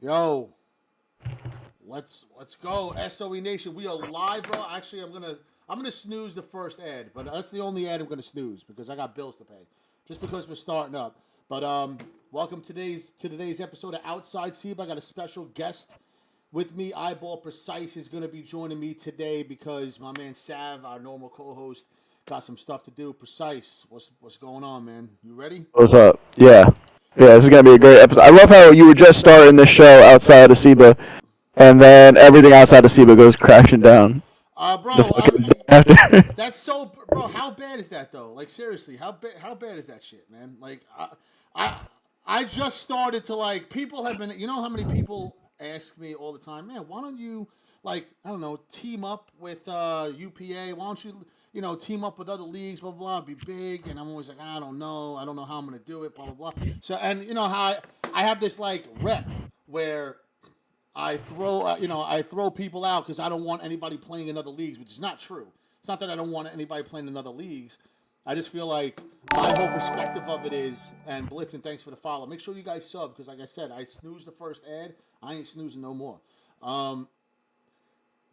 Yo, let's go, SOE Nation. We are live, bro. Actually, I'm gonna snooze the first ad, but that's the only ad I'm gonna snooze because I got bills to pay. Just because we're starting up. But welcome today's episode of Outside SIBA. I got a special guest with me. Eyeball Precise is gonna be joining me today because my man Sav, our normal co-host, got some stuff to do. Precise, what's going on, man? You ready? What's up? Yeah. Yeah, this is going to be a great episode. I love how you were just starting this show outside of SIBA, and then everything outside of SIBA goes crashing down the Bro, fucking day after. that's so, bro. How bad is that though? Like seriously, how bad is that shit, man? Like I I just started to like people have been. You know how many people ask me all the time, man? Why don't you like I don't know team up with UPA? Why don't you team up with other leagues? Blah blah blah. Be big. And I'm always like I don't know. I don't know how I'm gonna do it. Blah blah blah. So and you know how I have this like rep where I throw people out because I don't want anybody playing in other leagues, which is not true. It's not that I don't want anybody playing in other leagues. I just feel like my whole perspective of it is, and Blitzen, thanks for the follow. Make sure you guys sub because, like I said, I snoozed the first ad. I ain't snoozing no more.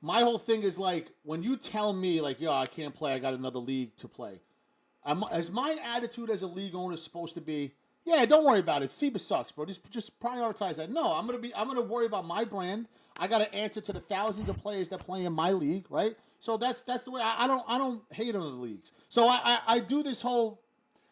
My whole thing is like when you tell me like, yo, I can't play. I got another league to play. As my attitude as a league owner is supposed to be, yeah, don't worry about it. SIBA sucks, bro. Just prioritize that. No, I'm gonna worry about my brand. I gotta answer to the thousands of players that play in my league, right? So that's the way I don't hate on the leagues. So I do this whole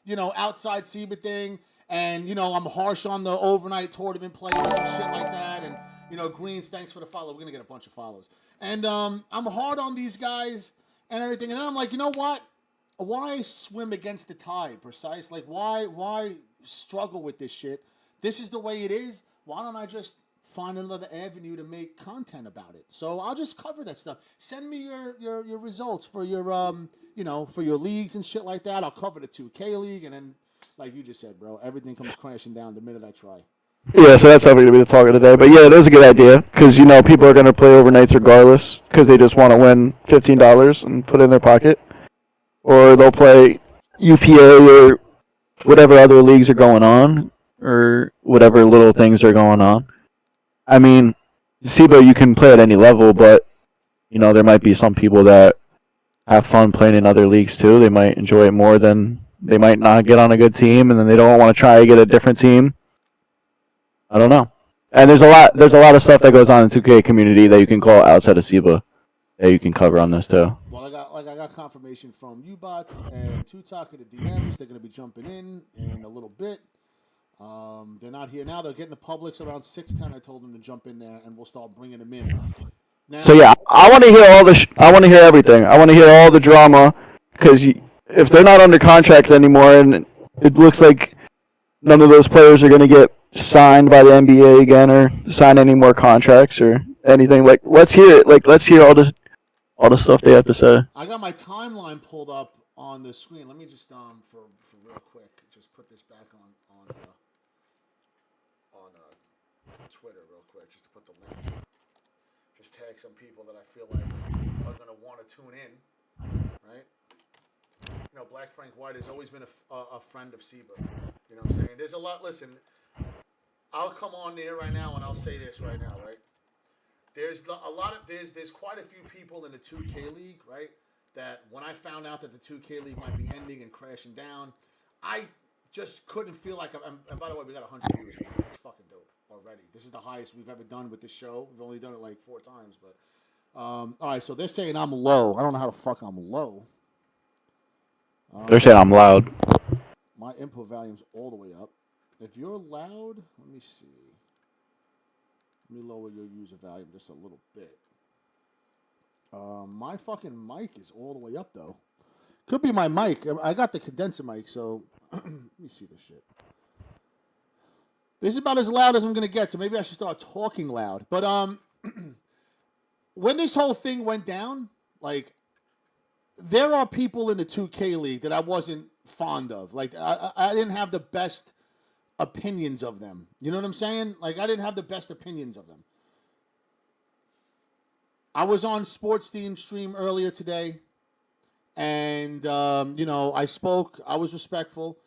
outside SIBA thing, and I'm harsh on the overnight tournament players and shit like that. And Greens, thanks for the follow. We're gonna get a bunch of follows. And I'm hard on these guys and everything. And then I'm like, you know what? Why swim against the tide? Precise. Like why struggle with this shit? This is the way it is. Why don't I just find another avenue to make content about it? So I'll just cover that stuff. Send me your results for your for your leagues and shit like that. I'll cover the 2K league, and then like you just said, bro, everything comes crashing down the minute I try. Yeah, so that's something to be the talk of the day. But yeah, it is a good idea because people are going to play overnights regardless because they just want to win $15 and put it in their pocket, or they'll play UPA or whatever other leagues are going on, or whatever little things are going on. I mean, SIBA you can play at any level, but there might be some people that have fun playing in other leagues too. They might enjoy it more than they might not get on a good team, and then they don't want to try to get a different team. I don't know. And there's a lot of stuff that goes on in 2K community that you can call outside of SIBA that you can cover on this too. Well, I got confirmation from Ubots and Two Talk of the DMs. They're gonna be jumping in a little bit. They're not here now. They're getting the Publix around 6:10. I told them to jump in there, and we'll start bringing them in. So Now, yeah, I want to hear I want to hear everything. I want to hear all the drama because if they're not under contract anymore, and it looks like none of those players are going to get signed by the NBA again or sign any more contracts or anything. Like, let's hear it. Like, let's hear all the stuff they have to say. I got my timeline pulled up on the screen. Let me just for real quick, just put this back on Twitter real quick, just to put the link. Just tag some people that I feel like are gonna want to tune in, right? Black Frank White has always been a friend of SIBA. You know what I'm saying? There's a lot. Listen, I'll come on there right now and I'll say this right now, right? There's quite a few people in the 2K league, right? That when I found out that the 2K league might be ending and crashing down, I just couldn't feel like and by the way, we got 100 views. That's fucking dope already. This is the highest we've ever done with this show. We've only done it like 4 times, but all right. So they're saying I'm low. I don't know how the fuck I'm low. They're saying I'm loud. My input volume's all the way up. If you're loud, let me see. Let me lower your user volume just a little bit. My fucking mic is all the way up though. Could be my mic. I got the condenser mic, so let me see this shit. This is about as loud as I'm gonna get, so maybe I should start talking loud. But when this whole thing went down, like there are people in the 2K league that I wasn't fond of. Like I didn't have the best opinions of them. You know what I'm saying? Like I didn't have the best opinions of them. I was on Sports Team stream earlier today, and I spoke. I was respectful.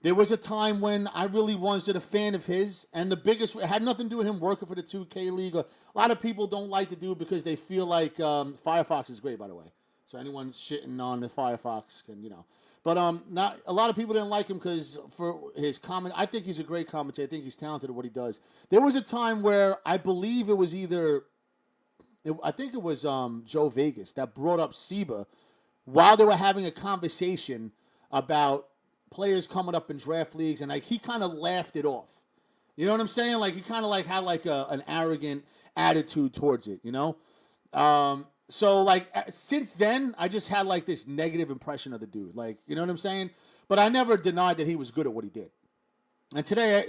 There was a time when I really wasn't a fan of his, and the biggest it had nothing to do with him working for the 2K League. A lot of people don't like to do it because they feel like Firefox is great, by the way. So anyone shitting on the Firefox can, But not a lot of people didn't like him because for his comment. I think he's a great commentator. I think he's talented at what he does. There was a time where I believe it was I think it was Joe Vegas that brought up SIBA while they were having a conversation about players coming up in draft leagues, and like he kind of laughed it off. You know what I'm saying? Like he kind of like had like an arrogant attitude towards it. So like since then, I just had like this negative impression of the dude. Like you know what I'm saying? But I never denied that he was good at what he did. And today,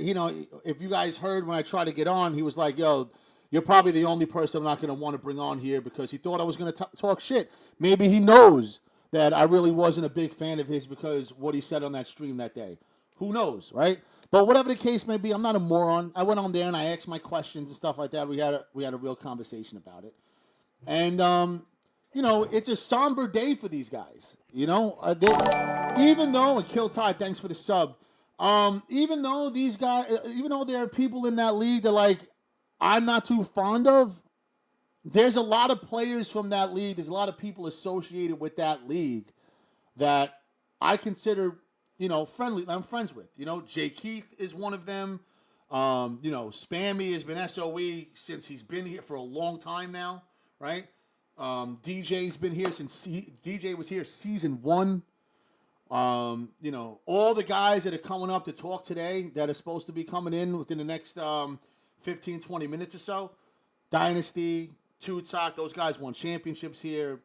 if you guys heard when I tried to get on, he was like, "Yo, you're probably the only person I'm not going to want to bring on here," because he thought I was going to talk shit. Maybe he knows that I really wasn't a big fan of his because what he said on that stream that day. Who knows, right? But whatever the case may be, I'm not a moron. I went on there and I asked my questions and stuff like that. We had a real conversation about it. And, it's a somber day for these guys. Even though, and Kill Tide, thanks for the sub. Even though these guys, even though there are people in that league that, like, I'm not too fond of, there's a lot of players from that league. There's a lot of people associated with that league that I consider, friendly. I'm friends with. Jay Keith is one of them. Spammy has been SOE since he's been here for a long time now, right? DJ's been here since DJ was here season 1. All the guys that are coming up to talk today that are supposed to be coming in within the next 15, 20 minutes or so. Dynasty, Tutok, those guys won championships here.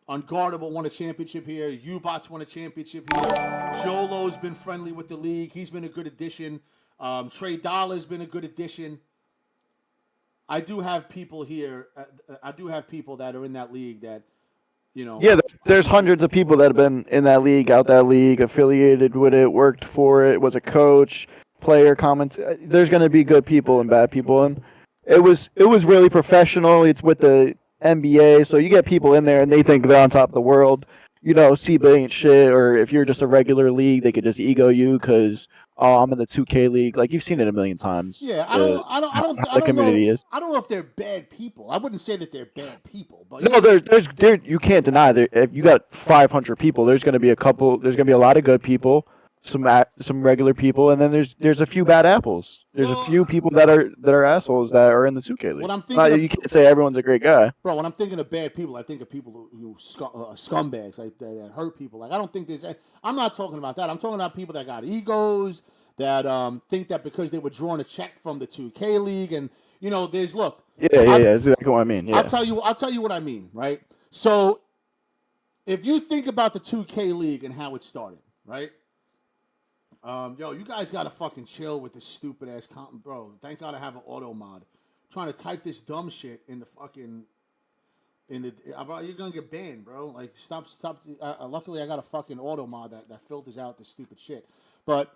Unguardable won a championship here. U-Bots won a championship here. Jolo's been friendly with the league. He's been a good addition. Trey Dollar's been a good addition. I do have people here. I do have people that are in that league that, Yeah, there's hundreds of people that have been in that league, out that league, affiliated with it, worked for it, was a coach, player, comments. There's going to be good people and bad people, and it was really professional. It's with the NBA, so you get people in there and they think they're on top of the world. SIBA ain't shit, or if you're just a regular league, they could just ego you because I'm in the 2K league. Like you've seen it a million times. Yeah, I don't know. I don't know if they're bad people. I wouldn't say that they're bad people, but no, there's you can't deny that if you got 500 people, there's going to be a couple. There's going to be a lot of good people, some regular people, and then there's a few bad apples. There's a few people that are assholes that are in the 2K league. What I'm thinking, you can't say everyone's a great guy, bro. When I'm thinking of bad people, I think of people who scumbags like that hurt people. Like I don't think there's. I'm not talking about that. I'm talking about people that got egos, that think that because they were drawing a check from the 2K league, and there's look. Yeah, that's exactly what I mean. Yeah. I'll tell you what I mean, right? So, if you think about the 2K league and how it started, right? You guys gotta fucking chill with this stupid ass bro. Thank God I have an auto mod. Trying to type this dumb shit in the fucking you're gonna get banned, bro. Like stop. Luckily I got a fucking auto mod that filters out this stupid shit. But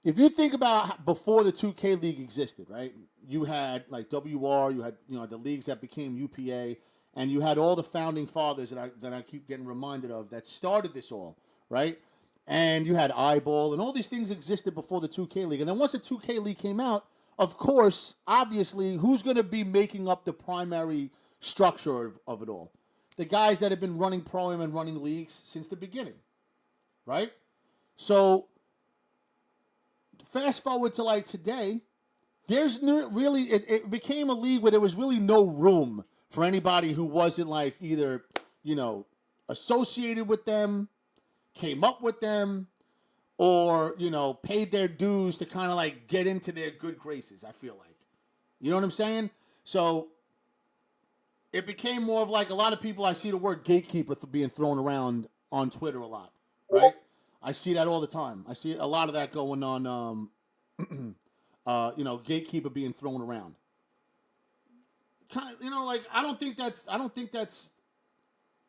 if you think about before the 2K league existed, right? You had like WR, you had the leagues that became UPA, and you had all the founding fathers that I keep getting reminded of that started this all, right? And you had Eyeball, and all these things existed before the 2K league. And then once the 2K league came out, of course, obviously, who's going to be making up the primary structure of it all? The guys that have been running pro-am and running leagues since the beginning, right? So fast forward to like today, there's really it became a league where there was really no room for anybody who wasn't like either associated with them, came up with them, or paid their dues to kind of like get into their good graces. I feel like, you know what I'm saying? So it became more of like a lot of people. I see the word gatekeeper being thrown around on Twitter a lot, right? I see that all the time. I see a lot of that going on. Gatekeeper being thrown around. I don't think that's.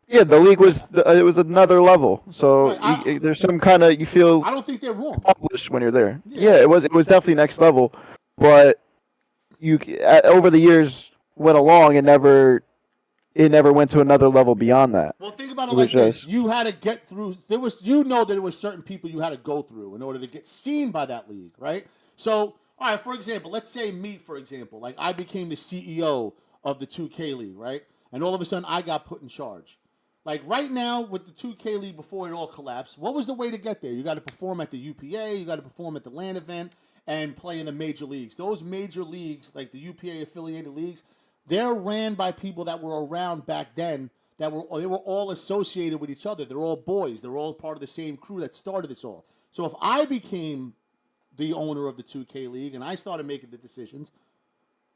Yeah, the league was it was another level. So right, there's some kind of you feel. I don't think they're wrong. Accomplished when you're there. Yeah, it was definitely next level, but over the years went along and never. it never went to another level beyond that. Well, think about it It was like this: just you had to get through. That there were certain people you had to go through in order to get seen by that league, right? So, all right, for example, let's say me, for example, like I became the CEO of the 2K League, right? And all of a sudden, I got put in charge. Like right now with the 2K League before it all collapsed, what was the way to get there? You got to perform at the UPA, you got to perform at the LAN event, and play in the major leagues. Those major leagues, like the UPA affiliated leagues, they're ran by people that were around back then. They were all associated with each other. They're all boys. They're all part of the same crew that started this all. So if I became the owner of the 2K League and I started making the decisions,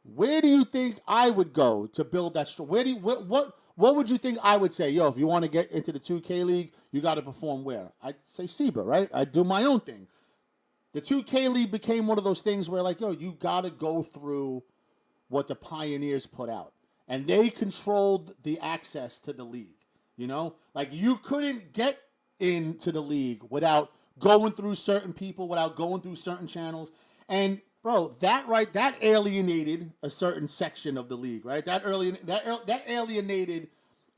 where do you think I would go to build that? Where do you, what would you think I would say? Yo, if you want to get into the 2K League, you got to perform where? I'd say SIBA, right? I'd do my own thing. The 2K League became one of those things where, like, yo, you got to go through what the pioneers put out. And they controlled the access to the league. You know? Like, you couldn't get into the league without going through certain people, without going through certain channels. And, bro, that alienated a certain section of the league, right? That alienated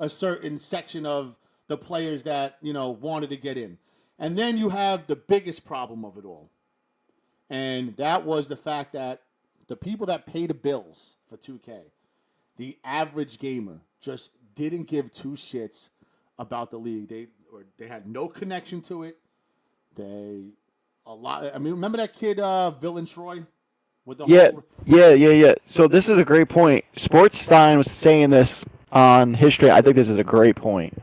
a certain section of the players that, you know, wanted to get in. And then you have the biggest problem of it all. And that was the fact that the people that pay the bills for 2K, the average gamer, just didn't give two shits about the league. They had no connection to it. Remember that kid, Villain Troy? With the yeah. So this is a great point. Sportstein was saying this on history. I think this is a great point.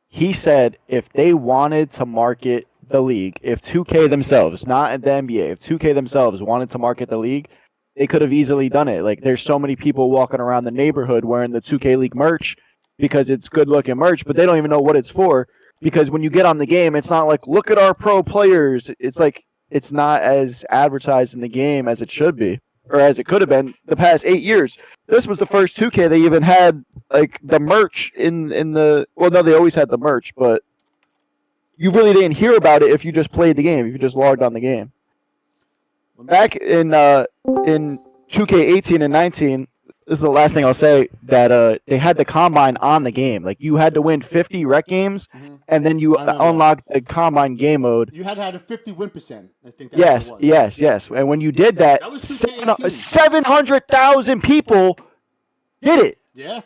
He said if they wanted to market the league, if 2K themselves, not the NBA, if 2K themselves wanted to market the league, they could have easily done it. Like, there's so many people walking around the neighborhood wearing the 2K League merch because it's good-looking merch, but they don't even know what it's for, because when you get on the game, it's not like, look at our pro players. It's like, it's not as advertised in the game as it should be, or as it could have been the past 8 years. This was the first 2K they even had, like, the merch in the... Well, no, they always had the merch, but you really didn't hear about it if you just played the game, if you just logged on the game. Back in 2K18 and 19, this is the last thing I'll say, that they had the combine on the game. Like, you had to win 50 rec games, and then you unlocked the combine game mode. You had to have a 50 win percent. I think that's what it was. Yes. And when you did that, 700,000 people did it. Yeah.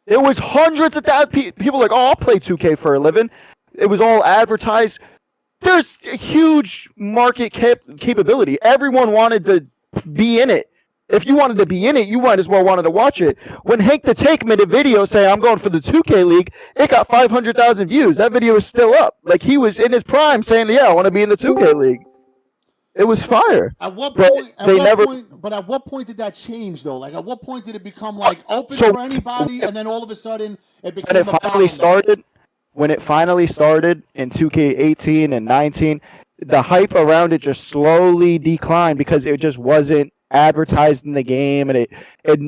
There was hundreds of thousands of people like, oh, I'll play 2K for a living. It was all advertised. There's a huge market capability. Everyone wanted to be in it. If you wanted to be in it, you might as well wanted to watch it. When Hank the Tank made a video saying, I'm going for the 2K League, it got 500,000 views. That video is still up. Like, he was in his prime saying, yeah, I want to be in the 2K League. It was fire. At what point? But at what point did that change, though? Like, at what point did it become like open for anybody, and then all of a sudden it became a bottleneck? When it finally started in 2K18 and 19, the hype around it just slowly declined because it just wasn't advertised in the game, and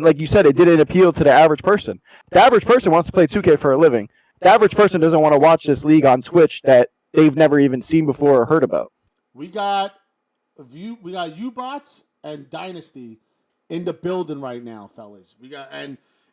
like you said, it didn't appeal to the average person. The average person wants to play 2K for a living. The average person doesn't want to watch this league on Twitch that they've never even seen before or heard about. We got U-Bots and Dynasty in the building right now, fellas.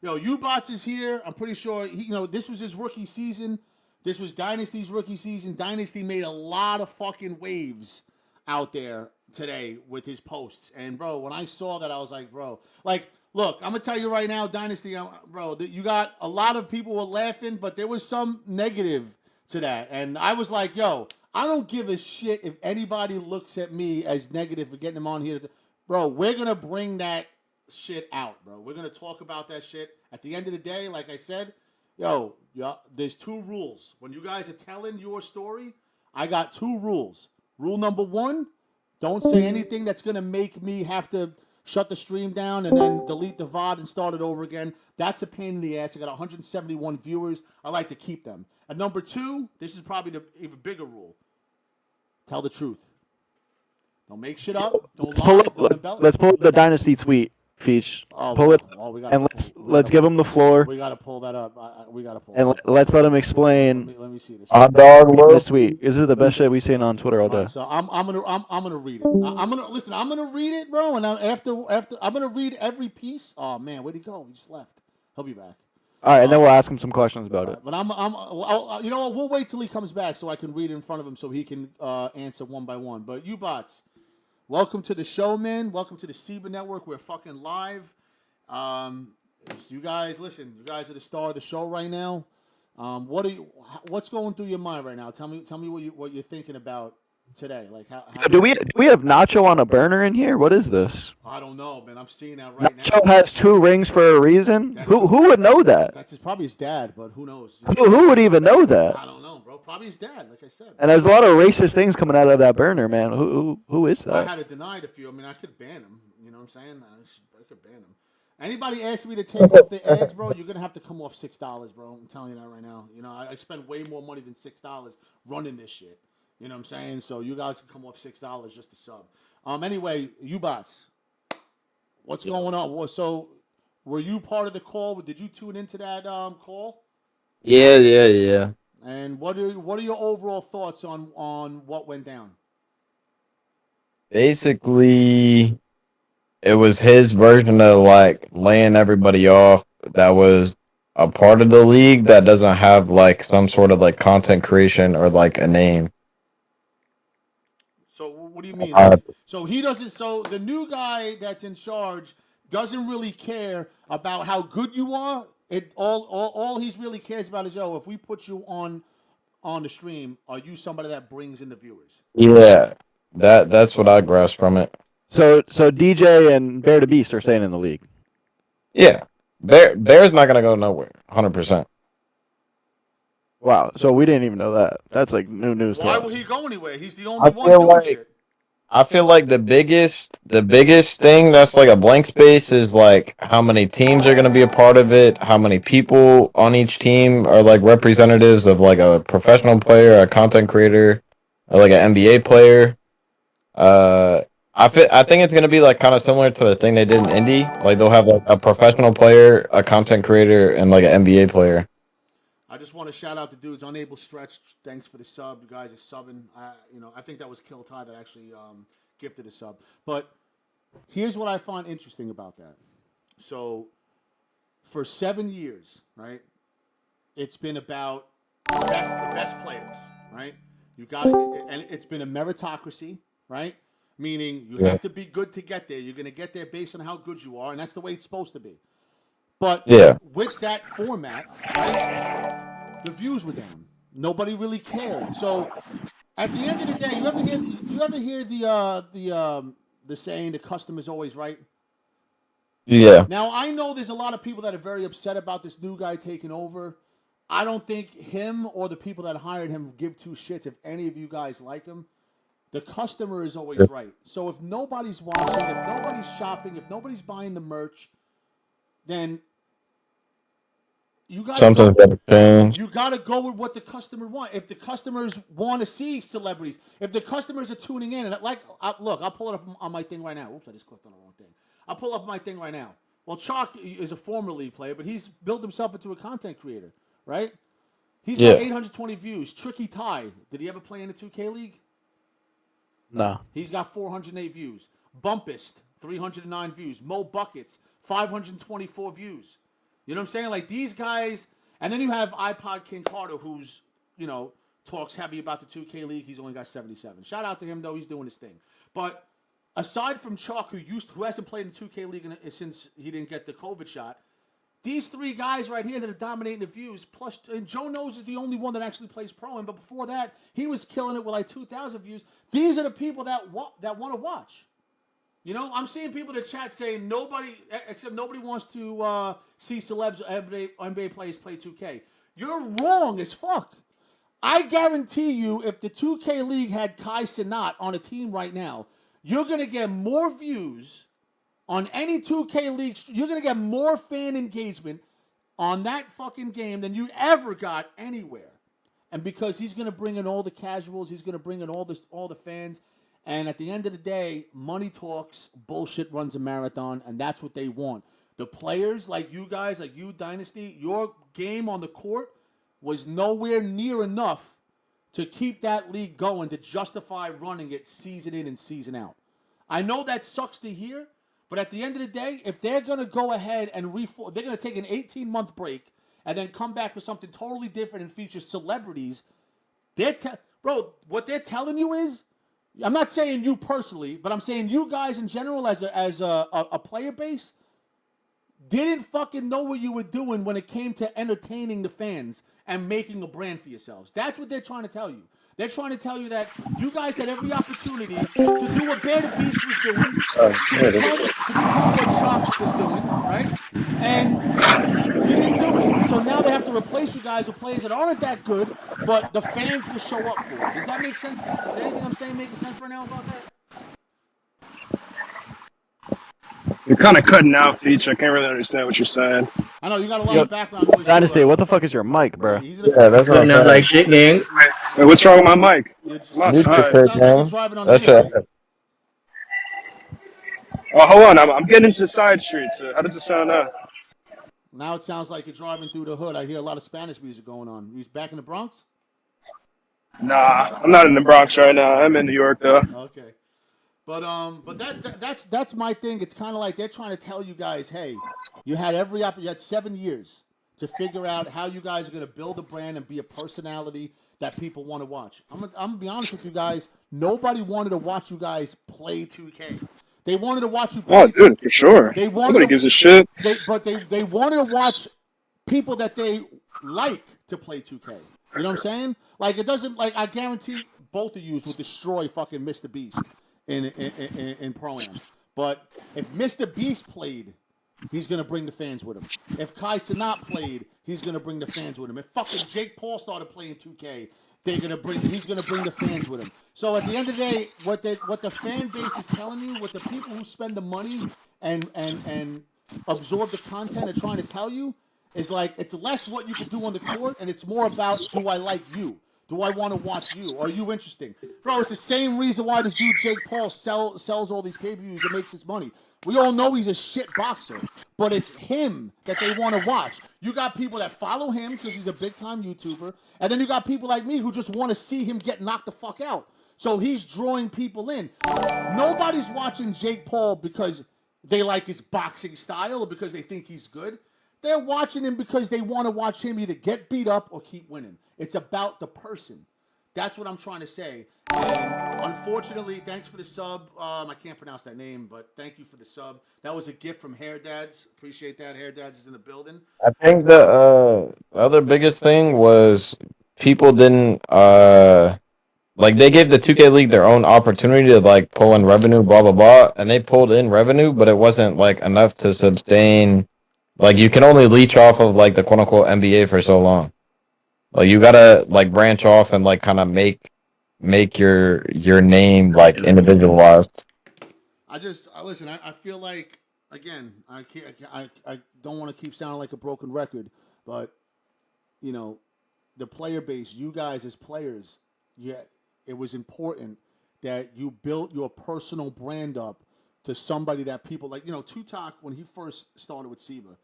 U-Bots is here. I'm pretty sure this was his rookie season. This was Dynasty's rookie season. Dynasty made a lot of fucking waves out there today with his posts. And, bro, when I saw that, I was like, bro. Like, look, I'm going to tell you right now, Dynasty, bro, you got a lot of people were laughing, but there was some negative to that. And I was like, yo, I don't give a shit if anybody looks at me as negative for getting them on here. Bro, we're going to bring that shit out, bro. We're going to talk about that shit. At the end of the day, like I said, there's two rules. When you guys are telling your story, I got two rules. Rule number one, don't say anything that's going to make me have to shut the stream down and then delete the VOD and start it over again. That's a pain in the ass. I got 171 viewers. I like to keep them. And number two, this is probably the even bigger rule. Tell the truth. Don't make shit up. Don't lie. Let's pull up the Dynasty tweet. Feach. Pull it and let's give him the floor. We got to pull that up. We got to pull. And let's let him explain. Let me see this. This tweet. This is the best shit we've seen on Twitter all day. Right, so I'm gonna read it. I'm gonna read it, bro. And after I'm gonna read every piece. Oh man, where'd he go? He just left. He'll be back. All right, and then we'll ask him some questions about it. But you know what? We'll wait till he comes back so I can read it in front of him so he can answer one by one. But you bots, welcome to the show, man. Welcome to the SIBA network. We're fucking live. You guys, listen. You guys are the star of the show right now. What's going through your mind right now? Tell me what you're thinking about today. Like how Do we have Nacho on a burner in here? What is this? I don't know, man. I'm seeing that right now. Nacho has 2 rings for a reason. Who would know that? That's probably his dad, but who knows? Who would even know that? I don't know, bro. Probably his dad, like I said. And there's a lot of racist things coming out of that burner, man. Who is that? I had to deny it a few. I mean, I could ban him. You know what I'm saying? I could ban him. Anybody asks me to take off the ads, bro, you're gonna have to come off $6, bro. I'm telling you that right now. You know, I spend way more money than $6 running this shit. You know what I'm saying? So you guys can come off $6 just to sub. Anyway, you bots, what's going on? So, were you part of the call? Did you tune into that call? Yeah. And what are your overall thoughts on what went down? Basically, it was his version of like laying everybody off that was a part of the league that doesn't have like some sort of like content creation or like a name. So what do you mean? Uh, So he doesn't. So the new guy that's in charge doesn't really care about how good you are. All he really cares about is, if we put you on the stream, are you somebody that brings in the viewers? Yeah, that's what I grasped from it. So DJ and Bear the Beast are staying in the league. Yeah, Bear's not gonna go nowhere. 100%. Wow. So we didn't even know that. That's like new news. Why to us. would he go anywhere? He's the only I one feel doing like shit. I feel like the biggest thing that's like a blank space is like how many teams are going to be a part of it, how many people on each team are like representatives of like a professional player, a content creator, or like an NBA player. I think it's going to be like kind of similar to the thing they did in Indy. Like they'll have like a professional player, a content creator, and like an NBA player. I just want to shout out the dudes. Unable Stretch, thanks for the sub. You guys are subbing. I think that was Kill Ty that actually gifted a sub. But here's what I find interesting about that. So for 7 years, right, it's been about the best players, right? You got it, and it's been a meritocracy, right? Meaning you have to be good to get there. You're going to get there based on how good you are, and that's the way it's supposed to be. But with that format, right, the views were down. Nobody really cared. So at the end of the day, do you ever hear the saying the customer's always right? Yeah. Now I know there's a lot of people that are very upset about this new guy taking over. I don't think him or the people that hired him give two shits if any of you guys like him. The customer is always right. So if nobody's watching, if nobody's shopping, if nobody's buying the merch, then you got to go with what the customer wants. If the customers want to see celebrities, if the customers are tuning in, and look, I'll pull it up on my thing right now. Oops, I just clicked on the wrong thing. I'll pull up my thing right now. Well, Chalk is a former league player, but he's built himself into a content creator, right? He's got 820 views. Tricky Ty, did he ever play in the 2K League? No. He's got 408 views. Bumpist, 309 views. Mo Buckets, 524 views. You know what I'm saying? Like these guys, and then you have iPod King Carter, who's, talks heavy about the 2K League. He's only got 77. Shout out to him, though. He's doing his thing. But aside from Chalk, who hasn't played in the 2K League since he didn't get the COVID shot, these three guys right here that are dominating the views, plus, and Joe Knows is the only one that actually plays pro, but before that, he was killing it with like 2,000 views. These are the people that want to watch. I'm seeing people in the chat saying nobody wants to see celebs or NBA players play 2K. You're wrong as fuck. I guarantee you, if the 2K League had Kai Cenat on a team right now, you're going to get more views on any 2K League. You're going to get more fan engagement on that fucking game than you ever got anywhere. And because he's going to bring in all the casuals, he's going to bring in all the fans. And at the end of the day, money talks, bullshit runs a marathon, and that's what they want. The players like you guys, like you, Dynasty, your game on the court was nowhere near enough to keep that league going to justify running it season in and season out. I know that sucks to hear, but at the end of the day, if they're going to go ahead and they're going to take an 18-month break and then come back with something totally different and feature celebrities, bro, what they're telling you is, I'm not saying you personally, but I'm saying you guys in general as a player base didn't fucking know what you were doing when it came to entertaining the fans and making a brand for yourselves. That's what they're trying to tell you. They're trying to tell you that you guys had every opportunity to do what Bear the Beast was doing, to become what Shock was doing, right? And you didn't do it. So now they have to replace you guys with players that aren't that good, but the fans will show up for it. Does that make sense? Does anything I'm saying make sense right now about that? You're kind of cutting out, Feach. I can't really understand what you're saying. I know you got a lot of background noise. Dynasty, what the fuck is your mic, bro? Yeah, that's what I'm Cutting out like saying. shit, gang. Hey, what's wrong with my mic? It I'm Mute your outside. shit, sounds like you're man. driving on the That's interstate. right. Oh, hold on. I'm getting into the side streets. How does it sound now? Now it sounds like you're driving through the hood. I hear a lot of Spanish music going on. You back in the Bronx? Nah, I'm not in the Bronx right now. I'm in New York, though. Okay. But that's my thing. It's kind of like they're trying to tell you guys, hey, you had you had 7 years to figure out how you guys are going to build a brand and be a personality that people want to watch. I'm gonna be honest with you guys. Nobody wanted to watch you guys play 2K. They wanted to watch you play. Oh, dude, for sure. They wanted Nobody gives a shit. They wanted to watch people that they like to play 2K. You know what I'm saying? Like it doesn't like I guarantee both of you would destroy fucking Mr. Beast in Pro-Am. But if Mr. Beast played, he's gonna bring the fans with him. If Kai Cenat played, he's gonna bring the fans with him. If fucking Jake Paul started playing 2K, he's gonna bring the fans with him. So at the end of the day, what the fan base is telling you, what the people who spend the money and absorb the content are trying to tell you is like it's less what you can do on the court and it's more about do I like you? Do I want to watch you? Are you interesting? Bro, it's the same reason why this dude Jake Paul sells all these pay-per-views and makes his money. We all know he's a shit boxer, but it's him that they want to watch. You got people that follow him because he's a big-time YouTuber, and then you got people like me who just want to see him get knocked the fuck out. So he's drawing people in. Nobody's watching Jake Paul because they like his boxing style or because they think he's good. They're watching him because they want to watch him either get beat up or keep winning. It's about the person. That's what I'm trying to say. And unfortunately, thanks for the sub. I can't pronounce that name, but thank you for the sub. That was a gift from Hair Dads. Appreciate that. Hair Dads is in the building. I think the other biggest thing was people didn't like they gave the 2K League their own opportunity to like pull in revenue, blah blah blah, and they pulled in revenue, but it wasn't like enough to sustain. Like you can only leech off of like the quote unquote NBA for so long. Like you gotta like branch off and like kind of make your name like individualized. Listen. I feel like again. I don't want to keep sounding like a broken record, but you know, the player base. You guys as players, yeah, it was important that you built your personal brand up to somebody that people like. You know, Tupac when he first started with SIBA,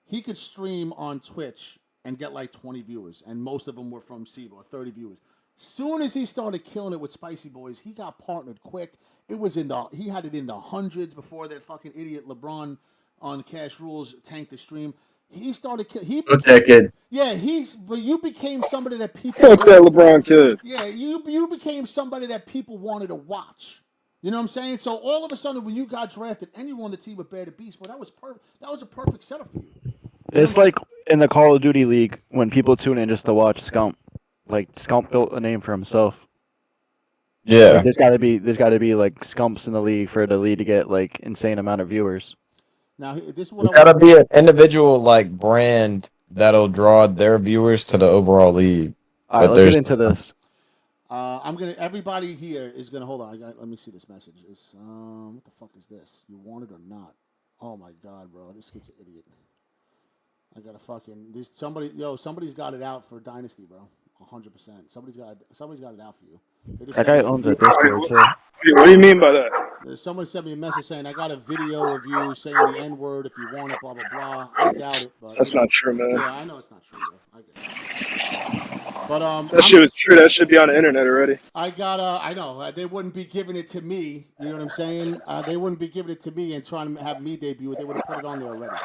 he could stream on Twitch and get like 20 viewers, and most of them were from SIBA, or 30 viewers. Soon as he started killing it with Spicy Boys, he got partnered quick. He had it in the hundreds before that fucking idiot LeBron on Cash Rules tanked the stream. He started Fuck that kid. yeah, but you became somebody that people Fuck that LeBron kid. yeah, you became somebody that people wanted to watch. You know what I'm saying? So all of a sudden, when you got drafted and you were on the team with Bear the Beast, well, that was perfect. That was a perfect setup for you. It's like in the Call of Duty League when people tune in just to watch Scump. Like Scump built a name for himself. Yeah. Like, there's gotta be like Scumps in the league for the league to get like insane amount of viewers. Now this is what You gotta be an individual like brand that'll draw their viewers to the overall league. All right, But let's get into this. Everybody here is gonna hold on. Let me see this message. It's what the fuck is this? You want it or not? Oh my god, bro, this kid's an idiot. I gotta fucking somebody's got it out for Dynasty, bro. 100%. Somebody's got it out for you. That guy owns a Discord too. What do you mean by that? Someone sent me a message saying I got a video of you saying the N word if you want it, blah blah blah. I doubt it, but That's not true, man. yeah, I know it's not true, bro. I get it. But That shit was true. That should be on the internet already. I know they wouldn't be giving it to me. You know what I'm saying? They wouldn't be giving it to me and trying to have me debut it. They would have put it on there already.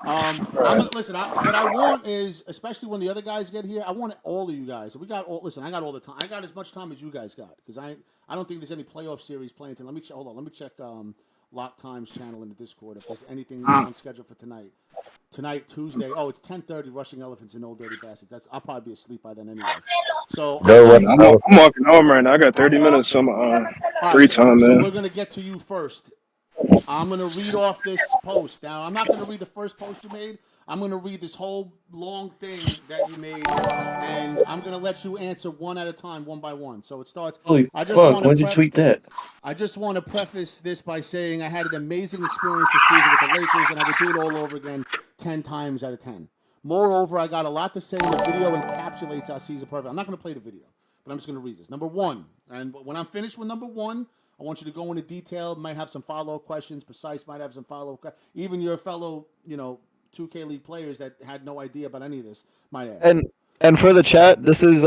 Listen. What I want is, especially when the other guys get here, I want all of you guys. We got all. Listen, I got all the time. I got as much time as you guys got because I don't think there's any playoff series playing. Let me hold on. Let me check Lock Time's channel in the Discord if there's anything on schedule for tonight. Tonight, Tuesday. Oh, it's 10:30. Rushing Elephants and Old Dirty Bastards. I'll probably be asleep by then anyway. So I'm walking home right now. I got 30 minutes some free time, man. So we're gonna get to you first. I'm going to read off this post. Now, I'm not going to read the first post you made. I'm going to read this whole long thing that you made, and I'm going to let you answer one at a time, one by one. So it starts. Holy fuck, why'd you tweet that? I just want to preface this by saying I had an amazing experience this season with the Lakers, and I would do it all over again 10 times out of 10. Moreover, I got a lot to say, and the video encapsulates our season perfectly. I'm not going to play the video, but I'm just going to read this. Number one, and when I'm finished with number one, I want you to go into detail. Might have some follow-up questions. Precise might have some follow-up questions. Even your fellow, 2K League players that had no idea about any of this might ask. And for the chat, this is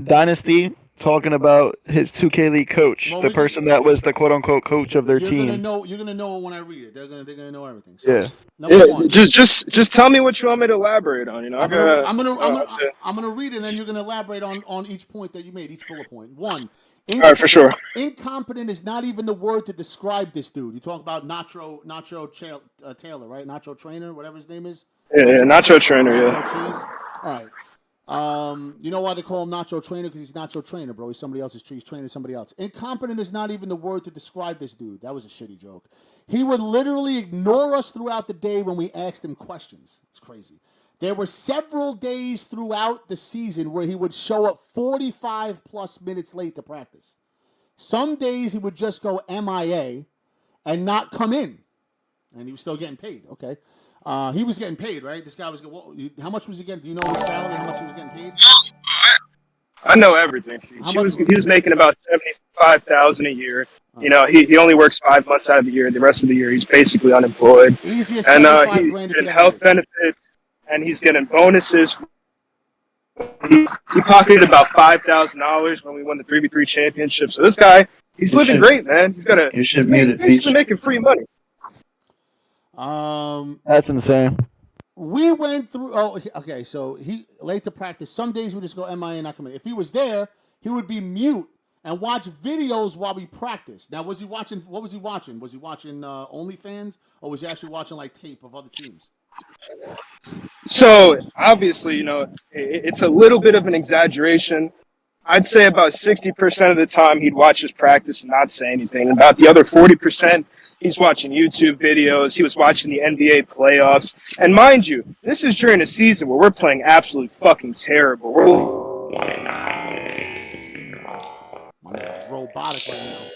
Dynasty talking about his 2K League coach, the person that was the quote-unquote coach of their team. You're gonna know when I read it. They're gonna know everything. So, yeah. Number one. Just tell me what you want me to elaborate on. I'm gonna read it, and then you're gonna elaborate on each point that you made, each bullet point. One. All right, for sure. Incompetent is not even the word to describe this dude. You talk about Nacho Taylor, right? Nacho Trainer, whatever his name is. Nacho Trainer. Nacho Cheese. All right. You know why they call him Nacho Trainer? Because he's Nacho Trainer, bro. He's somebody else's tree. He's training somebody else. Incompetent is not even the word to describe this dude. That was a shitty joke. He would literally ignore us throughout the day when we asked him questions. It's crazy. There were several days throughout the season where he would show up 45-plus minutes late to practice. Some days he would just go MIA and not come in. And he was still getting paid. Okay. He was getting paid, right? This guy was getting... How much was he getting? Do you know his salary? How much he was getting paid? I know everything. He was making about $75,000 a year. He only works 5 months out of the year. The rest of the year, he's basically unemployed. Easiest and he's getting health benefits. And he's getting bonuses. He pocketed about $5,000 when we won the 3v3 championship. So this guy, he's living great, man. He's basically making free money. That's insane. We went through. Oh, okay. So he late to practice. Some days we just go MIA and not come in. If he was there, he would be mute and watch videos while we practice. Now, was he watching? What was he watching? Was he watching OnlyFans, or was he actually watching like tape of other teams? So obviously, it's a little bit of an exaggeration. I'd say about 60% of the time he'd watch his practice and not say anything. About the other 40%, he's watching YouTube videos. He was watching the NBA playoffs. And mind you, this is during a season where we're playing absolutely fucking terrible. We're robotic right now.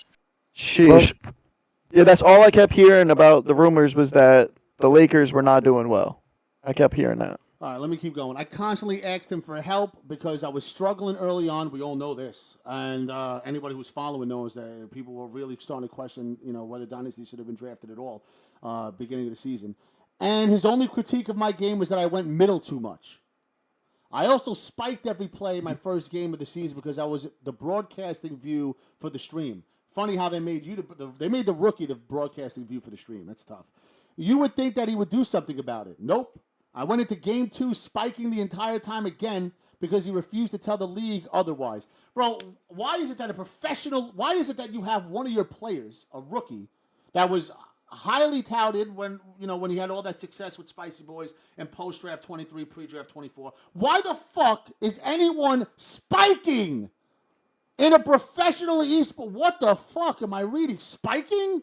Sheesh. Yeah, that's all I kept hearing about the rumors was that the Lakers were not doing well. I kept hearing that. All right, let me keep going. I constantly asked him for help because I was struggling early on. We all know this. And anybody who's following knows that people were really starting to question, whether Dynasty should have been drafted at all beginning of the season. And his only critique of my game was that I went middle too much. I also spiked every play in my first game of the season because I was the broadcasting view for the stream. Funny how they made you they made the rookie the broadcasting view for the stream. That's tough. You would think that he would do something about it. Nope. I went into game 2 spiking the entire time again because he refused to tell the league otherwise. Bro, why is it that you have one of your players, a rookie, that was highly touted when he had all that success with Spicy Boys and post-draft 23, pre-draft 24. Why the fuck is anyone spiking in a professional esport? What the fuck am I reading? Spiking?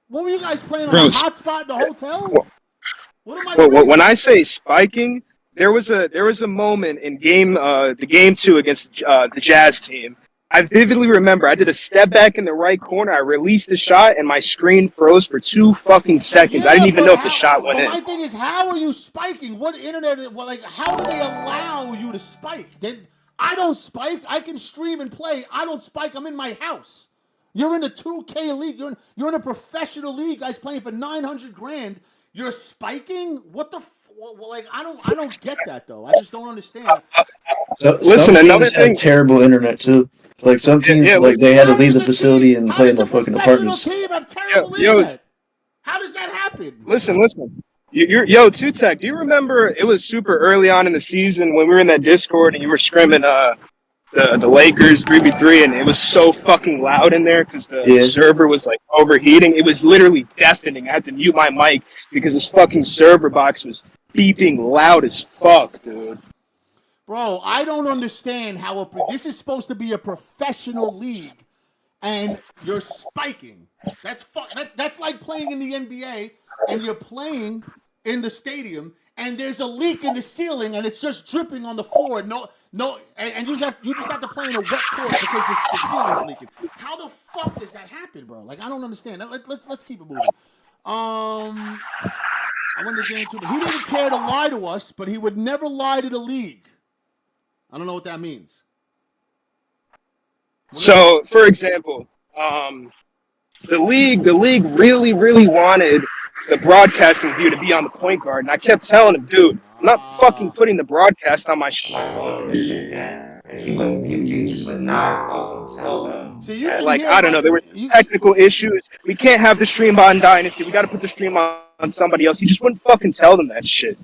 What were you guys playing on a hotspot in the hotel? What am I reading? When I say spiking, there was a moment in game 2 against the Jazz team. I vividly remember I did a step back in the right corner. I released the shot, and my screen froze for 2 fucking seconds. I didn't even know if the shot went in. My thing is, how are you spiking? What internet? Well, how do they allow you to spike? I don't spike. I can stream and play. I don't spike. I'm in my house. You're in the 2K league. You're in a professional league. Guys playing for $900,000. You're spiking? What the? I don't get that though. I just don't understand. So, listen, another thing. Had terrible internet too. Like some teams, they had to leave the facility and play in their fucking apartments. Team have terrible internet? How does that happen? Listen. Yo, Tutek, do you remember it was super early on in the season when we were in that Discord and you were scrimming the Lakers 3v3 and it was so fucking loud in there because the server was like overheating. It was literally deafening. I had to mute my mic because this fucking server box was beeping loud as fuck, dude. Bro, I don't understand how this is supposed to be a professional league and you're spiking. That's like playing in the NBA and you're playing in the stadium and there's a leak in the ceiling and it's just dripping on the floor. And you just have to play in a wet court because the ceiling's leaking. How the fuck does that happen, bro? Like, I don't understand. Let's keep it moving. I wanted to get into it. He didn't care to lie to us, but he would never lie to the league. I don't know what that means. So, for example, the league really, really wanted the broadcasting view to be on the point guard, and I kept telling him, dude, I'm not fucking putting the broadcast on my See, you can like, hear I don't know, there were technical issues. We can't have the stream on Dynasty. We got to put the stream on somebody else. He just wouldn't fucking tell them that shit.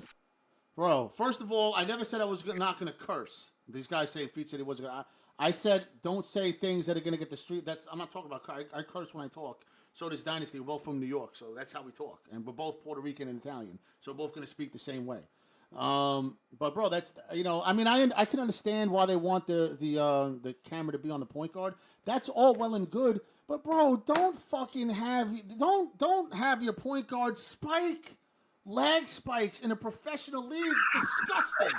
Bro, first of all, I never said I was not going to curse. These guys saying Feach said he wasn't going to. I said don't say things that are going to get the street. I'm not talking about. I curse when I talk. So does Dynasty. We're both from New York, so that's how we talk. And we're both Puerto Rican and Italian, so we're both going to speak the same way. But bro, that's I mean, I can understand why they want the camera to be on the point guard. That's all well and good, but bro, don't have your point guard spike. Lag spikes in a professional league. It's disgusting.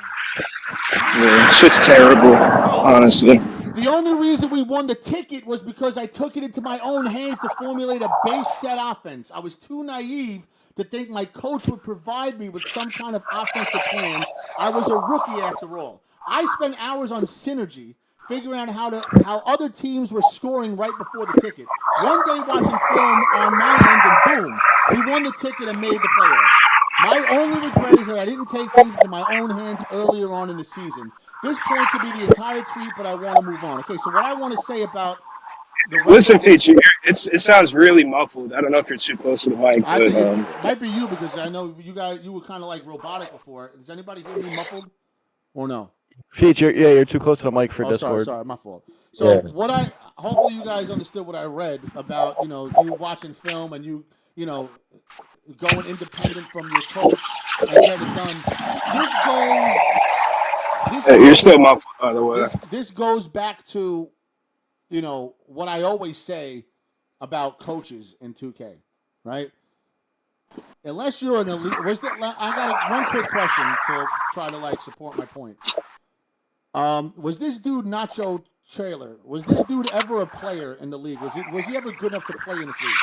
Yeah, shit's terrible, honestly. The only reason we won the ticket was because I took it into my own hands to formulate a base set offense. I was too naive to think my coach would provide me with some kind of offensive plan. I was a rookie after all. I spent hours on synergy, figuring out how other teams were scoring right before the ticket. One day watching film on my end, and boom, we won the ticket and made the playoffs. My only regret is that I didn't take things into my own hands earlier on in the season. This point could be the entire tweet, but I want to move on. Okay, so what I want to say about the listen, Feach, it sounds really muffled. I don't know if you're too close to the mic. But, it might be you because I know you were kind of like robotic before. Does anybody hear me muffled or no? Feach, you're too close to the mic for Discord. Sorry, my fault. So hopefully you guys understood what I read about you watching film and you going independent from your coach and get it done. You're still muffled, by the way. This goes back to, what I always say about coaches in 2K, right? Unless you're an elite, I got one quick question to try to support my point. Was this dude Nacho Trailer? Was this dude ever a player in the league? Was he ever good enough to play in this league?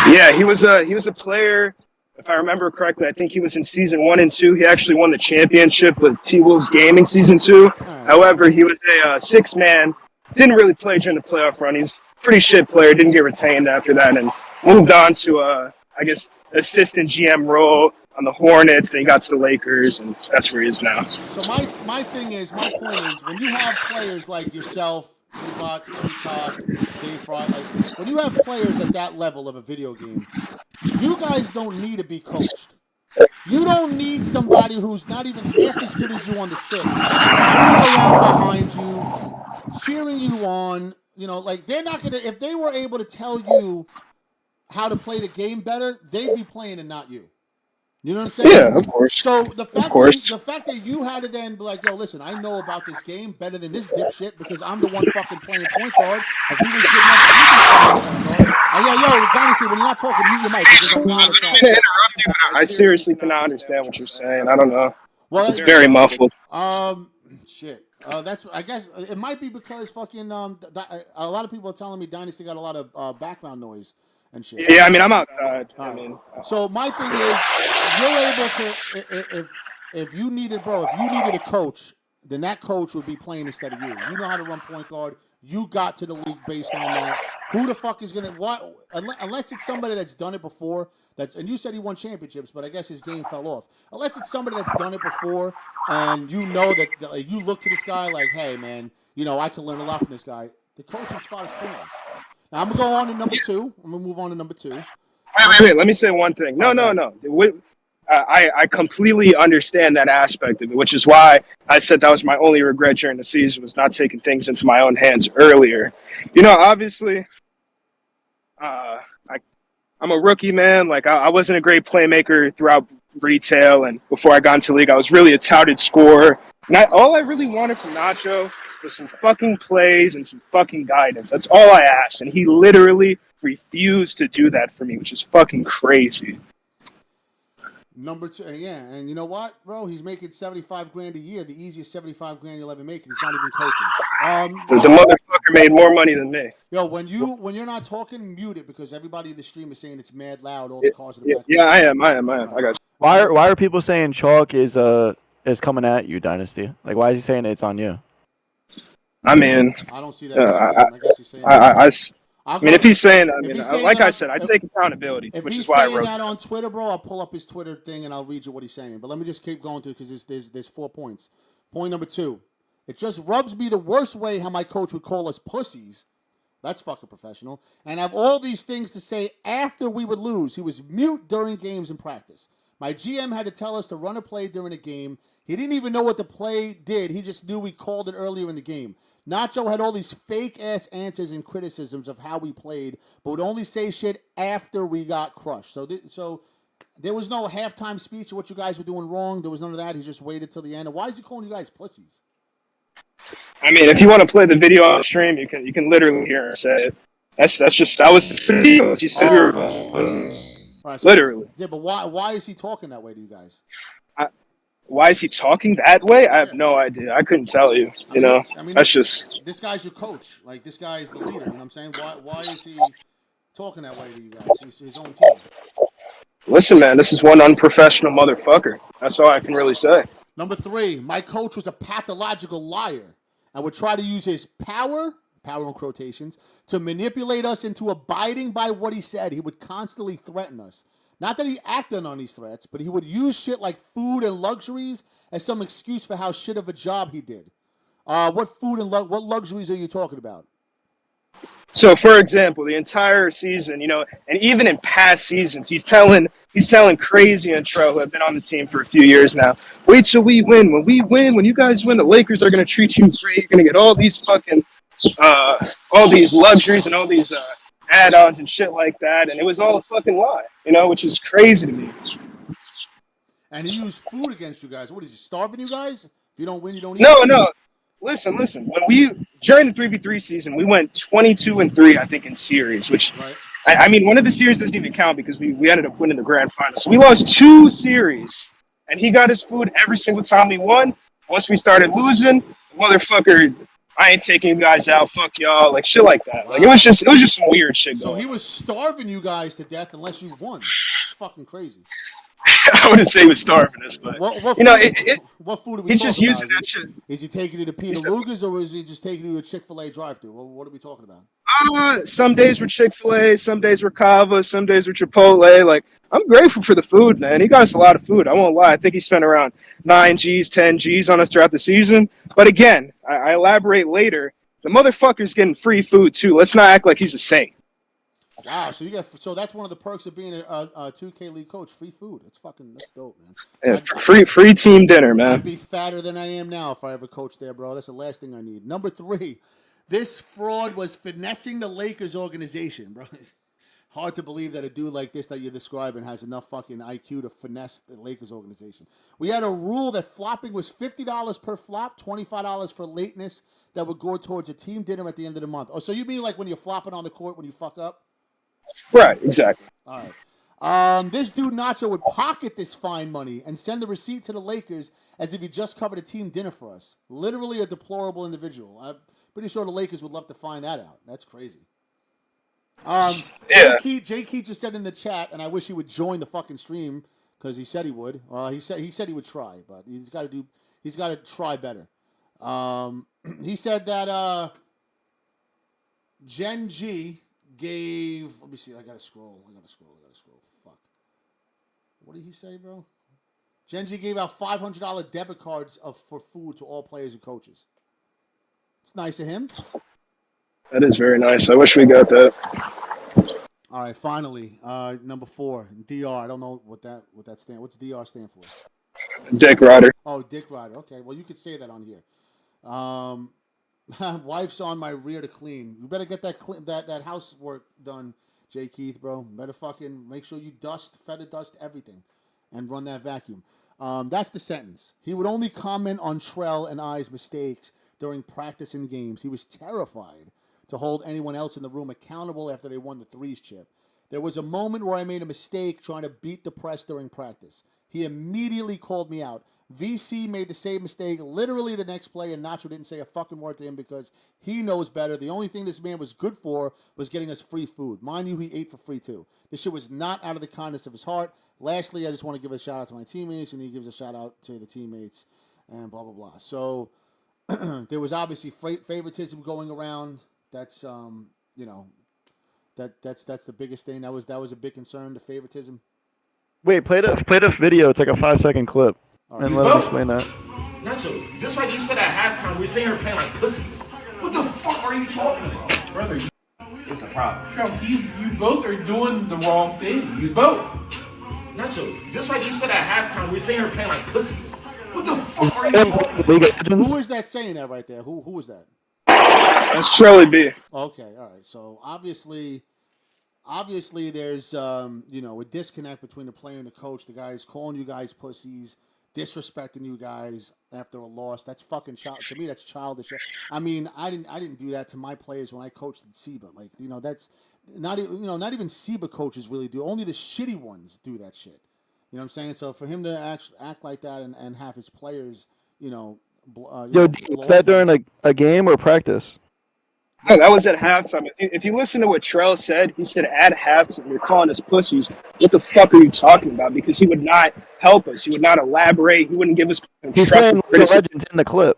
Yeah, he was a player. If I remember correctly, I think he was in season 1 and 2. He actually won the championship with T-Wolves Gaming season 2. However, he was a six-man. Didn't really play during the playoff run. He's a pretty shit player. Didn't get retained after that, and moved on to I guess assistant GM role on the Hornets. Then he got to the Lakers, and that's where he is now. So my point is, when you have players like yourself, Bots, Tutok, Dave Fry, when you have players at that level of a video game, you guys don't need to be coached. You don't need somebody who's not even half as good as you on the sticks, running around behind you, cheering you on. They're not gonna. If they were able to tell you how to play the game better, they'd be playing and not you. You know what I'm saying? Yeah, of course. So the fact that you had to then be like, yo, listen, I know about this game better than this dipshit because I'm the one fucking playing point guard. If he was good enough, he can play point guard. Yo, Dynasty, when you're not talking, mute your mic. There's a lot of traffic. Interrupt you, but I seriously cannot understand what you're saying. I don't know. Well, it's very muffled. Shit. I guess it might be because fucking a lot of people are telling me Dynasty got a lot of background noise. And shit. Yeah, I mean, I'm outside. So my thing is, you're able to, if you needed a coach, then that coach would be playing instead of you. You know how to run point guard. You got to the league based on that. Who the fuck is gonna unless it's somebody that's done it before. And you said he won championships, but I guess his game fell off. Unless it's somebody that's done it before, and you know that you look to this guy like, hey man, I can learn a lot from this guy. The coaching spot is pointless. Now, I'm going to go on to number 2. I'm going to move on to number 2. Wait. Let me say one thing. No. I completely understand that aspect of it, which is why I said that was my only regret during the season, was not taking things into my own hands earlier. Obviously, I'm a rookie, man. Like, I wasn't a great playmaker throughout retail, and before I got into the league, I was really a touted scorer. And all I really wanted from Nacho was some fucking plays and some fucking guidance. That's all I asked, and he literally refused to do that for me, which is fucking crazy. Number 2, yeah, and you know what, bro? He's making $75,000 a year, the easiest $75,000 you'll ever make, and he's not even coaching. The motherfucker made more money than me. Yo, when you're not talking, mute it, because everybody in the stream is saying it's mad loud. All the cars in the background. Yeah, I am. I got you. Why are people saying Chalk is coming at you, Dynasty? Like, why is he saying it's on you? I mean, I don't see that. I guess he's saying. I mean, if he's saying, like I said, I take accountability, which is why I wrote. If he's saying that on Twitter, bro, I'll pull up his Twitter thing and I'll read you what he's saying. But let me just keep going through, because there's 4 points. Point number 2, it just rubs me the worst way how my coach would call us pussies. That's fucking professional. And have all these things to say after we would lose. He was mute during games and practice. My GM had to tell us to run a play during a game. He didn't even know what the play did. He just knew we called it earlier in the game. Nacho had all these fake-ass answers and criticisms of how we played, but would only say shit after we got crushed. So there was no halftime speech of what you guys were doing wrong. There was none of that. He just waited till the end. And why is he calling you guys pussies? I mean, if you want to play the video on stream, you can literally hear him say it. That was ridiculous. He said right, so, literally. Yeah, but why is he talking that way to you guys? Why is he talking that way? I have no idea. I couldn't tell you. That's just. This guy's your coach. Like, this guy's the leader. You know what I'm saying? Why is he talking that way to you guys? He's his own team. Listen, man, this is one unprofessional motherfucker. That's all I can really say. Number 3, my coach was a pathological liar and would try to use his power in quotations, to manipulate us into abiding by what he said. He would constantly threaten us. Not that he acted on these threats, but he would use shit like food and luxuries as some excuse for how shit of a job he did. What food and what luxuries are you talking about? So, for example, the entire season, and even in past seasons, he's telling Crazy and Tro, who have been on the team for a few years now, wait till we win. When we win, when you guys win, the Lakers are going to treat you great. You're going to get all these fucking, all these luxuries and all these add-ons and shit like that. And it was all a fucking lie, which is crazy to me. And he used food against you guys. What is he, starving you guys? If you don't win, you don't eat? No. Listen. When during the 3v3 season, we went 22-3, I think, in series, which, right. I mean, one of the series doesn't even count because we ended up winning the grand final. So we lost 2 series, and he got his food every single time we won. Once we started losing, motherfucker, I ain't taking you guys out, fuck y'all, like shit like that. Like, it was just some weird shit going on. So he was starving you guys to death unless you won. It's fucking crazy. I wouldn't say he was starving us, but what food are we he's just about? using that shit. Is he taking you to Peter Luger's, or is he just taking you to a Chick-fil-A drive-thru? What are we talking about? Some days we're Chick-fil-A, some days we're Cava, some days we're Chipotle. Like, I'm grateful for the food, man. He got us a lot of food. I won't lie. I think he spent around 9 G's, 10 G's on us throughout the season. But again, I elaborate later. The motherfucker's getting free food too. Let's not act like he's a saint. Wow, so that's one of the perks of being a 2K League coach, free food. That's dope, Yeah, man. free team dinner, man. I'd be fatter than I am now if I ever coached there, bro. That's the last thing I need. Number 3, this fraud was finessing the Lakers organization, bro. Hard to believe that a dude like this that you're describing has enough fucking IQ to finesse the Lakers organization. We had a rule that flopping was $50 per flop, $25 for lateness that would go towards a team dinner at the end of the month. Oh, so you mean like when you're flopping on the court when you fuck up? Right, exactly. All right. This dude Nacho would pocket this fine money and send the receipt to the Lakers as if he just covered a team dinner for us. Literally a deplorable individual. I'm pretty sure the Lakers would love to find that out. That's crazy. Yeah. Jay Keith just said in the chat, and I wish he would join the fucking stream because he said he would. He said he would try, but he's got to try better. He said that Gen G gave. Let me see. I gotta scroll. Fuck. What did he say, bro? Gen G gave out $500 debit cards for food to all players and coaches. It's nice of him. That is very nice. I wish we got that. All right, finally, number 4, DR. I don't know what that stand. What's DR stand for? Dick Rider. Oh, Dick Rider. Okay, well you could say that on here. Wife's on my rear to clean. You better get that housework done, Jay Keith, bro. Better fucking make sure you feather dust everything, and run that vacuum. That's the sentence. He would only comment on Trell and I's mistakes during practice and games. He was terrified to hold anyone else in the room accountable after they won the threes chip. There was a moment where I made a mistake trying to beat the press during practice. He immediately called me out. VC made the same mistake literally the next play, and Nacho didn't say a fucking word to him because he knows better. The only thing this man was good for was getting us free food. Mind you, he ate for free too. This shit was not out of the kindness of his heart. Lastly, I just want to give a shout out to my teammates, and he gives a shout out to the teammates, and blah, blah, blah. So there was obviously favoritism going around. That's, that's the biggest thing. That was a big concern, the favoritism. Wait, play the video. It's like a 5-second clip. Right. And let him explain that. Nacho, just like you said at halftime, we're seeing her playing like pussies. What the fuck are you talking about? Brother, it's a problem. Trump, you both are doing the wrong thing. You both. Nacho, just like you said at halftime, we're seeing her playing like pussies. What the fuck are you talking about? Who is that saying that right there? Who was that? That's Charlie B. Okay, all right. So obviously there's a disconnect between the player and the coach. The guy's calling you guys pussies, disrespecting you guys after a loss. That's fucking to me. That's childish. I mean, I didn't do that to my players when I coached at SIBA. Like, that's not even SIBA coaches really do. Only the shitty ones do that shit. You know what I'm saying? So for him to act like that and have his players, Yo, is that during a game or practice? No, that was at halftime. If you listen to what Trell said, he said at halftime, you're calling us pussies. What the fuck are you talking about? Because he would not help us. He would not elaborate. He wouldn't give us He's playing League of Legends in the clip.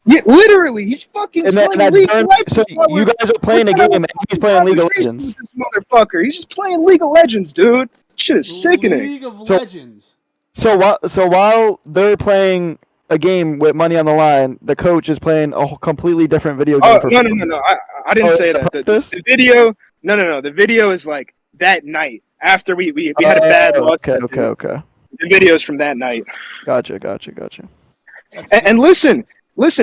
Yeah, literally. He's fucking playing League of Legends. So you guys are playing a game and he's playing League of Legends. This motherfucker. He's just playing League of Legends, dude. Shit is sickening. League of Legends. So while they're playing a game with money on the line, the coach is playing a completely different video game. No. I didn't say that. The video, no. The video is like that night after we had a bad loss. Okay. The video's from that night. Gotcha. And listen,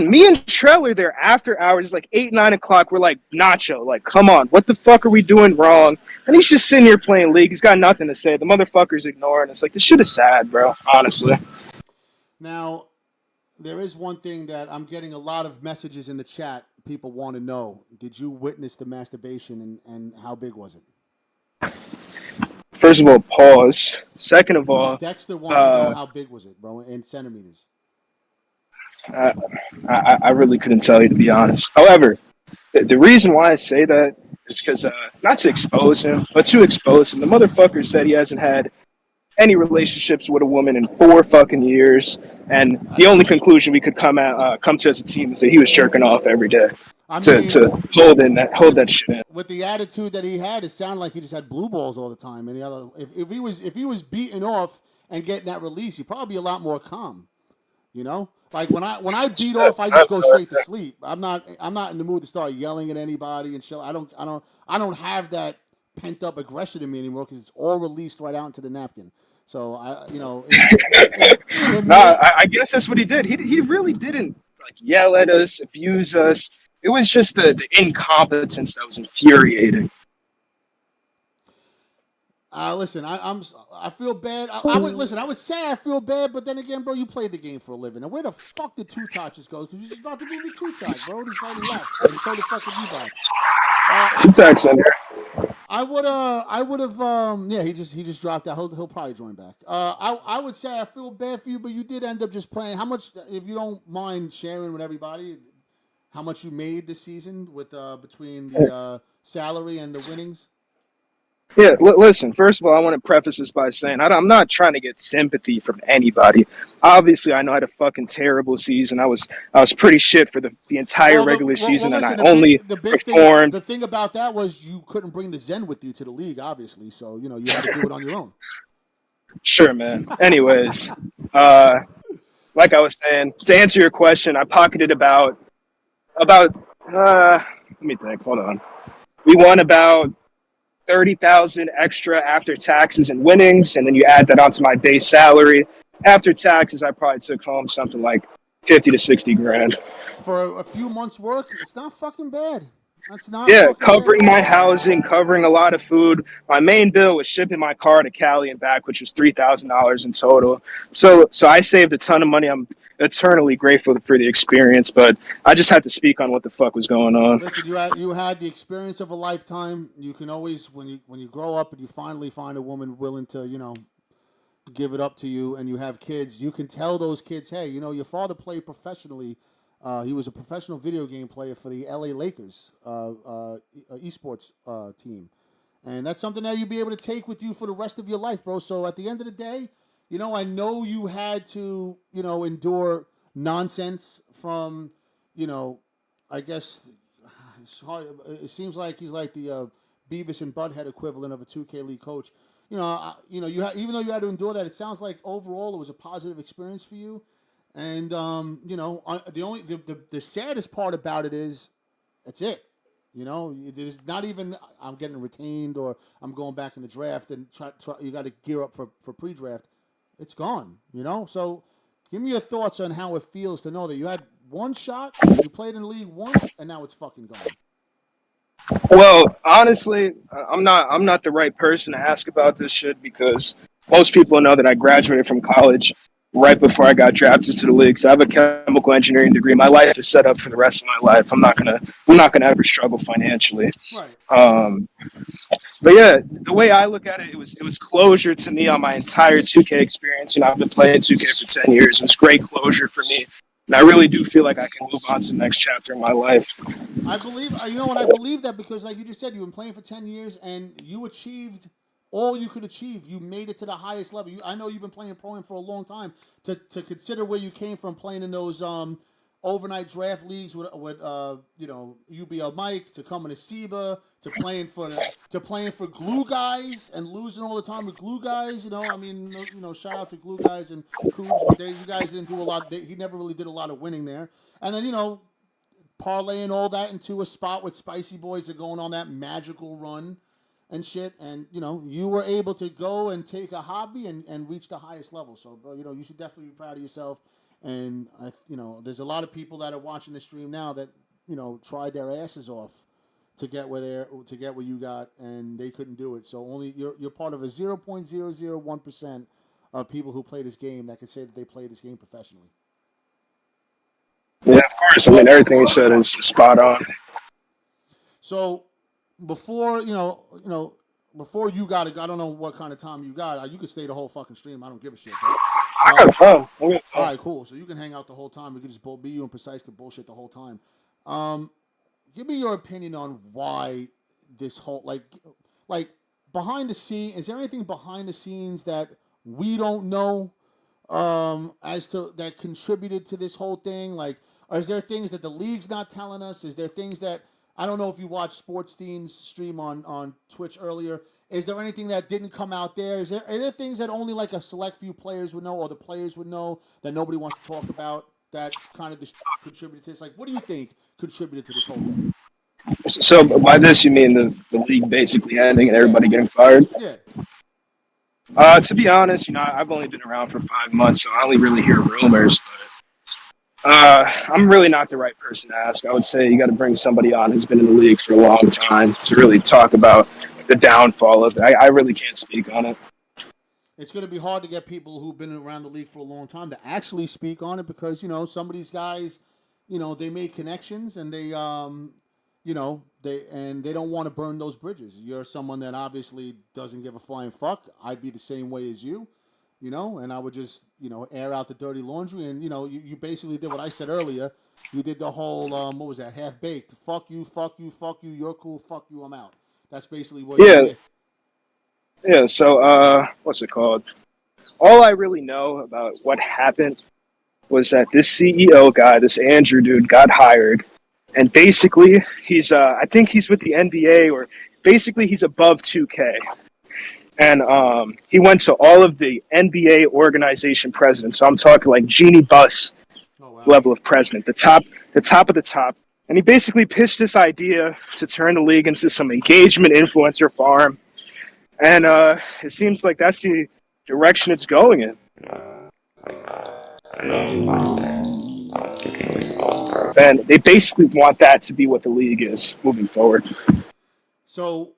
me and Trell are there after hours. It's like 8, 9 o'clock. We're like, Nacho, like, come on. What the fuck are we doing wrong? And he's just sitting here playing League. He's got nothing to say. The motherfucker's ignoring us. Like, this shit is sad, bro, honestly. Now, there is one thing that I'm getting a lot of messages in the chat. People want to know. Did you witness the masturbation and how big was it? First of all, pause. Second of all, Dexter wants to know how big was it, bro, in centimeters. I really couldn't tell you, to be honest. However, the reason why I say that is because, not to expose him, but to expose him. The motherfucker said he hasn't had any relationships with a woman in 4 fucking years, and the only conclusion we could come to as a team is that he was jerking off every day. To hold that shit in. With the attitude that he had, it sounded like he just had blue balls all the time. And if he was beating off and getting that release, he'd probably be a lot more calm. You know, like when I beat off, I just go straight to sleep. I'm not in the mood to start yelling at anybody and shit. I don't have that pent up aggression in me anymore because it's all released right out into the napkin. So I guess that's what he did. He really didn't yell at us, abuse us. It was just the incompetence that was infuriating. Listen, I feel bad. I would say I feel bad, but then again, bro, you played the game for a living. And where the fuck did Two Touches go? Because you're just about to move the Two Touch, bro. This guy left, and so the fucking U-Box. Two Touch in there. I would have. Yeah, he just dropped out. He'll probably join back. I would say I feel bad for you, but you did end up just playing. How much, if you don't mind sharing with everybody, how much you made this season with between the salary and the winnings? Yeah, listen, first of all, I want to preface this by saying I'm not trying to get sympathy from anybody. Obviously, I know I had a fucking terrible season. I was pretty shit for the entire regular season, listen, and I only performed. The thing about that was you couldn't bring the Zen with you to the league, obviously, so you had to do it on your own. Sure, man. Anyways, like I was saying, to answer your question, I pocketed about let me think. Hold on. We won about $30,000 extra after taxes and winnings, and then you add that onto my base salary. After taxes, I probably took home something like 50 to 60 grand. For a few months' work, it's not fucking bad. That's not Yeah, fucking bad covering at my all. housing, covering a lot of food. My main bill was shipping my car to Cali and back, which was $3,000 in total. So I saved a ton of money. I'm eternally grateful for the experience, but I just had to speak on what the fuck was going on. Listen, you had the experience of a lifetime. You can always, when you grow up and you finally find a woman willing to, give it up to you, and you have kids, you can tell those kids, hey, your father played professionally. He was a professional video game player for the LA Lakers esports team. And that's something that you'll be able to take with you for the rest of your life, bro. So at the end of the day, I know you had to, endure nonsense from, I guess it's hard. It seems like he's like the Beavis and Butthead equivalent of a 2K League coach. You even though you had to endure that, it sounds like overall it was a positive experience for you. And the saddest part about it is, that's it. There's not even I'm getting retained or I'm going back in the draft and try. You got to gear up for pre-draft. It's gone. So give me your thoughts on how it feels to know that you had one shot, you played in the league once, and now it's fucking gone. Well, honestly, I'm not the right person to ask about this shit because most people know that I graduated from college right before I got drafted to the league. So I have a chemical engineering degree. My life is set up for the rest of my life. I'm not gonna ever struggle financially. Right. But yeah, the way I look at it, it was closure to me on my entire 2K experience. I've been playing 2K for 10 years. It was great closure for me. And I really do feel like I can move on to the next chapter in my life. I believe, I believe that because, like you just said, you've been playing for 10 years and you achieved all you could achieve. You made it to the highest level. I know you've been playing pro for a long time. To consider where you came from playing in those overnight draft leagues with UBL Mike, to coming to SIBA, to playing for glue guys and losing all the time with glue guys. Shout out to glue guys and Coobs, but you guys didn't do a lot. He never really did a lot of winning there. And then parlaying all that into a spot with Spicy Boys that are going on that magical run and shit. And, you were able to go and take a hobby and reach the highest level. So, you should definitely be proud of yourself. And, there's a lot of people that are watching the stream now that, tried their asses off to get where you got, and they couldn't do it. So only you're part of a 0.001% of people who play this game that can say that they play this game professionally. Yeah, of course. Everything you said is spot on. So before before you got it, I don't know what kind of time you got. You could stay the whole fucking stream. I don't give a shit. But, I got time. All right, cool. So you can hang out the whole time. We could just be you and Precise could bullshit the whole time. Give me your opinion on why this whole like behind the scene. Is there anything behind the scenes that we don't know as to that contributed to this whole thing? Like, is there things that the league's not telling us? Is there things that I don't know if you watched Sports Dean's stream on Twitch earlier? Is there anything that didn't come out there? Are there things that only like a select few players would know or the players would know that nobody wants to talk about that kind of contributed to this? Like, what do you think contributed to this whole thing? So by this, you mean the league basically ending and everybody getting fired? Yeah. To be honest, I've only been around for 5 months, so I only really hear rumors. But I'm really not the right person to ask. I would say you got to bring somebody on who's been in the league for a long time to really talk about the downfall of it. I really can't speak on it. It's going to be hard to get people who've been around the league for a long time to actually speak on it because, some of these guys, they made connections and they they don't want to burn those bridges. You're someone that obviously doesn't give a flying fuck. I'd be the same way as you, and I would just, air out the dirty laundry. And, you basically did what I said earlier. You did the whole, what was that, half-baked. Fuck you, you're cool, fuck you, I'm out. That's basically what you did. Yeah, so, what's it called? All I really know about what happened was that this CEO guy, this Andrew dude, got hired. And basically, he's, I think he's with the NBA, or basically he's above 2K. And he went to all of the NBA organization presidents. So I'm talking like Genie Bus level of president, the top of the top. And he basically pitched this idea to turn the league into some engagement influencer farm. And it seems like that's the direction it's going in. And they basically want that to be what the league is moving forward. So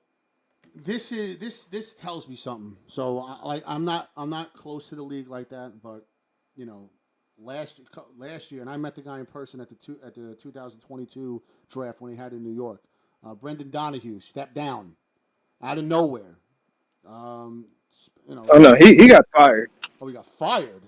this tells me something. So I'm not close to the league like that, but you know, last year, and I met the guy in person at the 2022 draft when he had it in New York. Brendan Donahue stepped down out of nowhere. You know. Oh no, he got fired. Oh, he got fired.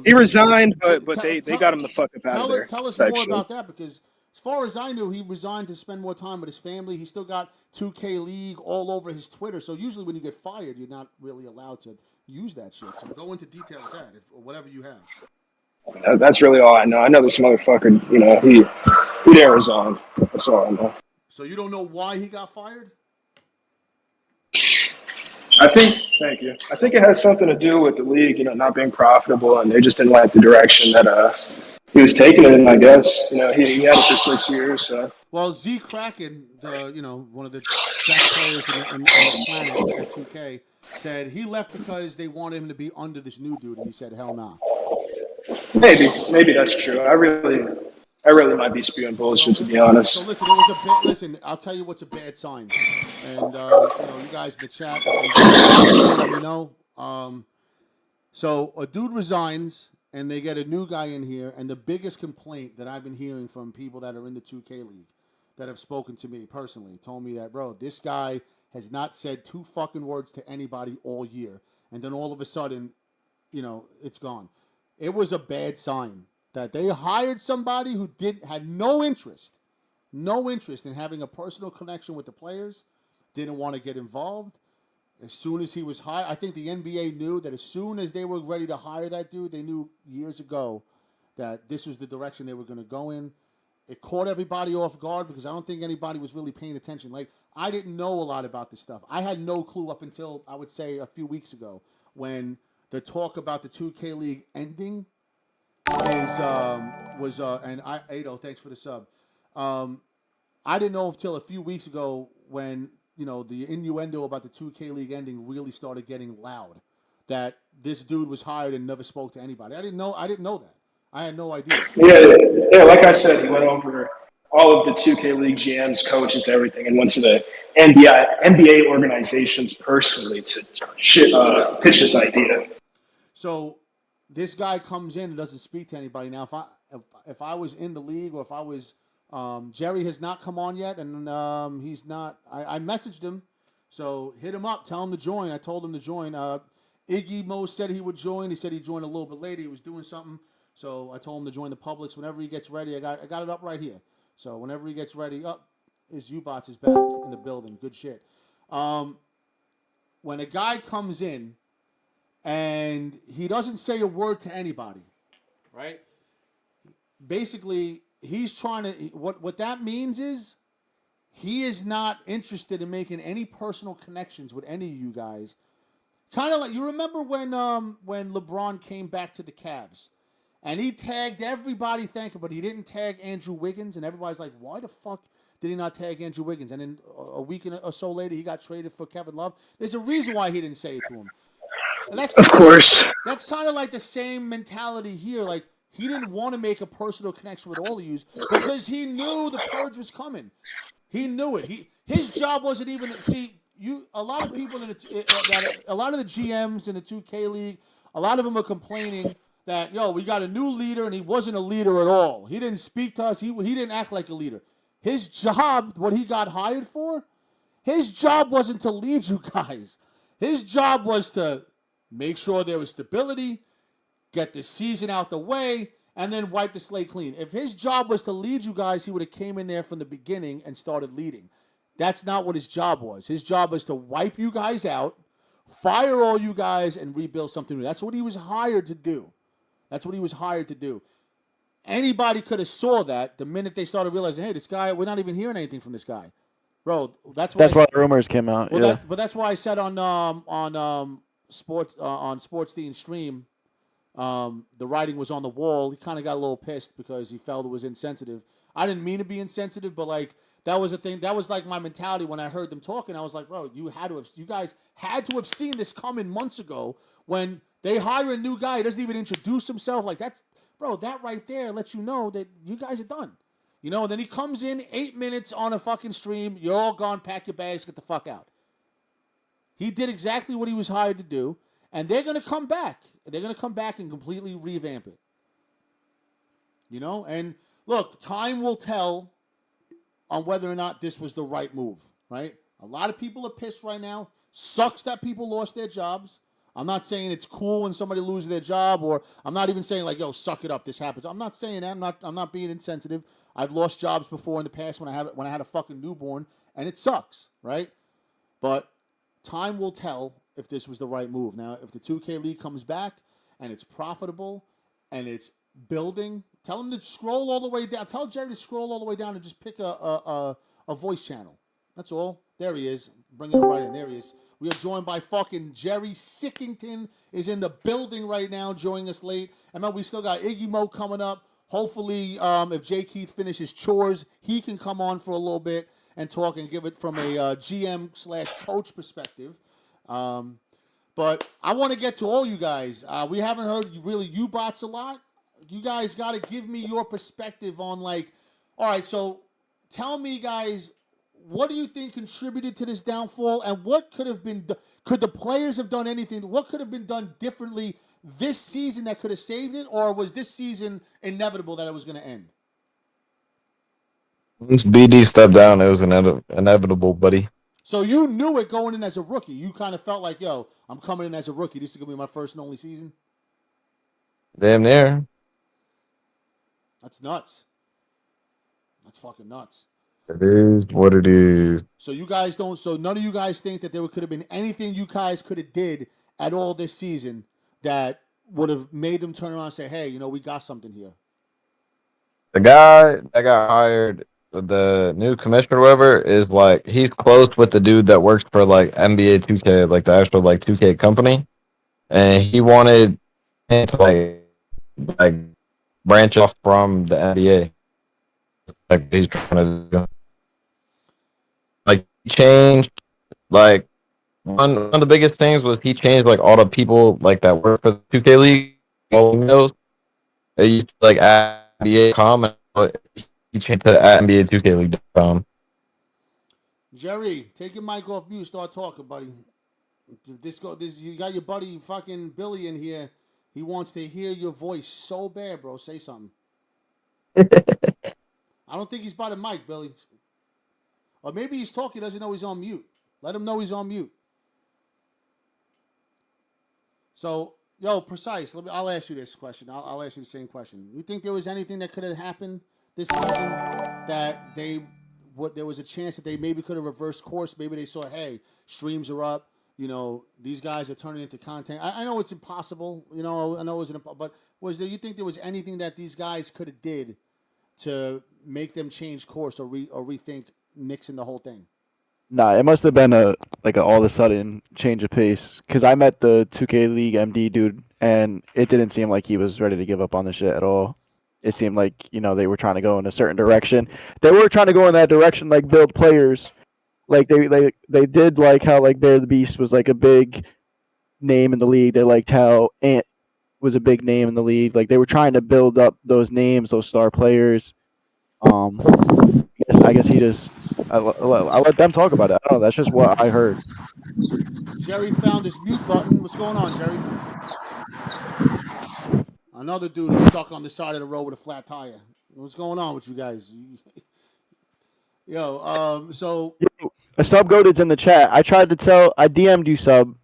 He resigned, but they got him the fuck up out of there. Tell us more about that, because as far as I knew, he resigned to spend more time with his family. He still got 2K League all over his Twitter. So usually when you get fired, you're not really allowed to use that shit. So go into detail with that, or whatever you have. That's really all I know. I know this motherfucker, you know, he didn't resign. That's all I know. So you don't know why he got fired? Thank you. I think it has something to do with the league, you know, not being profitable, and they just didn't like the direction that he was taking it in, I guess. You know, he had it for 6 years. So. Well, Z Kraken, one of the best players on the planet at 2K, said he left because they wanted him to be under this new dude, and he said, hell nah. Maybe that's true. I really might be spewing bullshit, to be honest. So listen, I'll tell you what's a bad sign. And, you guys in the chat, let me know. So a dude resigns, and they get a new guy in here, and the biggest complaint that I've been hearing from people that are in the 2K League that have spoken to me personally told me that, bro, this guy has not said 2 fucking words to anybody all year. And then all of a sudden, it's gone. It was a bad sign that they hired somebody who had no interest in having a personal connection with the players, didn't want to get involved. As soon as he was hired, I think the NBA knew that as soon as they were ready to hire that dude, they knew years ago that this was the direction they were going to go in. It caught everybody off guard because I don't think anybody was really paying attention. Like, I didn't know a lot about this stuff. I had no clue up until, I would say, a few weeks ago when the talk about the 2K League ending and Ado, thanks for the sub. I didn't know until a few weeks ago when, the innuendo about the 2K League ending really started getting loud, that this dude was hired and never spoke to anybody. I didn't know that. I had no idea. Yeah, like I said, he went over all of the 2K League GMs, coaches, everything, and went to the NBA organizations personally to pitch this idea. So this guy comes in and doesn't speak to anybody. Now, if I was in the league, or if I was Jerry has not come on yet, and he's not. I messaged him, so hit him up, tell him to join. I told him to join. Iggy Mo said he would join. He said he'd join a little bit later. He was doing something, so I told him to join the Publix whenever he gets ready. I got it up right here. So whenever he gets ready, his U-Bots is back in the building. Good shit. When a guy comes in and he doesn't say a word to anybody, right? Basically, he's trying to. What that means is he is not interested in making any personal connections with any of you guys. Kind of like, you remember when LeBron came back to the Cavs and he tagged everybody, but he didn't tag Andrew Wiggins, and everybody's like, why the fuck did he not tag Andrew Wiggins? And then a week or so later, he got traded for Kevin Love. There's a reason why he didn't say it to him. And that's of course. That's kind of like the same mentality here. Like, he didn't want to make a personal connection with all of you because he knew the purge was coming. He knew it. His job wasn't even a lot of people a lot of the GMs in the 2K League, a lot of them are complaining that we got a new leader and he wasn't a leader at all. He didn't speak to us. He didn't act like a leader. His job, what he got hired for, his job wasn't to lead you guys. His job was to make sure there was stability, get the season out the way, and then wipe the slate clean. If his job was to lead you guys, he would have came in there from the beginning and started leading. That's not what his job was. His job was to wipe you guys out, fire all you guys, and rebuild something new. That's what he was hired to do. Anybody could have saw that the minute they started realizing, hey, this guy, we're not even hearing anything from this guy. Bro, that's why the rumors came out. Well, but that's why I said on Sports Dean stream, the writing was on the wall. He kind of got a little pissed because he felt it was insensitive. I didn't mean to be insensitive, but like that was a thing. That was like my mentality when I heard them talking. I was like, bro, you guys had to have seen this coming months ago when they hire a new guy. He doesn't even introduce himself. Like bro, that right there lets you know that you guys are done. You know, and then he comes in 8 minutes on a fucking stream. You're all gone. Pack your bags. Get the fuck out. He did exactly what he was hired to do, and they're going to come back. They're going to come back and completely revamp it. You know, and look, time will tell on whether or not this was the right move, right? A lot of people are pissed right now. Sucks that people lost their jobs. I'm not saying it's cool when somebody loses their job, or I'm not even saying like, yo, suck it up, this happens. I'm not saying that. I'm not being insensitive. I've lost jobs before in the past when I had a fucking newborn, and it sucks, right? But time will tell if this was the right move. Now, if the 2K League comes back and it's profitable and it's building, tell him to scroll all the way down. Tell Jerry to scroll all the way down and just pick a voice channel. That's all. There he is. Bringing it right in. There he is. We are joined by fucking Jerry Sickington is in the building right now, joining us late. And man, we still got Iggy Mo coming up. Hopefully, if Jay Keith finishes chores, he can come on for a little bit and talk and give it from a GM/coach perspective. But I want to get to all you guys. We haven't heard really you bots a lot. You guys got to give me your perspective on like, all right, so tell me guys, what do you think contributed to this downfall, and what could have been, could the players have done anything? What could have been done differently this season that could have saved it, or was this season inevitable that it was going to end? Once BD stepped down, it was inevitable, buddy. So you knew it going in as a rookie. You kind of felt like, yo, I'm coming in as a rookie. This is going to be my first and only season. Damn near. That's nuts. That's fucking nuts. It is what it is. So you guys don't. So none of you guys think that there could have been anything you guys could have did at all this season that would have made them turn around and say, "Hey, you know, we got something here." The guy that got hired, the new commissioner, whatever, is like he's close with the dude that works for like NBA 2K, like the actual like 2K company, and he wanted him to like branch off from the NBA. Like he's trying to do. Like change, like one of the biggest things was he changed like all the people like that work for the 2K League. All emails they used to like at NBA.com, and he changed to at NBA 2K League.com. Jerry, take your mic off mute. Start talking, buddy. You got your buddy fucking Billy in here. He wants to hear your voice so bad, bro. Say something. I don't think he's by the mic, Billy. Or maybe he's talking, doesn't know he's on mute. Let him know he's on mute. So, yo, Precise, I'll ask you this question. I'll ask you the same question. You think there was anything that could have happened this season that there was a chance that they maybe could have reversed course? Maybe they saw, hey, streams are up. You know, these guys are turning into content. I know it's impossible. You know, I know it was but you think there was anything that these guys could have did to make them change course or rethink nixing the whole thing? Nah, it must have been a all of a sudden change of pace. Because I met the 2K League MD dude, and it didn't seem like he was ready to give up on the shit at all. It seemed like, you know, they were trying to go in a certain direction. They were trying to go in that direction, like build players. Like they did like how like Bear the Beast was like a big name in the league. They liked how Ant was a big name in the league. Like they were trying to build up those names, those star players. I guess he just I let them talk about it. I don't know. That's just what I heard. Jerry found his mute button. What's going on, Jerry? Another dude who's stuck on the side of the road with a flat tire. What's going on with you guys? Yo, so a sub goated's in the chat. I DM'd you sub.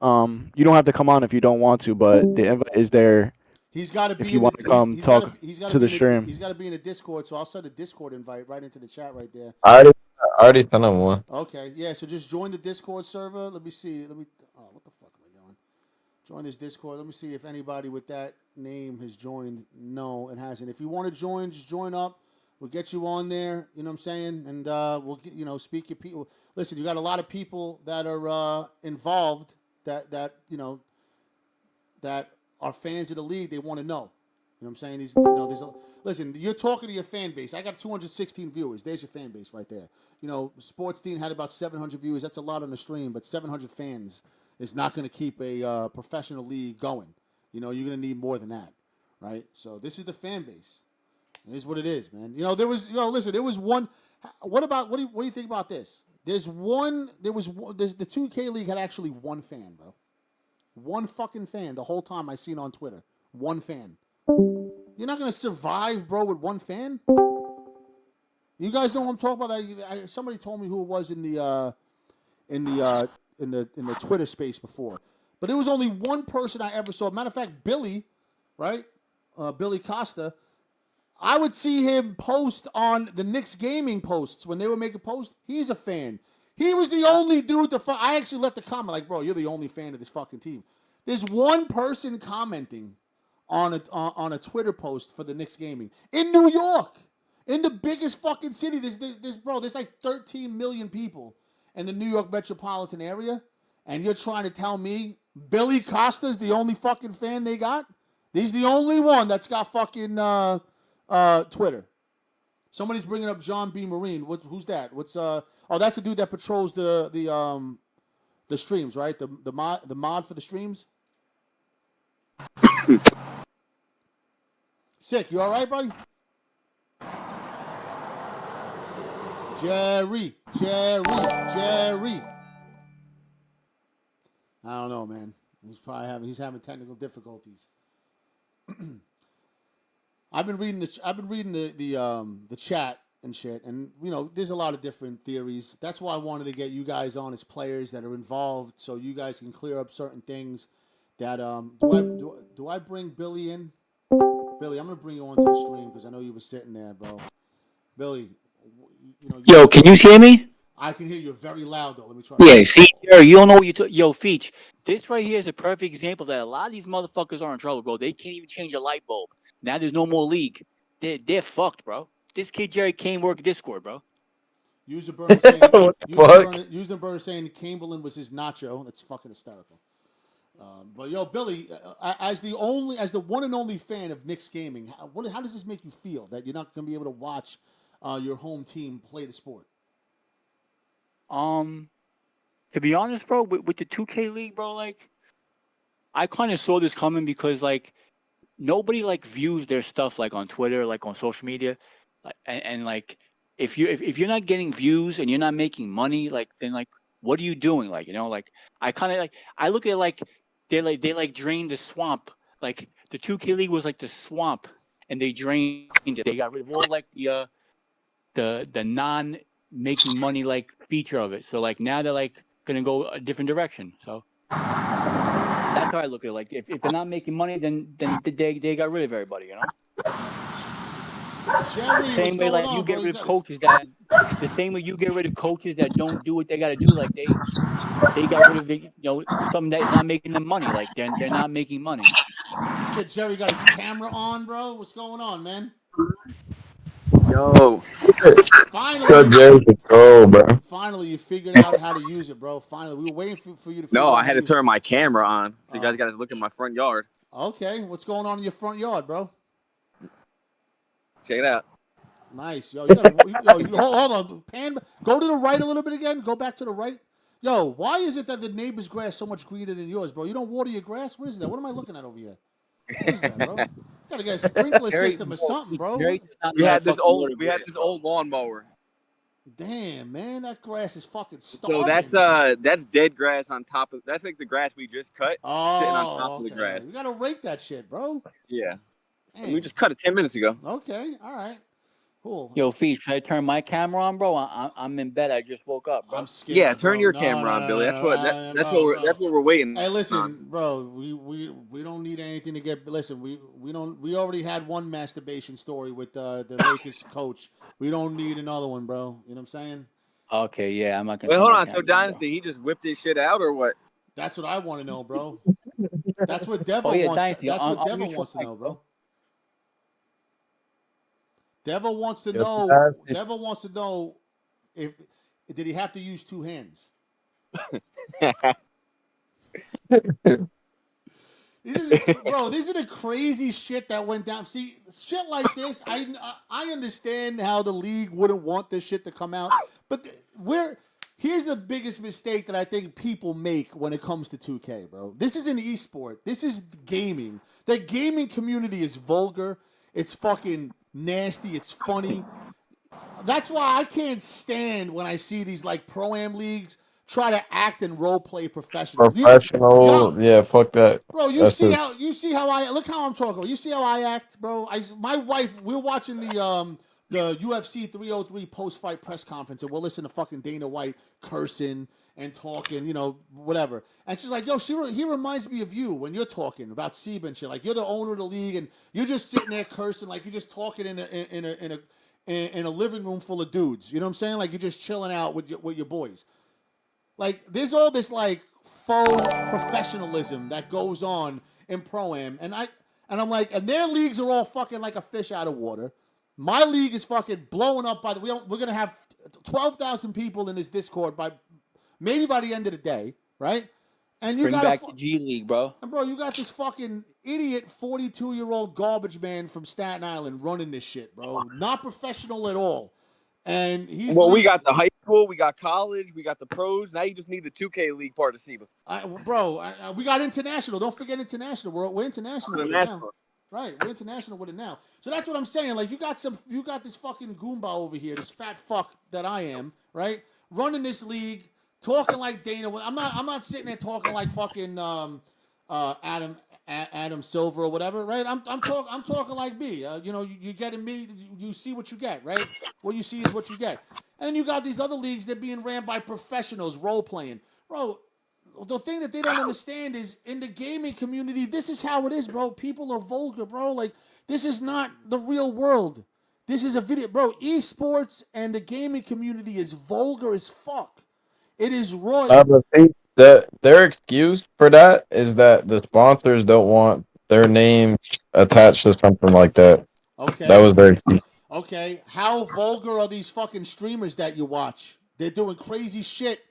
You don't have to come on if you don't want to, but the invite is there. He's got to be. If you want to come talk to the stream, he's got to be in the Discord. So I'll send a Discord invite right into the chat right there. I already sent him one. Okay, yeah. So just join the Discord server. Let me see. Oh, what the fuck am I doing? Join this Discord. Let me see if anybody with that name has joined. No, it hasn't. If you want to join, just join up. We'll get you on there. You know what I'm saying? And we'll get, speak your people. Listen, you got a lot of people that are involved that are fans of the league. They want to know. You know what I'm saying? Listen, you're talking to your fan base. I got 216 viewers. There's your fan base right there. Sports Dean had about 700 viewers. That's a lot on the stream, but 700 fans is not going to keep a professional league going. You're going to need more than that, right? So this is the fan base. It is what it is, man. There was one. What do you think about this? The 2K League had actually one fan, bro. One fucking fan the whole time I seen on Twitter. One fan. You're not gonna survive, bro, with one fan. You guys know what I'm talking about? Somebody told me who it was in the Twitter space before, but it was only one person I ever saw. Matter of fact, Billy, right? Billy Costa. I would see him post on the Knicks gaming posts when they were making posts. He's a fan. He was the only dude I actually left a comment like, bro, you're the only fan of this fucking team. There's one person commenting on a Twitter post for the Knicks gaming in New York, in the biggest fucking city. There's like 13 million people in the New York metropolitan area, and you're trying to tell me Billy Costa's the only fucking fan they got? He's the only one that's got fucking Twitter. Somebody's bringing up John B. Marine. Who's that? That's the dude that patrols the streams, right? The mod for the streams. Sick, you all right, buddy? Jerry. I don't know, man. He's having technical difficulties. I've been reading the chat and shit, and there's a lot of different theories. That's why I wanted to get you guys on as players that are involved, so you guys can clear up certain things. That do I bring Billy in? Billy, I'm gonna bring you onto the stream because I know you were sitting there, bro. Billy, Yo, can you hear me? I can hear you very loud though. Let me try. Yeah, see, you don't know what Yo, Feach, this right here is a perfect example that a lot of these motherfuckers are in trouble, bro. They can't even change a light bulb. Now there's no more league. They're fucked, bro. This kid Jerry can't work Discord, bro. User Burner saying Chamberlain was his nacho. That's fucking hysterical. But yo, Billy, as the one and only fan of Knicks gaming, how does this make you feel that you're not going to be able to watch your home team play the sport? To be honest, bro, with the 2K League, bro, like, I kind of saw this coming because like nobody like views their stuff like on Twitter, like on social media, and like if you're not getting views and you're not making money, like then like what are you doing? Like like I kind of like I look at it like they drained the swamp. Like the 2K League was like the swamp, and they drained it. They got rid of all like the non making money like feature of it. So like now they're like gonna go a different direction. So that's how I look at it. Like if they're not making money, then they got rid of everybody. Jerry, the same way like you get rid of coaches that the same way you get rid of coaches that don't do what they got to do. Like they got rid of something that is not making them money. Like they're not making money. This kid Jerry got his camera on, bro. What's going on, man? Yo, Finally, you figured out how to use it, bro. Finally, we were waiting for you to. No, I had to turn my camera on, so you guys got to look at my front yard. Okay, what's going on in your front yard, bro? Check it out. Nice, yo. Hold on, go to the right a little bit again. Go back to the right. Yo, why is it that the neighbor's grass is so much greener than yours, bro? You don't water your grass? What is that? What am I looking at over here? What is that, bro? You gotta get a sprinkler system or something, bro. We had this old lawnmower. Damn, man, that grass is fucking starving. So that's dead grass on top of. That's like the grass we just cut. Sitting on top of the grass. You gotta rake that shit, bro. Yeah. We just cut it 10 minutes ago. Okay, all right. Cool. Yo, Feach, should I turn my camera on, bro? I'm in bed. I just woke up, bro. I'm scared. Yeah, turn your camera on, Billy. That's what we're waiting. Hey, listen, bro. We don't need anything to get. Listen, we already had one masturbation story with the Lakers coach. We don't need another one, bro. You know what I'm saying? Okay, yeah, I'm not gonna. Wait, hold on. So Dynasty, he just whipped his shit out, or what? That's what I want to know, bro. That's what Devil wants. Dynasty, that's what Devil wants to know, bro. Devil wants to know. Devil wants to know if did he have to use two hands? These are the crazy shit that went down. See, shit like this, I understand how the league wouldn't want this shit to come out, but here's the biggest mistake that I think people make when it comes to 2K, bro. This is an esport. This is gaming. The gaming community is vulgar. It's fucking nasty. It's funny. That's why I can't stand when I see these like pro-am leagues try to act and role play professional. Yeah, fuck that. Bro, you see how I look how I'm talking. You see how I act, bro. My wife, we're watching the UFC 303 post fight press conference, and we'll listen to fucking Dana White cursing and talking, whatever. And she's like, "Yo, he reminds me of you when you're talking about SIBA and shit. Like you're the owner of the league, and you're just sitting there cursing, like you're just talking in a living room full of dudes. You know what I'm saying? Like you're just chilling out with your boys." Like there's all this like faux professionalism that goes on in pro-am, and I'm like, and their leagues are all fucking like a fish out of water. My league is fucking blowing up we're gonna have 12,000 people in this Discord maybe by the end of the day, right? And you Bring back the G League, bro. And bro, you got this fucking idiot 42-year-old garbage man from Staten Island running this shit, bro. Not professional at all. And we got the high school, we got college, we got the pros. Now you just need the 2K league part of SIBA. We got international. Don't forget international. We're international with it now. Right, we're international with it now. So that's what I'm saying. Like you got this fucking Goomba over here, this fat fuck that I am, right? Running this league, talking like Dana. I'm not sitting there talking like fucking Adam Silver or whatever, right? I'm talking like me. You getting me. You see what you get, right? What you see is what you get. And you got these other leagues that are being ran by professionals, role playing, bro. The thing that they don't understand is in the gaming community, this is how it is, bro. People are vulgar, bro. Like this is not the real world. This is a video, bro. Esports and the gaming community is vulgar as fuck. It is raw. Their excuse for that is that the sponsors don't want their names attached to something like that. Okay. That was their excuse. Okay. How vulgar are these fucking streamers that you watch? They're doing crazy shit.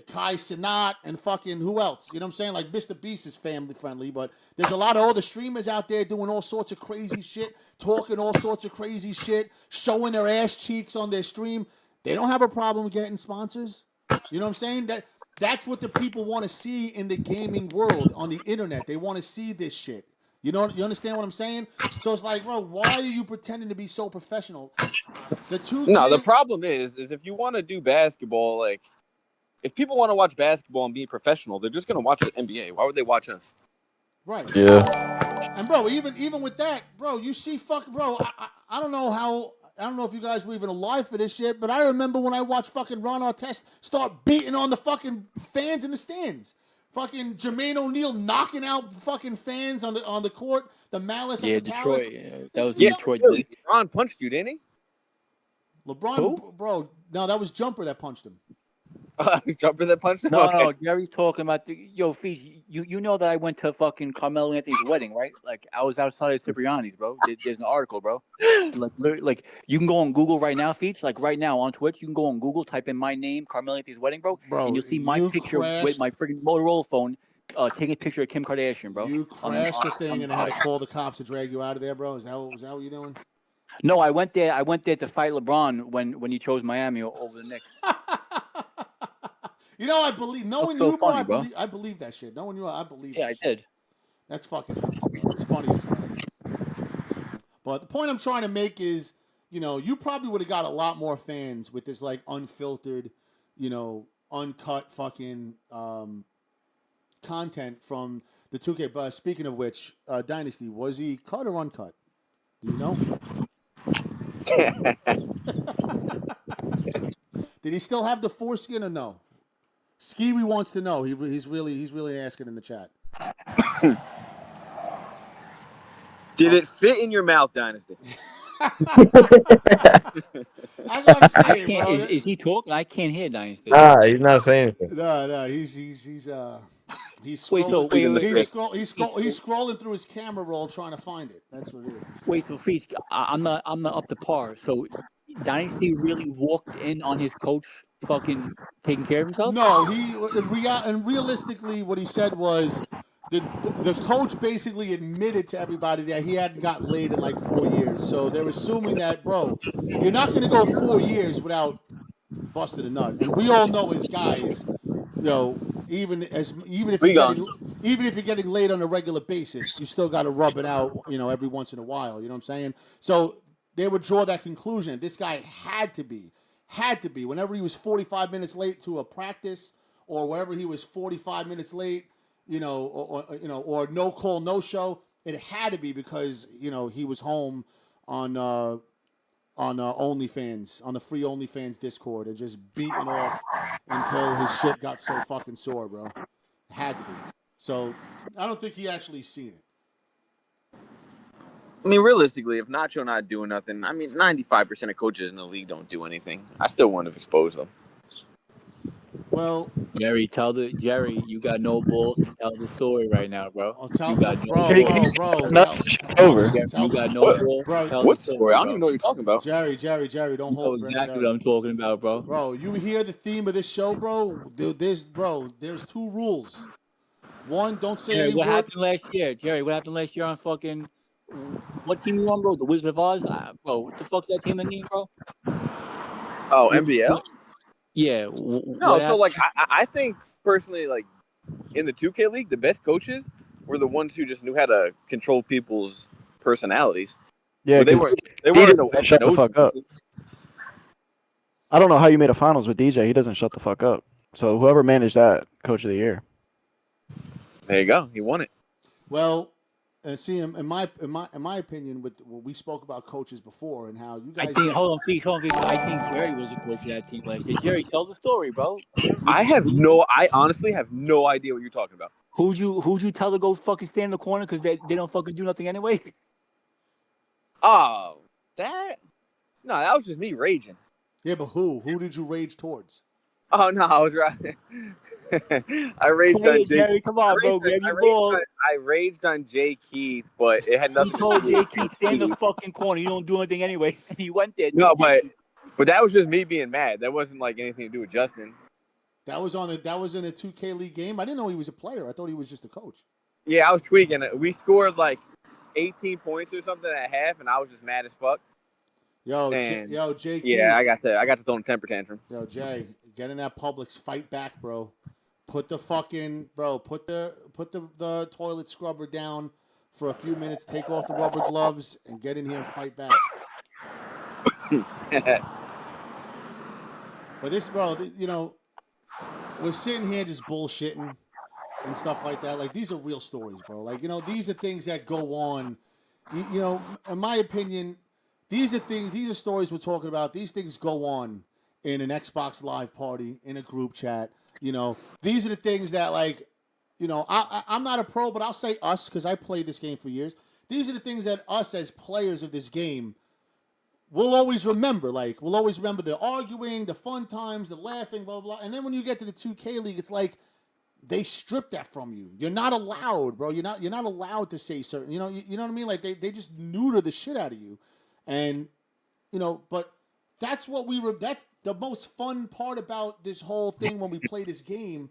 Kai Cenat and fucking who else? You know what I'm saying? Like Mr. Beast is family friendly, but there's a lot of other streamers out there doing all sorts of crazy shit, talking all sorts of crazy shit, showing their ass cheeks on their stream. They don't have a problem getting sponsors. You know what I'm saying? That's what the people want to see in the gaming world on the internet. They want to see this shit. You understand what I'm saying? So it's like, bro, why are you pretending to be so professional? The problem is if you want to do basketball, like if people want to watch basketball and be professional, they're just gonna watch the NBA. Why would they watch us? Right. Yeah. And bro, even with that, bro, you see, bro, I don't know if you guys were even alive for this shit, but I remember when I watched fucking Ron Artest start beating on the fucking fans in the stands. Fucking Jermaine O'Neal knocking out fucking fans on the court. The malice at the Palace. Yeah, that was Detroit. LeBron punched you, didn't he? LeBron, bro, no, that was Jumper that punched him. Jumper that punched him? No, Jerry's talking about Feach, you know that I went to fucking Carmelo Anthony's wedding, right? Like I was outside of Cipriani's, bro. There's an article, bro. Like you can go on Google right now, Feach. Like right now on Twitch, you can go on Google, type in my name, Carmelo Anthony's wedding, bro, and you'll see my picture with my freaking Motorola phone, taking a picture of Kim Kardashian, bro. You crashed the thing and had to call the cops to drag you out of there, bro. Is that what you're doing? No, I went there to fight LeBron when he chose Miami over the Knicks. I believe knowing you, funny, bro. I believe that shit. Knowing you, I believe. Yeah, I did. That's fucking nuts, bro. It's funny as hell. But the point I'm trying to make is, you probably would have got a lot more fans with this like unfiltered, uncut fucking content from the 2K. But speaking of which, Dynasty, was he cut or uncut? Do you know? Did he still have the foreskin or no? Skiwi wants to know. He's really asking in the chat. Did it fit in your mouth, Dynasty? That's what I'm saying, bro. Is he talking? I can't hear Dynasty. Nah, he's not saying anything. No, he's scrolling. He's scrolling through his camera roll trying to find it. That's what it is. Wait, so Feach, I'm not up to par. So Dynasty really walked in on his coach fucking taking care of himself? No, and realistically, what he said was the coach basically admitted to everybody that he hadn't got laid in like 4 years. So they're assuming that, bro, you're not going to go 4 years without busting a nut. And we all know as guys, even if you're getting laid on a regular basis, you still got to rub it out, every once in a while. You know what I'm saying? So they would draw that conclusion. This guy had to be. Whenever he was 45 minutes late to a practice, or wherever he was 45 minutes late, or no call, no show, it had to be because he was home on OnlyFans, on the free OnlyFans Discord, and just beating off until his shit got so fucking sore, bro. It had to be. So I don't think he actually seen it. I mean, realistically, if Nacho not doing nothing, 95% of coaches in the league don't do anything. I still wouldn't have exposed them. Well, Jerry, you got no balls to tell the story right now, bro. Tell, You got no bro, balls. bro, over. You got no What? balls to tell What the story? I don't bro. even know what you're talking about. Jerry, don't You know hold exactly Jerry. what I'm talking about, bro. Bro, you hear the theme of this show, bro? There's 2 rules. One, don't say Jerry, any what word. happened last year? Jerry, what happened last year on fucking what team you on, bro? The Wizard of Oz? Bro, what the fuck's that team name, bro? Oh, NBL? Yeah. No, so like I think personally, like in the 2K league, the best coaches were the ones who just knew how to control people's personalities. Yeah, but they because weren't no shut the fuck up. geniuses. I don't know how you made a finals with DJ. He doesn't shut the fuck up. So whoever managed that, coach of the year. There you go. He won it. Well, see, in my opinion, with what we spoke about coaches before and how you guys. Hold on, Feach. I think Jerry was a coach of that team last year. Jerry, tell the story, bro. I honestly have no idea what you're talking about. Who'd you tell to go fucking stand in the corner because they don't fucking do nothing anyway? Oh, that was just me raging. Yeah, but who did you rage towards? Oh no, I was right. I raged on Jay. Jerry, come on, bro. Grab your ball. I raged on Jay Keith, but it had nothing He told to do with Jay Keith, stand in the fucking corner. You don't do anything anyway. He went there. No, but that was just me being mad. That wasn't like anything to do with Justin. That was in a 2K league game. I didn't know he was a player. I thought he was just a coach. Yeah, I was tweaking. We scored like 18 points or something at half, and I was just mad as fuck. Jay. Yeah, I got to throw a temper tantrum. Yo, Jay, get in that Publix, fight back, bro. Put the toilet scrubber down for a few minutes. Take off the rubber gloves and get in here and fight back. But this, bro, we're sitting here just bullshitting and stuff like that. Like, these are real stories, bro. Like, these are things that go on. In my opinion, these are stories we're talking about. These things go on in an Xbox Live party, in a group chat. These are the things that, like, I'm not a pro, but I'll say us because I played this game for years. These are the things that us as players of this game we'll always remember. Like, we'll always remember the arguing, the fun times, the laughing, blah, blah, blah. And then when you get to the 2K League, it's like they strip that from you. You're not allowed, bro. You're not allowed to say certain, you know what I mean? Like, they just neuter the shit out of you. And, but that's that's the most fun part about this whole thing when we play this game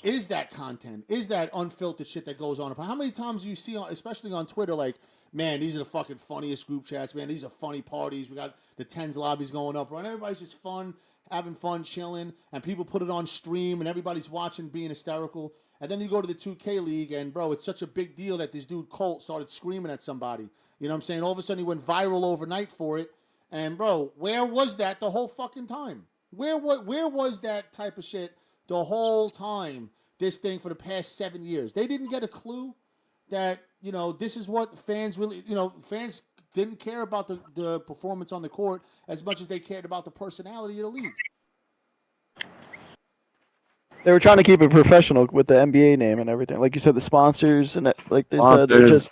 is that content, is that unfiltered shit that goes on. How many times do you see, especially on Twitter, like, man, these are the fucking funniest group chats, man. These are funny parties. We got the tens lobbies going up, right? Everybody's just fun, having fun, chilling, and people put it on stream, and everybody's watching, being hysterical. And then you go to the 2K League, and, bro, it's such a big deal that this dude Colt started screaming at somebody. You know what I'm saying? All of a sudden, he went viral overnight for it. And, bro, where was that the whole fucking time? Where was that type of shit the whole time, this thing, for the past 7 years? They didn't get a clue that, this is what fans really, fans didn't care about the performance on the court as much as they cared about the personality of the league. They were trying to keep it professional with the NBA name and everything. Like you said, the sponsors and like they said, it just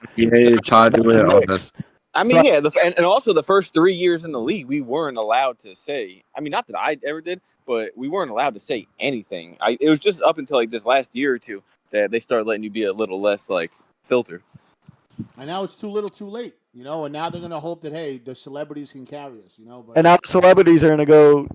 tied to it. All this. I mean, yeah, and also the first 3 years in the league, we weren't allowed to say. I mean, not that I ever did, but we weren't allowed to say anything. It was just up until like this last year or two that they started letting you be a little less like filtered. And now it's too little, too late, and now they're gonna hope that, hey, the celebrities can carry us, But and now the celebrities are gonna go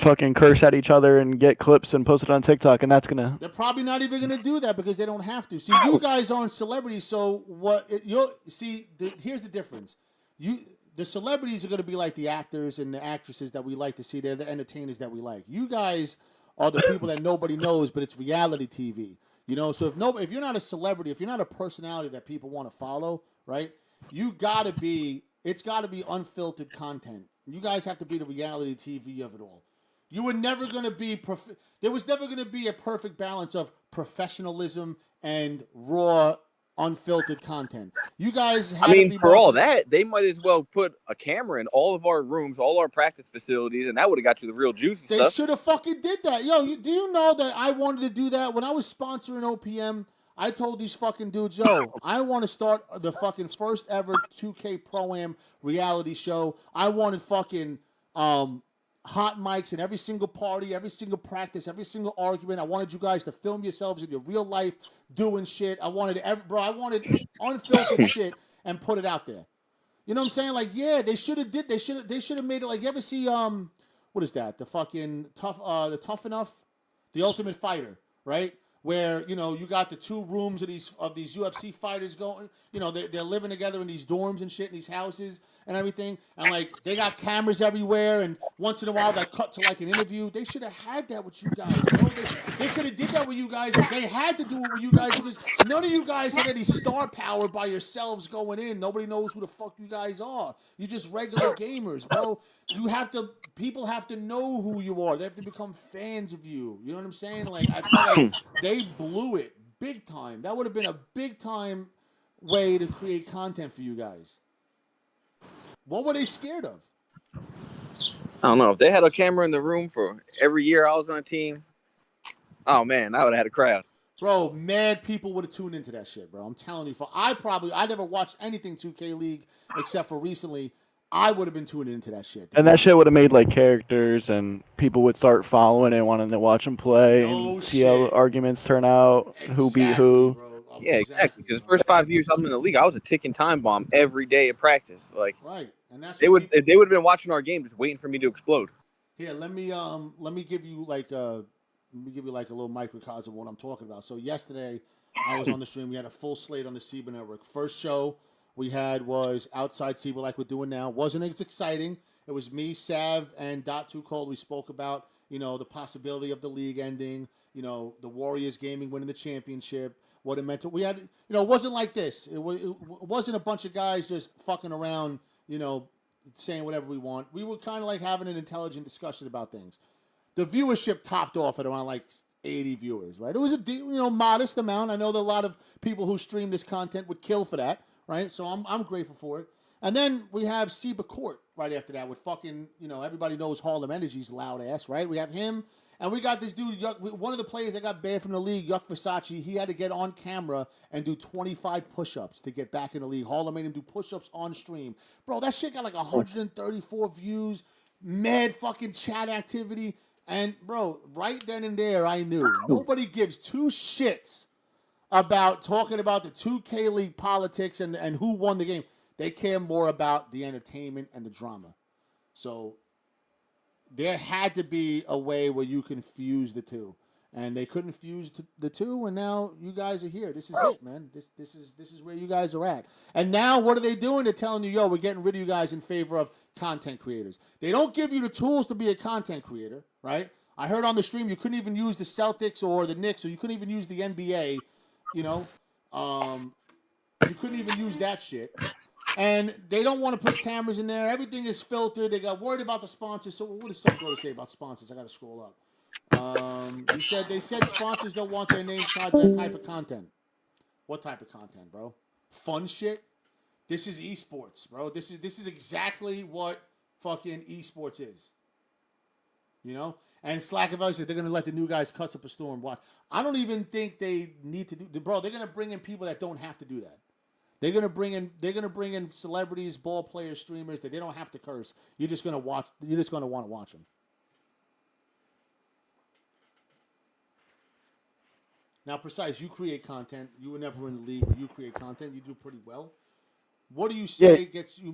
fucking curse at each other and get clips and post it on TikTok, and that's gonna. They're probably not even going to do that because they don't have to. See, you guys aren't celebrities, so here's the difference. The celebrities are going to be like the actors and the actresses that we like to see. They're the entertainers that we like. You guys are the people that nobody knows, but it's reality TV. So if you're not a celebrity, if you're not a personality that people want to follow, right? It's got to be unfiltered content. You guys have to be the reality TV of it all. You were never going to be. There was never going to be a perfect balance of professionalism and raw, unfiltered content. You guys. For all that, they might as well put a camera in all of our rooms, all our practice facilities, and that would have got you the real juicy stuff. They should have fucking did that. Yo, do you know that I wanted to do that when I was sponsoring OPM? I told these fucking dudes, yo, I want to start the fucking first ever 2K Pro-Am reality show. I wanted fucking hot mics in every single party, every single practice, every single argument. I wanted you guys to film yourselves in your real life doing shit. I wanted unfiltered shit and put it out there. You know what I'm saying? Like, yeah, they should have did. They should have made it. Like, you ever see what is that? The fucking Tough Enough, The Ultimate Fighter, right? Where you got the two rooms of these UFC fighters going. They're living together in these dorms and shit in these houses and everything. And like they got cameras everywhere. And once in a while they cut to like an interview. They should have had that with you guys, bro. They could have did that with you guys. They had to do it with you guys because none of you guys had any star power by yourselves going in. Nobody knows who the fuck you guys are. You're just regular gamers, bro. People have to know who you are. They have to become fans of you. You know what I'm saying? Like I feel like they blew it big time. That would have been a big time way to create content for you guys. What were they scared of? I don't know. If they had a camera in the room for every year I was on a team, oh man, I would have had a crowd. Bro, mad people would have tuned into that shit, bro. I'm telling you. I never watched anything 2K League except for recently. I would have been tuning into that shit. And that shit would have made like characters, and people would start following and wanting to watch them play and see how the arguments turn out, who beat who. Bro. Yeah, exactly. Because the first 5 years I was in the league, I was a ticking time bomb every day at practice. Like, right, and that's they would have been watching our game, just waiting for me to explode. Here, let me give you like a little microcosm of what I'm talking about. So yesterday, I was on the stream. We had a full slate on the SIBA network. First show we had was outside SIBA like we're doing now. Wasn't as exciting. It was me, Sav, and Dot2 Cold. We spoke about, the possibility of the league ending, the Warriors gaming winning the championship, what it meant to. We had, it wasn't like this. It wasn't a bunch of guys just fucking around, saying whatever we want. We were kind of like having an intelligent discussion about things. The viewership topped off at around like 80 viewers, right? It was a modest amount. I know that a lot of people who stream this content would kill for that. Right, so I'm grateful for it. And then we have SIBA Court right after that with fucking, everybody knows Harlem Energy's loud ass, right? We have him, and we got this dude, one of the players that got banned from the league, Yuck Versace. He had to get on camera and do 25 push-ups to get back in the league. Harlem made him do push-ups on stream. Bro, that shit got like 134 views, mad fucking chat activity. And, bro, right then and there, I knew. Nobody gives two shits about talking about the 2K League politics and who won the game. They care more about the entertainment and the drama. So there had to be a way where you can fuse the two. And they couldn't fuse the two, and now you guys are here. This is it, man. This is where you guys are at. And now what are they doing? They're telling you, yo, we're getting rid of you guys in favor of content creators. They don't give you the tools to be a content creator, right? I heard on the stream you couldn't even use the Celtics or the Knicks, or you couldn't even use the NBA. You couldn't even use that shit. And they don't want to put cameras in there. Everything is filtered. They got worried about the sponsors. So what does Sub go to say about sponsors? I got to scroll up. They said sponsors don't want their names tied to that type of content. What type of content, bro? Fun shit? This is esports, bro. This is exactly what fucking esports is. And Slack of us said they're going to let the new guys cuss up a storm. Watch. I don't even think they need to do. Bro, they're going to bring in people that don't have to do that. They're going to bring in celebrities, ball players, streamers that they don't have to curse. You're just going to watch. You're just going to want to watch them. Now, Precise, you create content. You were never in the league, but you create content. You do pretty well. What do you say gets you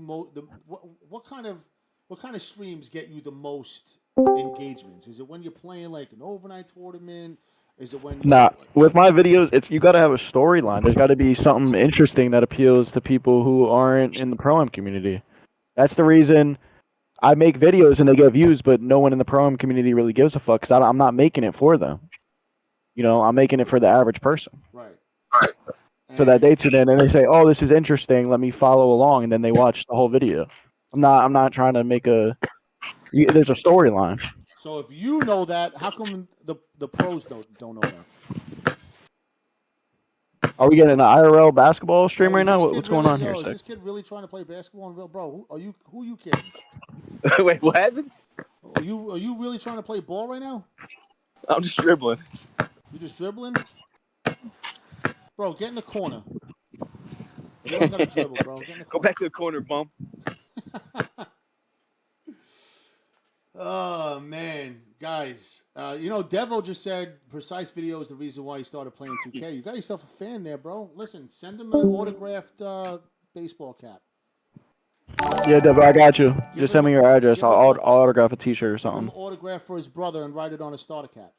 what kind of streams get you the most engagements? Is it when you're playing like an overnight tournament? Is it when Nah, with my videos, it's you got to have a storyline. There's got to be something interesting that appeals to people who aren't in the pro-am community. That's the reason I make videos and they get views, but no one in the pro-am community really gives a fuck because I'm not making it for them. I'm making it for the average person. Right. So that they tune in and they say, "Oh, this is interesting. Let me follow along," and then they watch the whole video. I'm not trying to make a. There's a storyline. So if you know that, how come the pros don't know that? Are we getting an IRL basketball stream right Is now? this kid What's going really? on here, Is Sick? this kid really trying to play basketball in real? Bro, who are you kidding? Wait, what happened? Are you really trying to play ball right now? I'm just dribbling. You just dribbling? Bro, get in the corner. You don't gotta dribble, bro. Get in the Go corner. back to the corner, bump. Oh man, guys, Devo just said Precise Video is the reason why he started playing 2K. You got yourself a fan there, bro. Listen, send him an autographed baseball cap. Yeah, Devo, I got you. Just send me your address. give him- I'll autograph a T-shirt or Give him something. an autograph for his brother and write it on a starter cap.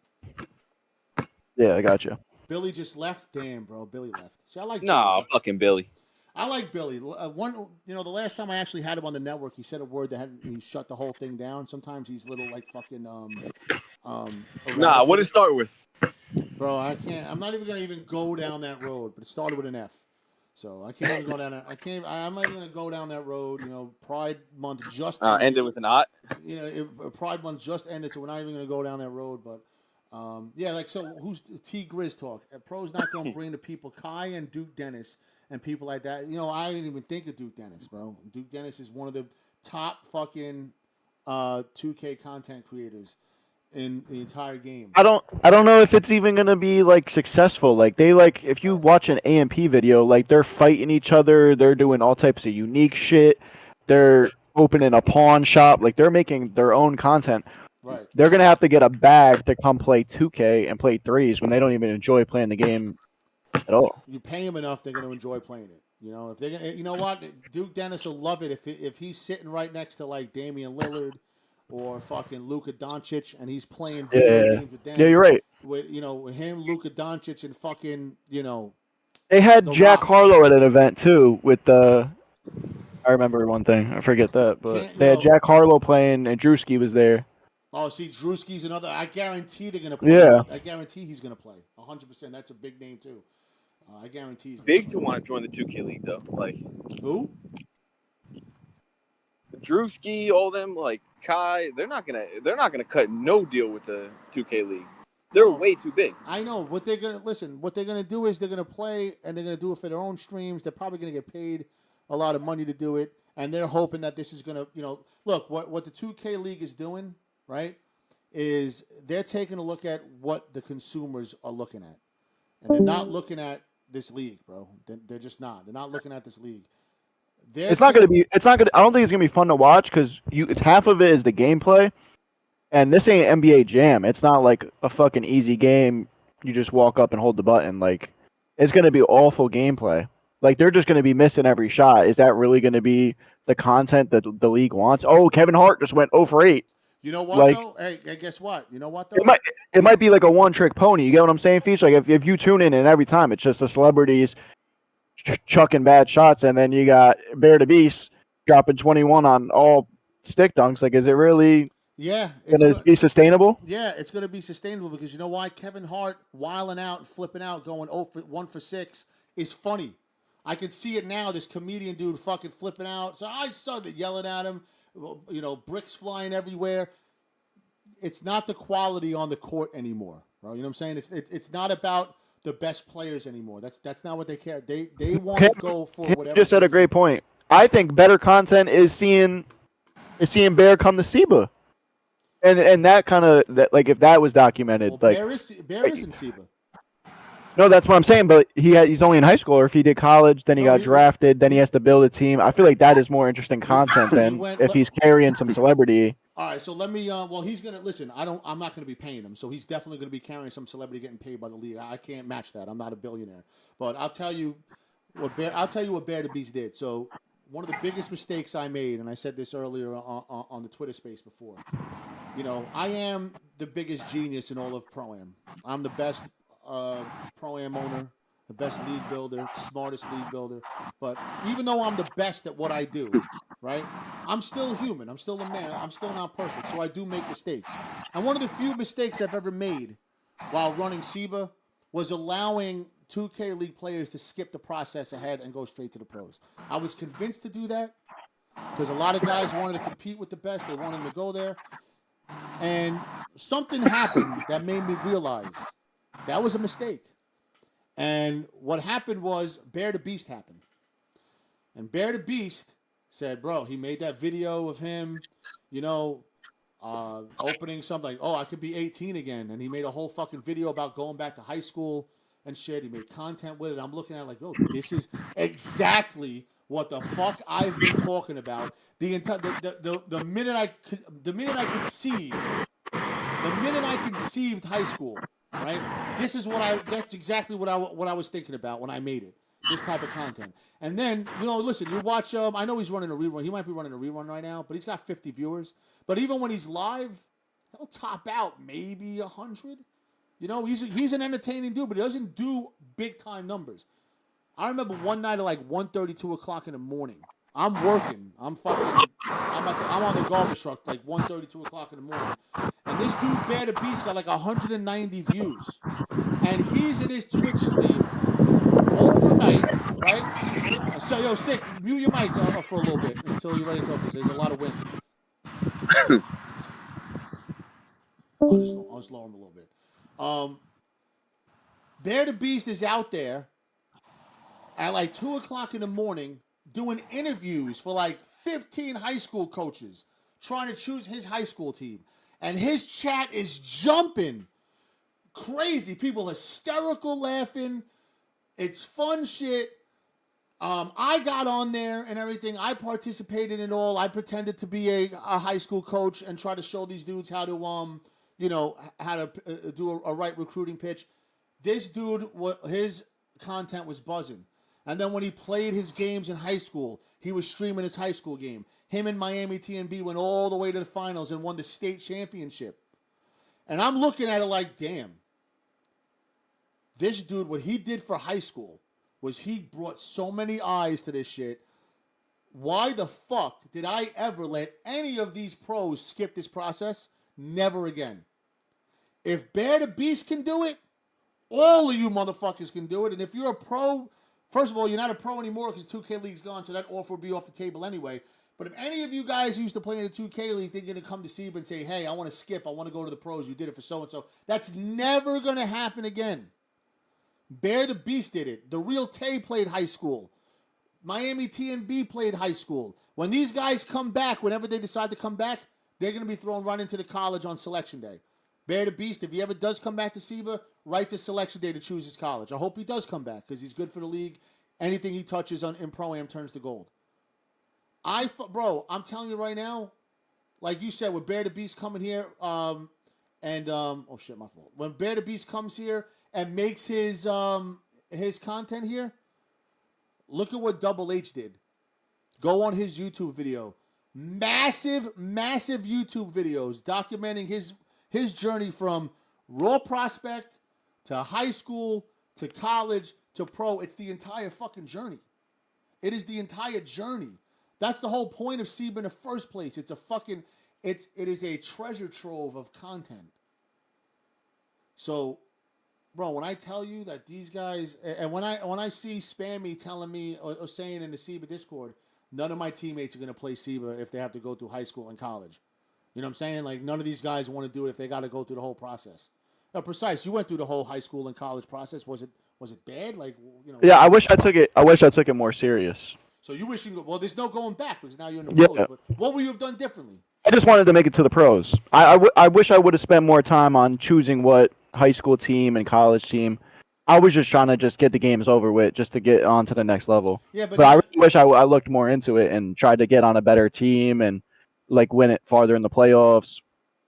Yeah, I got you. Billy just left. Damn, bro, Billy left. See, I like Nah, Billy. fucking Billy. I like Billy. The last time I actually had him on the network, he said a word that he shut the whole thing down. Sometimes he's little like fucking Nah, what did it start with? Bro, I can't. I'm not even gonna go down that road. But it started with an F, so I can't even go down that. I'm not even gonna go down that road. Pride Month just Ended with an ot. Pride Month just ended, so we're not even gonna go down that road. But who's T Grizz talk? Pro's not gonna bring the people Kai and Duke Dennis and people like that. I didn't even think of Duke Dennis, bro. Duke Dennis is one of the top fucking 2K content creators in the entire game. I don't know if it's even gonna be like successful. Like if you watch an AMP video, like they're fighting each other, they're doing all types of unique shit. They're opening a pawn shop, like they're making their own content. Right. They're gonna have to get a bag to come play 2K and play threes when they don't even enjoy playing the game at all. You pay them enough, they're going to enjoy playing it. If they're gonna, you know what, Duke Dennis will love it if he's sitting right next to like Damian Lillard or fucking Luka Doncic and he's playing video games with them. Yeah, you're right. With with him, Luka Doncic, and fucking They had Jack Rock. Harlow at an event too with the. I remember one thing. I forget that, but they had Jack Harlow playing and Drewski was there. Oh, see, Drewski's another. I guarantee they're gonna play. Yeah. I guarantee he's gonna play. 100%. That's a big name too. I guarantee he's big to want to join the 2K league though. Like who? Drewski, all them like Kai. They're not gonna cut no deal with the 2K league. They're way too big. I know. What they're gonna do is they're gonna play and they're gonna do it for their own streams. They're probably gonna get paid a lot of money to do it, and they're hoping that this is gonna, look what the 2K league is doing, right? Is they're taking a look at what the consumers are looking at, and they're not looking at this league, bro. They're just not. They're not looking at this league. It's not gonna be. It's not gonna. I don't think it's gonna be fun to watch because half of it is the gameplay, and this ain't NBA Jam. It's not like a fucking easy game. You just walk up and hold the button. Like it's gonna be awful gameplay. Like they're just gonna be missing every shot. Is that really gonna be the content that the league wants? Oh, Kevin Hart just went 0 for 8. You know what though? Hey, guess what? You know what though? It might be like a one-trick pony. You get what I'm saying, Feach? Like if you tune in and every time it's just the celebrities chucking bad shots, and then you got Bear the Beast dropping 21 on all stick dunks. Like, is it really gonna be sustainable? Yeah, it's gonna be sustainable because you know why? Kevin Hart wilding out and flipping out, going 1 for 6 is funny. I can see it now. This comedian dude fucking flipping out. So I saw that yelling at him. Bricks flying everywhere. It's not the quality on the court anymore, bro. You know what I'm saying? It's not about the best players anymore. That's not what they care. They want to go for whatever. You just said a great point. I think better content is seeing Bear come to SIBA, and that kind of like if that was documented. Well, like Bear is in SIBA. No, that's what I'm saying. But he's only in high school, or if he did college, then he got drafted, then he has to build a team. I feel like that is more interesting content than if he's carrying some celebrity. All right, so let me. He's gonna listen. I'm not gonna be paying him, so he's definitely gonna be carrying some celebrity getting paid by the league. I can't match that. I'm not a billionaire, but I'll tell you what Bear the Beast did. So one of the biggest mistakes I made, and I said this earlier on the Twitter space before. You know, I am the biggest genius in all of Pro-Am. I'm the best Pro-Am owner, the best league builder, smartest league builder. But even though I'm the best at what I do, right, I'm still human. I'm still a man. I'm still not perfect. So I do make mistakes. And one of the few mistakes I've ever made while running SIBA was allowing 2K League players to skip the process ahead and go straight to the pros. I was convinced to do that because a lot of guys wanted to compete with the best. They wanted to go there. And something happened that made me realize that was a mistake. And what happened was Bear the Beast happened. And Bear the Beast said, bro, he made that video of him, you know, opening something like, oh, I could be 18 again. And he made a whole fucking video about going back to high school and shit. He made content with it. I'm looking at it like, oh, this is exactly what the fuck I've been talking about the entire the minute I conceived high school, right? That's exactly what I was thinking about when I made it. This type of content. And then, you know, listen, you watch I know he's running a rerun. He might be running a rerun right now, but he's got 50 viewers. But even when he's live, he'll top out maybe 100. You know, he's an entertaining dude, but he doesn't do big time numbers. I remember one night at like 1:30, 2 o'clock in the morning. I'm working. I'm on the garbage truck like 1:30, 2 o'clock in the morning. And this dude, Bear the Beast, got like 190 views. And he's in his Twitch stream overnight, right? So, yo, Sick, mute your mic for a little bit until you're ready to talk, because there's a lot of wind. I'll just lower him a little bit. Bear the Beast is out there at like 2 o'clock in the morning doing interviews for like 15 high school coaches trying to choose his high school team. And his chat is jumping. Crazy. People hysterical laughing. It's fun shit. I got on there and everything. I participated in it all. I pretended to be a high school coach and try to show these dudes how to, how to do a right recruiting pitch. This dude, his content was buzzing. And then when he played his games in high school, he was streaming his high school game. Him and Miami TNB went all the way to the finals and won the state championship. And I'm looking at it like, damn. This dude, what he did for high school was he brought so many eyes to this shit. Why the fuck did I ever let any of these pros skip this process? Never again. If Bear the Beast can do it, all of you motherfuckers can do it. And if you're a pro, first of all, you're not a pro anymore because 2K League's gone, so that offer would be off the table anyway. But if any of you guys used to play in the 2K League, they're going to come to SIBA and say, hey, I want to skip. I want to go to the pros. You did it for so-and-so. That's never going to happen again. Bear the Beast did it. The Real Tay played high school. Miami TNB played high school. When these guys come back, whenever they decide to come back, they're going to be thrown right into the college on selection day. Bear the Beast, if he ever does come back to SIBA, right to selection day to choose his college. I hope he does come back because he's good for the league. Anything he touches in Pro-Am turns to gold. Bro, I'm telling you right now, like you said, with Bear the Beast coming here, oh shit, my fault. When Bear the Beast comes here and makes his content here, look at what Double H did. Go on his YouTube video. Massive YouTube videos documenting his journey from raw prospect to high school to college to pro. It's the entire fucking journey. It is the entire journey. That's the whole point of SIBA in the first place. It is a treasure trove of content. So, bro, when I tell you that these guys, and when I see Spammy telling me or saying in the SIBA Discord, none of my teammates are going to play SIBA if they have to go through high school and college. You know what I'm saying? Like, none of these guys want to do it if they got to go through the whole process. Now, Precise, you went through the whole high school and college process. Was it bad? Like, you know. Yeah, I wish I took it more serious. So you wish you could, well, there's no going back because now you're in the pros. Yeah. But what would you have done differently? I just wanted to make it to the pros. I wish I would have spent more time on choosing what high school team and college team. I was just trying to just get the games over with just to get on to the next level. Yeah, but I really wish I looked more into it and tried to get on a better team and like win it farther in the playoffs.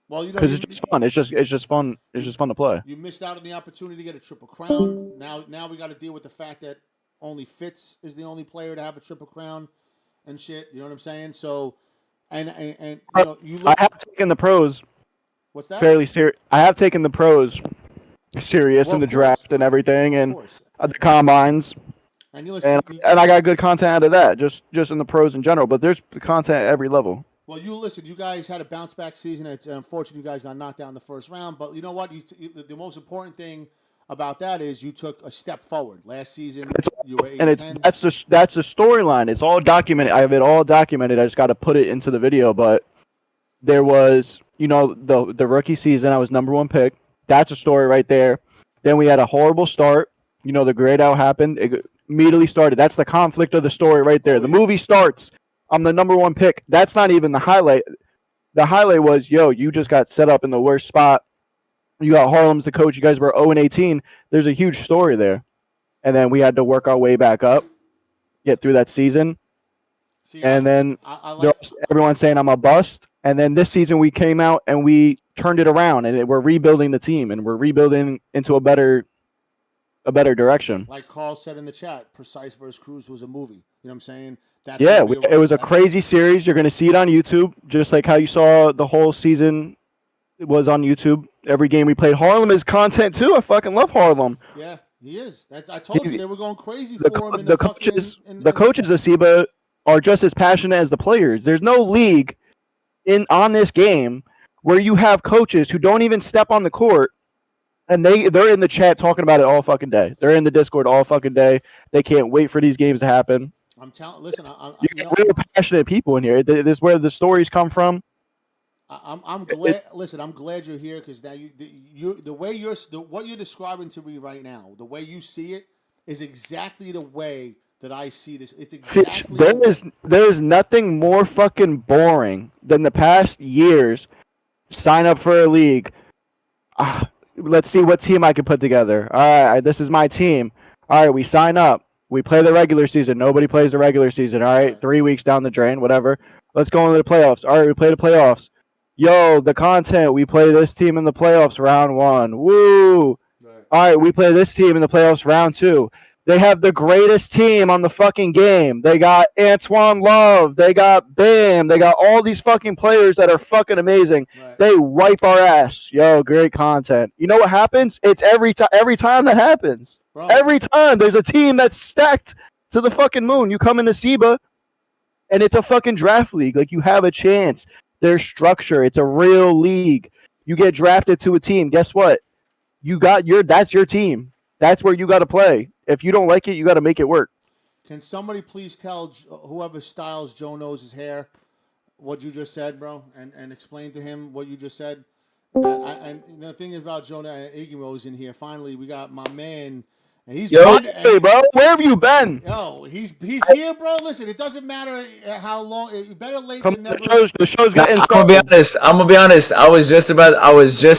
Well, you know, because it's just fun. It's just fun. It's just fun to play. You missed out on the opportunity to get a triple crown. Now we got to deal with the fact that only Fitz is the only player to have a triple crown, and shit. You know what I'm saying? So, and you I look. have taken the pros What's that? fairly serious. I have taken the pros serious Well, in of the course, draft and everything, of and course. the combines, And you listen. and I got good content out of that, just in the pros in general. But there's content at every level. Well, you listen. You guys had a bounce back season. It's unfortunate you guys got knocked out in the first round. But you know what? The most important thing about that is you took a step forward. Last season, you were 8-10. That's the storyline. It's all documented. I have it all documented. I just got to put it into the video. But there was, the rookie season. I was number one pick. That's a story right there. Then we had a horrible start. The grade out happened. It immediately started. That's the conflict of the story right there. The movie starts. I'm the number one pick. That's not even the highlight. The highlight was, you just got set up in the worst spot. You got Harlem's the coach. You guys were 0-18. There's a huge story there. And then we had to work our way back up, get through that season. And then everyone's saying I'm a bust. And then this season we came out and we turned it around, and we're rebuilding the team, and we're rebuilding into a better direction. Like Carl said in the chat, Precise versus Cruz was a movie. You know what I'm saying? It was a crazy series. You're going to see it on YouTube, just like how you saw the whole season was on YouTube. Every game we played. Harlem is content too. I fucking love Harlem. Yeah, he is. I told you they were going crazy for him. The coaches of SIBA are just as passionate as the players. There's no league on this game where you have coaches who don't even step on the court, and they're in the chat talking about it all fucking day. They're in the Discord all fucking day. They can't wait for these games to happen. I'm telling. Listen, real passionate people in here. This is where the stories come from. I'm glad. Listen, I'm glad you're here because now what you're describing to me right now, the way you see it, is exactly the way that I see this. It's exactly. There's nothing more fucking boring than the past years. Sign up for a league. Let's see what team I can put together. All right, this is my team. All right, we sign up. We play the regular season. Nobody plays the regular season. All right, 3 weeks down the drain, whatever. Let's go into the playoffs. All right, we play the playoffs. Yo, the content. We play this team in the playoffs round 1. Woo! Right. All right, we play this team in the playoffs round 2. They have the greatest team on the fucking game. They got Antoine Love. They got Bam. They got all these fucking players that are fucking amazing. Right. They wipe our ass. Yo, great content. You know what happens? It's every time that happens. Bro. Every time there's a team that's stacked to the fucking moon. You come into SIBA, and it's a fucking draft league. Like, you have a chance. There's structure. It's a real league. You get drafted to a team. Guess what? That's your team. That's where you got to play. If you don't like it, you got to make it work. Can somebody please tell whoever styles Joe Knows' hair what you just said, bro, and explain to him what you just said? And the thing is about Joe Iggy's in here. Finally, we got my man. And he's hey, bro, where have you been? Yo, he's here, bro. Listen, it doesn't matter how long. Better late than never. The show's getting started. I'm gonna be honest. I was just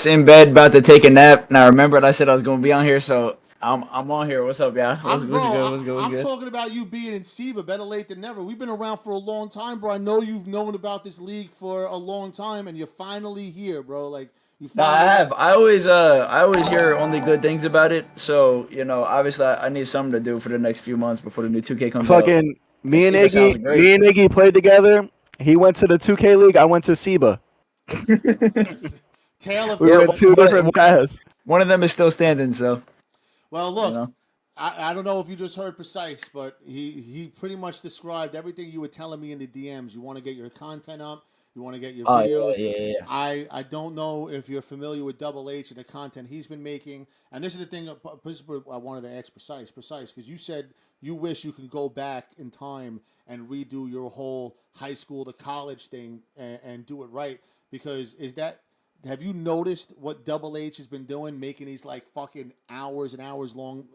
in bed about to take a nap, and I remembered I said I was gonna be on here, so I'm on here. What's up, y'all? What's good? I'm talking about you being in SIBA. Better late than never. We've been around for a long time, bro. I know you've known about this league for a long time, and you're finally here, bro. Like. I have. I always hear only good things about it. So obviously, I need something to do for the next few months before the new 2K comes out. Me and Iggy played together. He went to the 2K league. I went to SIBA. We were two different paths. One of them is still standing. So. Well, look. I don't know if you just heard Precise, but he pretty much described everything you were telling me in the DMs. You want to get your content up. You want to get your videos. Yeah. I don't know if you're familiar with Double H and the content he's been making. And this is the thing I wanted to ask Precise, because you said you wish you could go back in time and redo your whole high school to college thing and do it right. Because have you noticed what Double H has been doing, making these like fucking hours and hours long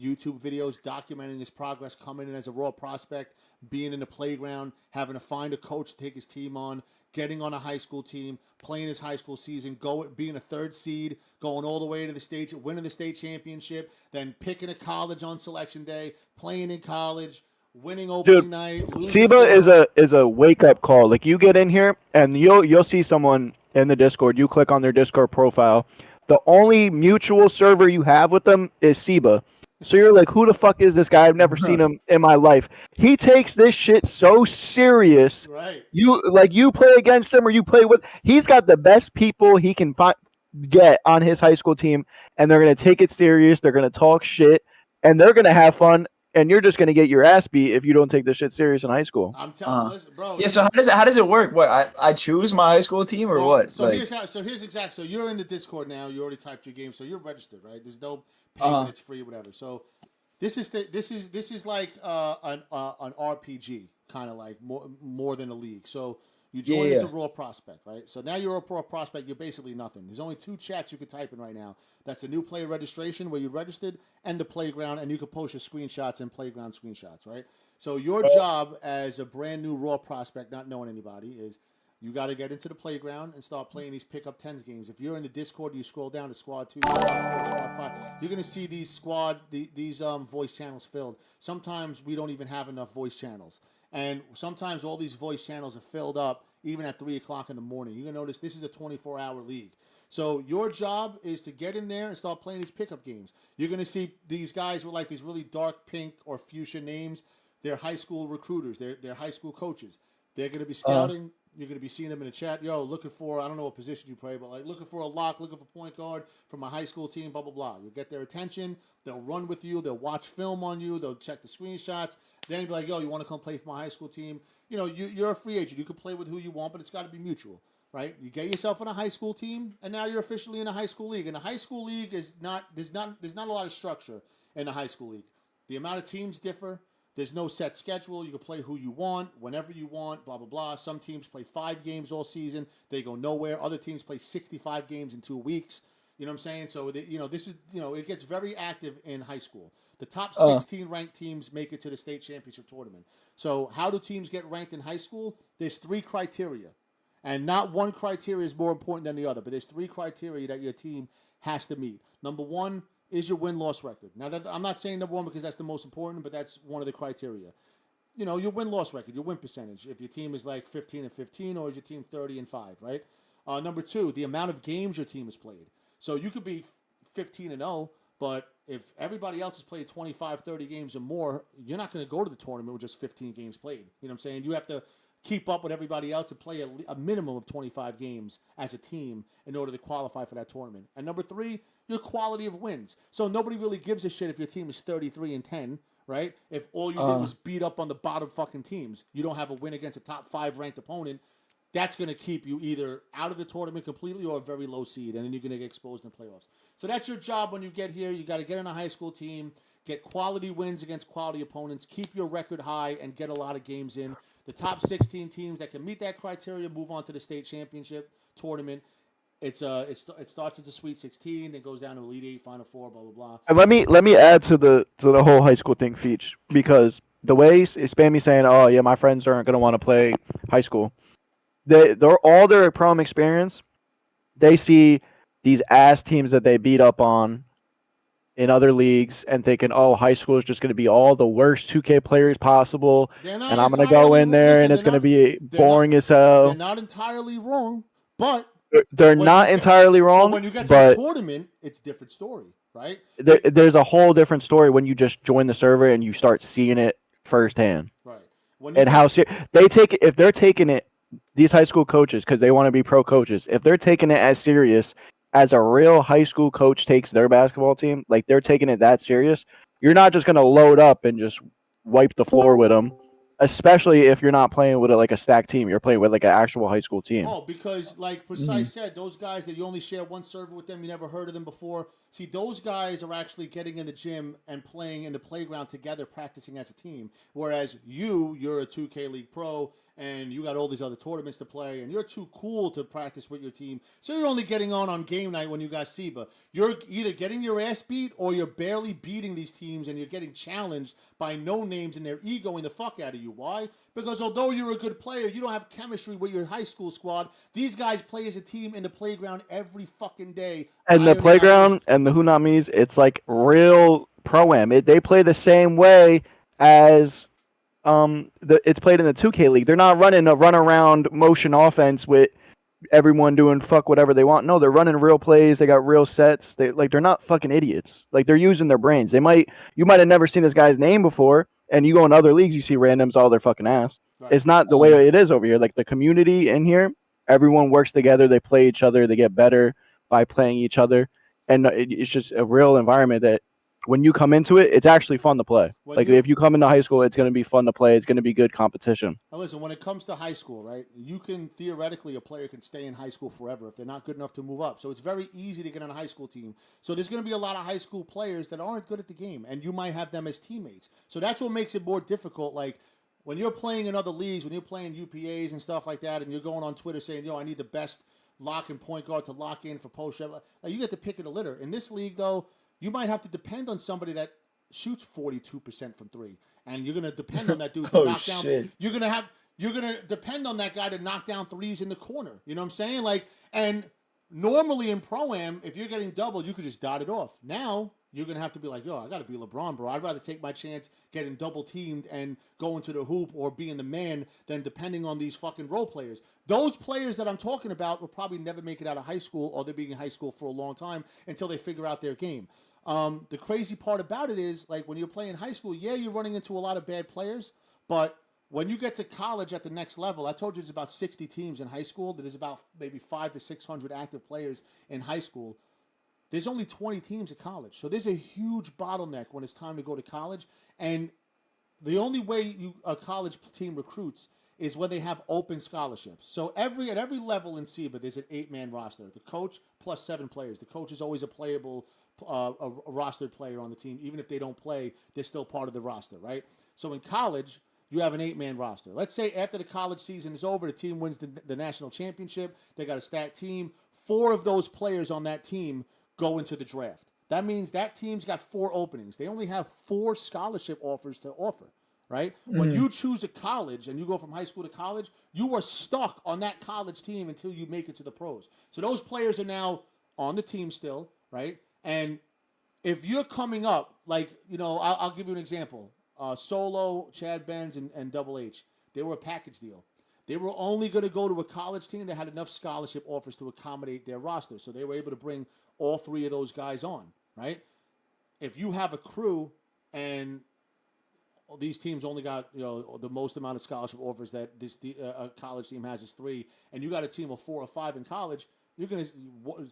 YouTube videos documenting his progress, coming in as a raw prospect, being in the playground, having to find a coach to take his team on, getting on a high school team, playing his high school season, being a third seed, going all the way to the state, winning the state championship, then picking a college on selection day, playing in college, winning opening night. SIBA is a wake up call. Like, you get in here and you'll see someone in the Discord. You click on their Discord profile. The only mutual server you have with them is SIBA. So you're like, who the fuck is this guy? I've never seen him in my life. He takes this shit so serious. Right. You play against him or you play with. He's got the best people he can get on his high school team, and they're gonna take it serious. They're gonna talk shit, and they're gonna have fun. And you're just gonna get your ass beat if you don't take this shit serious in high school. I'm telling, listen, bro. Yeah. So how does it work? What I choose my high school team or what? So here's exact. So you're in the Discord now. You already typed your game, so you're registered, right? There's no payment. It's free, whatever. So this is like an RPG, kind of like more than a league. So you join as a raw prospect, right? So now you're a raw prospect. You're basically nothing. There's only 2 chats you could type in right now. That's the new player registration where you registered, and the playground, and you can post your screenshots and playground screenshots, right? So your job as a brand new raw prospect, not knowing anybody, is you got to get into the playground and start playing these pickup tens games. If you're in the Discord, you scroll down to Squad 2, Squad 4, Squad 5. You're gonna see these voice channels filled. Sometimes we don't even have enough voice channels, and sometimes all these voice channels are filled up even at 3 o'clock in the morning. You're gonna notice this is a 24-hour league. So your job is to get in there and start playing these pickup games. You're gonna see these guys with like these really dark pink or fuchsia names. They're high school recruiters. They're high school coaches. They're gonna be scouting. You're going to be seeing them in the chat. Yo, looking for, I don't know what position you play, but like looking for a lock, looking for point guard from a high school team, blah, blah, blah. You'll get their attention. They'll run with you. They'll watch film on you. They'll check the screenshots. Then you'll be like, yo, you want to come play for my high school team? You know, you're a free agent. You can play with who you want, but it's got to be mutual, right? You get yourself on a high school team, and now you're officially in a high school league. And the high school league is there's not a lot of structure in the high school league. The amount of teams differ. There's no set schedule. You can play who you want, whenever you want, blah, blah, blah. Some teams play 5 games all season. They go nowhere. Other teams play 65 games in 2 weeks. You know what I'm saying? So, this is, it gets very active in high school. The top 16 ranked teams make it to the state championship tournament. So how do teams get ranked in high school? There's 3 criteria. And not one criteria is more important than the other. But there's 3 criteria that your team has to meet. Number 1 is your win-loss record. Now, I'm not saying number 1 because that's the most important, but that's one of the criteria. Your win-loss record, your win percentage. If your team is like 15-15, or is your team 30-5, right? Number 2, the amount of games your team has played. So you could be 15-0, but if everybody else has played 25, 30 games or more, you're not going to go to the tournament with just 15 games played. You know what I'm saying? You have to keep up with everybody else and play a minimum of 25 games as a team in order to qualify for that tournament. And number 3, your quality of wins. So nobody really gives a shit if your team is 33-10, right? If all you did was beat up on the bottom fucking teams, you don't have a win against a top 5 ranked opponent, that's going to keep you either out of the tournament completely or a very low seed, and then you're going to get exposed in the playoffs. So that's your job when you get here. You got to get in a high school team, get quality wins against quality opponents, keep your record high, and get a lot of games in. The top 16 teams that can meet that criteria move on to the state championship tournament. It starts as a Sweet 16, then goes down to Elite 8, Final 4, blah blah blah. And let me add to the whole high school thing, Feach, because the way Spammy saying, oh yeah, my friends aren't gonna want to play high school. They're all their prom experience. They see these ass teams that they beat up on in other leagues and thinking, oh, high school is just going to be all the worst 2K players possible, and I'm going to go in there and it's going to be boring as hell. They're not entirely wrong, but they're not entirely wrong. But when you get to the tournament, it's a different story, right? There's a whole different story when you just join the server and you start seeing it firsthand. Right. And how if they're taking it, these high school coaches, because they want to be pro coaches, if they're taking it as serious as a real high school coach takes their basketball team, like they're taking it that serious, you're not just going to load up and just wipe the floor with them, especially if you're not playing with a stacked team. You're playing with like an actual high school team. Oh, because like Precise said, those guys that you only share one server with them, you never heard of them before. See, those guys are actually getting in the gym and playing in the playground together, practicing as a team. Whereas you're a 2K League Pro, and you got all these other tournaments to play, and you're too cool to practice with your team. So you're only getting on game night when you got SIBA. You're either getting your ass beat or you're barely beating these teams, and you're getting challenged by no-names, and they're egoing the fuck out of you. Why? Because although you're a good player, you don't have chemistry with your high school squad. These guys play as a team in the playground every fucking day. And the playground and the Hunamis, it's like real pro-am. They play the same way as it's played in the 2K League. They're not running a run-around motion offense with everyone doing fuck whatever they want. No, they're running real plays. They got real sets. They're not fucking idiots. Like they're using their brains. You might have never seen this guy's name before, and you go in other leagues, you see randoms all their fucking ass. Right. It's not the way it is over here. Like the community in here, everyone works together. They play each other. They get better by playing each other, and it's just a real environment that when you come into it, it's actually fun to play. If you come into high school, it's going to be fun to play. It's going to be good competition. Now listen, when it comes to high school, right, you can theoretically, a player can stay in high school forever if they're not good enough to move up. So it's very easy to get on a high school team. So there's going to be a lot of high school players that aren't good at the game, and you might have them as teammates. So that's what makes it more difficult. Like when you're playing in other leagues, when you're playing UPAs and stuff like that, and you're going on Twitter saying, yo, I need the best lock and point guard to lock in for post. Like, you get the pick of the litter. In this league, though, you might have to depend on somebody that shoots 42% from three, and you're gonna depend on that dude to knock down. You're gonna depend on that guy to knock down threes in the corner. You know what I'm saying? Like, and normally in pro-am, if you're getting doubled, you could just dot it off. Now you're gonna have to be like, yo, I gotta be LeBron, bro. I'd rather take my chance getting double teamed and going to the hoop or being the man than depending on these fucking role players. Those players that I'm talking about will probably never make it out of high school, or they're being in high school for a long time until they figure out their game. The crazy part about it is, like, when you're playing high school, yeah, you're running into a lot of bad players, but when you get to college at the next level, I told you there's about 60 teams in high school. There's about maybe 500 to 600 active players in high school. There's only 20 teams at college. So there's a huge bottleneck when it's time to go to college. And the only way a college team recruits is when they have open scholarships. So at every level in SIBA, there's an 8-man roster. The coach plus 7 players. The coach is always a playable a rostered player on the team. Even if they don't play, they're still part of the roster, right? So in college, you have an 8-man roster. Let's say after the college season is over, the team wins the national championship. They got a stacked team. 4 of those players on that team go into the draft. That means that team's got 4 openings. They only have 4 scholarship offers to offer, right? When you choose a college and you go from high school to college, you are stuck on that college team until you make it to the pros. So those players are now on the team still, right? And if you're coming up, like, I'll give you an example. Solo, Chad Benz, and Double H, they were a package deal. They were only going to go to a college team that had enough scholarship offers to accommodate their roster. So they were able to bring all 3 of those guys on, right? If you have a crew and these teams only got, the most amount of scholarship offers that a college team has is 3, and you got a team of 4 or 5 in college,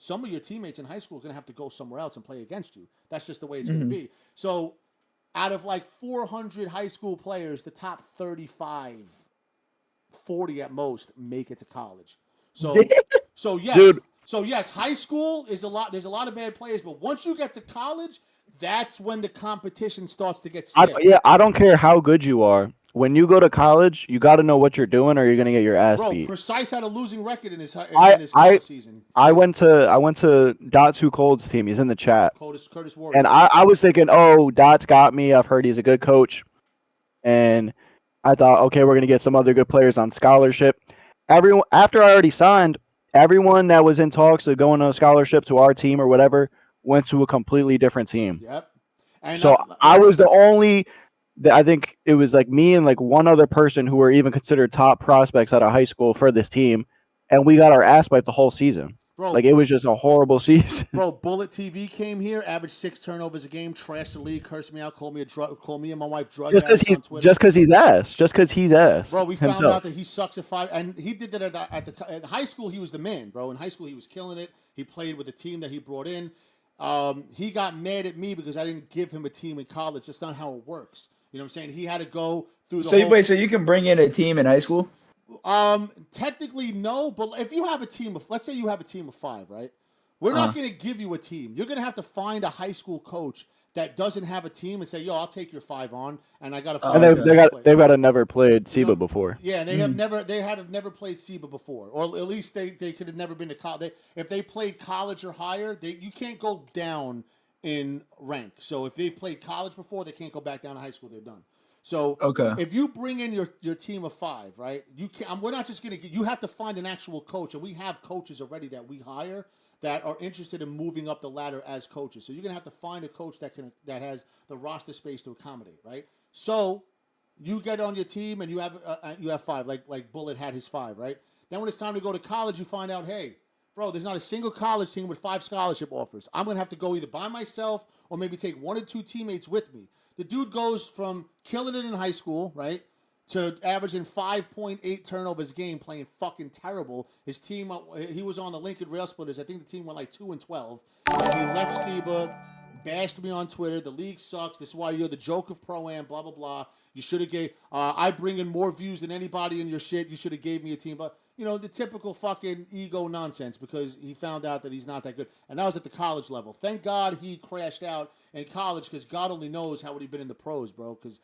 some of your teammates in high school are going to have to go somewhere else and play against you. That's just the way it's going to be. So out of like 400 high school players, the top 35, 40 at most, make it to college. So yes. Dude. So yes, high school is a lot. There's a lot of bad players, but once you get to college, that's when the competition starts to get stiff. I don't care how good you are. When you go to college, you got to know what you're doing, or you're gonna get your ass beat. Precise had a losing record in his college season. I went to Dot's Who Cold's team. He's in the chat. Curtis Warrior. And I was thinking, oh, Dot's got me. I've heard he's a good coach, and I thought, okay, we're gonna get some other good players on scholarship. Everyone, after I already signed, everyone that was in talks of going on a scholarship to our team or whatever went to a completely different team. Yep. And so I was the only. I think it was like me and like one other person who were even considered top prospects out of high school for this team, and we got our ass wiped the whole season. Bro, like, it was just a horrible season. Bro, Bullet TV came here, averaged 6 turnovers a game, trashed the league, cursed me out, called me and my wife drug addicts on Twitter. Just because he's ass. Bro, we found out that he sucks at 5, and he did that at high school. He was the man, bro. In high school, he was killing it. He played with the team that he brought in. He got mad at me because I didn't give him a team in college. That's not how it works. You know what I'm saying? He had to go through the whole... Wait, so you can bring in a team in high school? Technically, no. But if you have a team of... Let's say you have a team of 5, right? We're not going to give you a team. You're going to have to find a high school coach that doesn't have a team and say, yo, I'll take your 5 on, and I got to find... They've got to never played SIBA before. Yeah, and they have never played SIBA before. Or at least they could have never been to college. If they played college or higher, you can't go down in rank. So if they've played college before, they can't go back down to high school. They're done. So if you bring in your team of 5, right? We're not just going to... You have to find an actual coach, and we have coaches already that we hire that are interested in moving up the ladder as coaches. So you're going to have to find a coach that has the roster space to accommodate, right? So you get on your team and you have 5, like Bullet had his 5, right? Then when it's time to go to college, you find out, hey, bro, there's not a single college team with 5 scholarship offers. I'm going to have to go either by myself or maybe take 1 or 2 teammates with me. The dude goes from killing it in high school, right, to averaging 5.8 turnovers a game, playing fucking terrible. His team, he was on the Lincoln Rail Splitters. I think the team went like 2-12. And he left SIBA, bashed me on Twitter. The league sucks. This is why you're the joke of Pro-Am, blah, blah, blah. You should have gave, I bring in more views than anybody in your shit. You should have gave me a team. But, you know, the typical fucking ego nonsense because he found out that he's not that good. And that was at the college level. Thank God he crashed out in college because God only knows how would he been in the pros, bro. Because,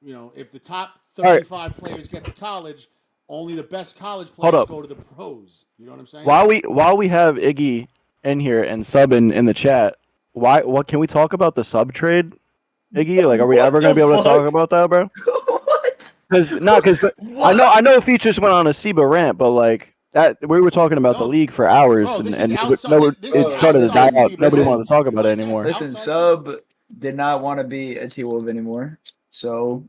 you know, if the top 35 players get to college, only the best college players go to the pros. You know what I'm saying? While we have Iggy in here and Sub in the chat, what can we talk about the sub trade, Iggy? Like, are we ever gonna be able to talk about that, bro? What? Because I know Feach just went on a SIBA rant, but like that we were talking about the league for hours, Bro, and it started to die out. Nobody wanted to talk about it anymore. Listen, Sub did not want to be a T-Wolf anymore, so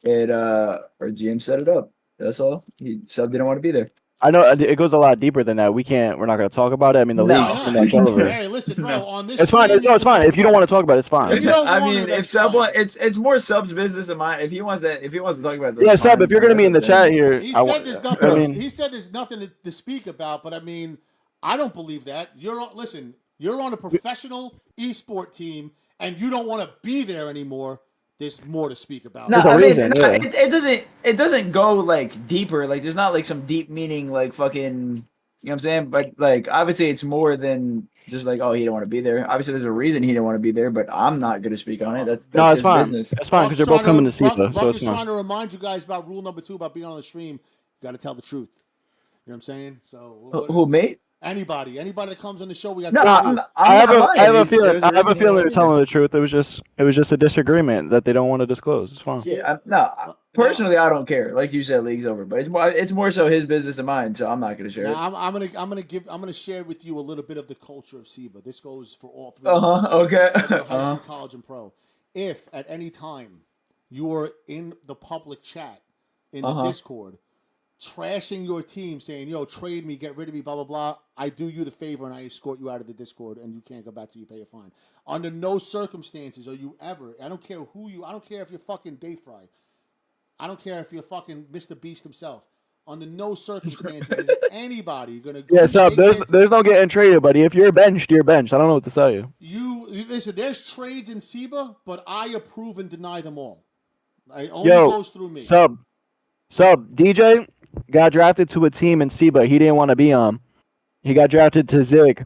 our GM set it up. That's all. Sub didn't want to be there. I know it goes a lot deeper than that. We're not going to talk about it. I mean, the league's pretty much over. Hey, listen, bro. On this, it's fine. It's fine. If you don't want to talk about it, it's fine. If Sub it's more Sub's business than mine. If he wants to talk about it, Sub. If you're going to be in the chat here, he said there's nothing. He said there's nothing to speak about. But I mean, I don't believe that. You're on a professional esport team, and you don't want to be there anymore. There's more to speak about. No, I mean, it doesn't go like deeper. Like there's not like some deep meaning, like fucking, you know what I'm saying? But like obviously it's more than just like, oh, he didn't want to be there. Obviously there's a reason he didn't want to be there, but I'm not going to speak on it. That's it's his fine. business. It's fine because you're both coming to see us. So it's trying to remind you guys about rule number 2 about being on the stream. You got to tell the truth. You know what I'm saying? So who, mate? Anybody that comes on the show, we got. I have a feeling they're telling the truth. It was just a disagreement that they don't want to disclose. It's fine. Yeah, personally, I don't care. Like you said, league's over, but it's more so his business than mine. So I'm not going to share it. I'm gonna share with you a little bit of the culture of SIBA. This goes for all 3. Okay. High school, college, and pro. If at any time you are in the public chat in the Discord, trashing your team, saying, yo, trade me, get rid of me, blah, blah, blah, I do you the favor and I escort you out of the Discord and you can't go back till you pay a fine. Under no circumstances are you ever, I don't care if you're fucking Day Fry. I don't care if you're fucking Mr. Beast himself. Under no circumstances is anybody going to go. Yeah, Sub, there's no getting traded, buddy. If you're benched, you're benched. I don't know what to tell you. Listen, there's trades in SIBA, but I approve and deny them all. It only goes through me. Sub, DJ got drafted to a team in SIBA he didn't want to be on. He got drafted to Zig.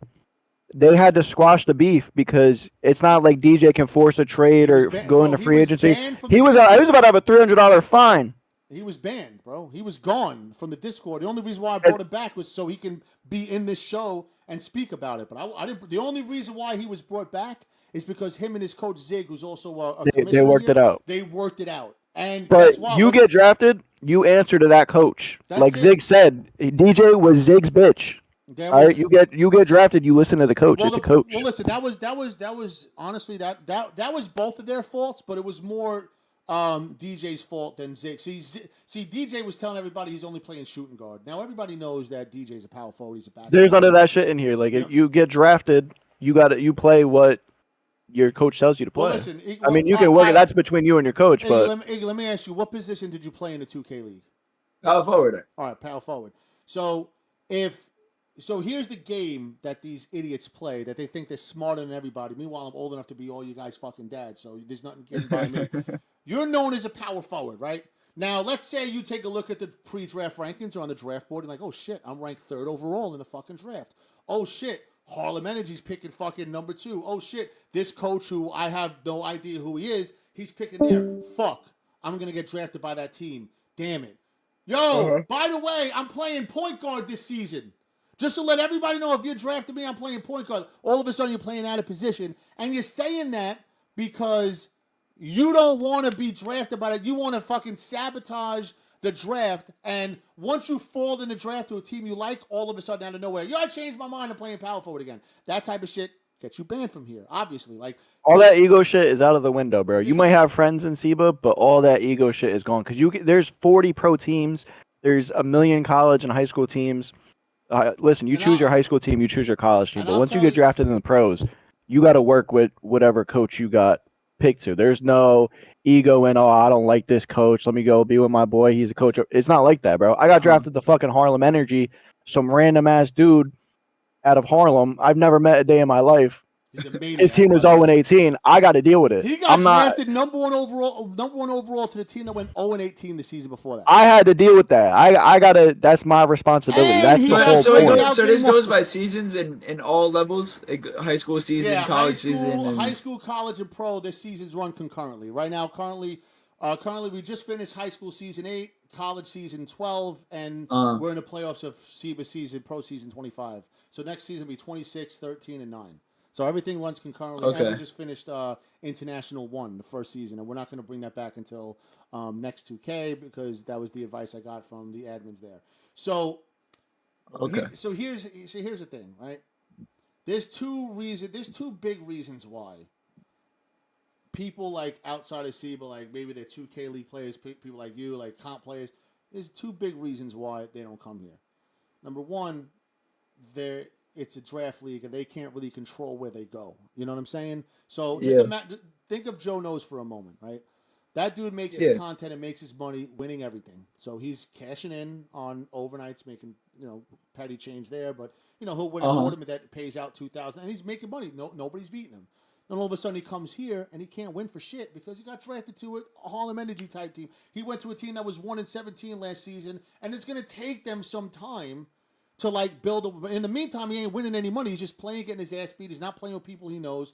They had to squash the beef because it's not like DJ can force a trade or go into free agency. He was about to have a $300 fine. He was banned, bro. He was gone from the Discord. The only reason why I brought him back was so he can be in this show and speak about it. But I didn't. The only reason why he was brought back is because him and his coach Zig, who's also a commissioner, they worked it out. They worked it out. And but you get drafted, you answer to that coach. Like Zig said, DJ was Zig's bitch. All right, you get drafted. You listen to the coach. It's a coach. Well, listen, that was honestly that was both of their faults, but it was more DJ's fault than Zig. See, DJ was telling everybody he's only playing shooting guard. Now everybody knows that DJ's a power forward. He's a back. There's none of that shit in here. Like if you get drafted, you play what your coach tells you to play. Well, listen, I mean, you can work it. That's between you and your coach. But let me ask you, what position did you play in the 2K league? Power forward. All right, power forward. So here's the game that these idiots play that they think they're smarter than everybody. Meanwhile, I'm old enough to be all you guys' fucking dads, so there's nothing getting by me. You're known as a power forward, right? Now, let's say you take a look at the pre-draft rankings or on the draft board and like, oh shit, I'm ranked 3rd overall in the fucking draft. Oh shit, Harlem Energy's picking fucking number 2. Oh shit, this coach who I have no idea who he is, he's picking there. Fuck, I'm gonna get drafted by that team. Damn it. Yo, by the way, I'm playing point guard this season. Just to let everybody know, if you're drafting me, I'm playing point guard. All of a sudden, you're playing out of position. And you're saying that because you don't want to be drafted by that. You want to fucking sabotage the draft. And once you fall in the draft to a team you like, all of a sudden, out of nowhere, I changed my mind. I'm playing power forward again. That type of shit gets you banned from here, obviously. Like all that ego shit is out of the window, bro. You might have friends in SIBA, but all that ego shit is gone. Because there's 40 pro teams. There's a million college and high school teams. Listen, you And choose your high school team, you choose your college team. and But I'll once you tell get you, drafted in the pros, you got to work with whatever coach you got picked to. There's no ego in, oh, I don't like this coach. Let me go be with my boy. He's a coach. It's not like that, bro. I got drafted to fucking Harlem Energy, some random ass dude out of Harlem. I've never met a day in my life. he's a His maniac, team by was the way. 0-18. I got to deal with it. He got I'm not. drafted number one overall to the team that went 0-18 the season before that. I had to deal with that. I gotta. That's my responsibility. And that's he the got whole traded point. out So game this one. goes by seasons in all levels, like high school season, Yeah, college season. And... high school, college, and pro. Their seasons run concurrently. Right now, currently we just finished high school season 8, college season 12, and we're in the playoffs of SIBA season, pro season 25. So next season will be 26, 13, and 9. So everything runs concurrently. Okay. And we just finished International 1, the first season, and we're not going to bring that back until next 2K because that was the advice I got from the admins there. So, here's the thing, right? There's two big reasons why people like outside of SIBA, like maybe they're 2K League players, people like you, like comp players. There's two big reasons why they don't come here. Number one, it's a draft league and they can't really control where they go. You know what I'm saying? So just think of Joe Knows for a moment, right? That dude makes his content and makes his money winning everything. So he's cashing in on overnights, making, petty change there, but he'll win a tournament that pays out $2,000 and he's making money. Nobody's beating him. Then all of a sudden he comes here and he can't win for shit because he got drafted to a Harlem Energy type team. He went to a team that was 1-17 last season, and it's going to take them some time to build. In the meantime, he ain't winning any money. He's just playing, getting his ass beat. He's not playing with people he knows.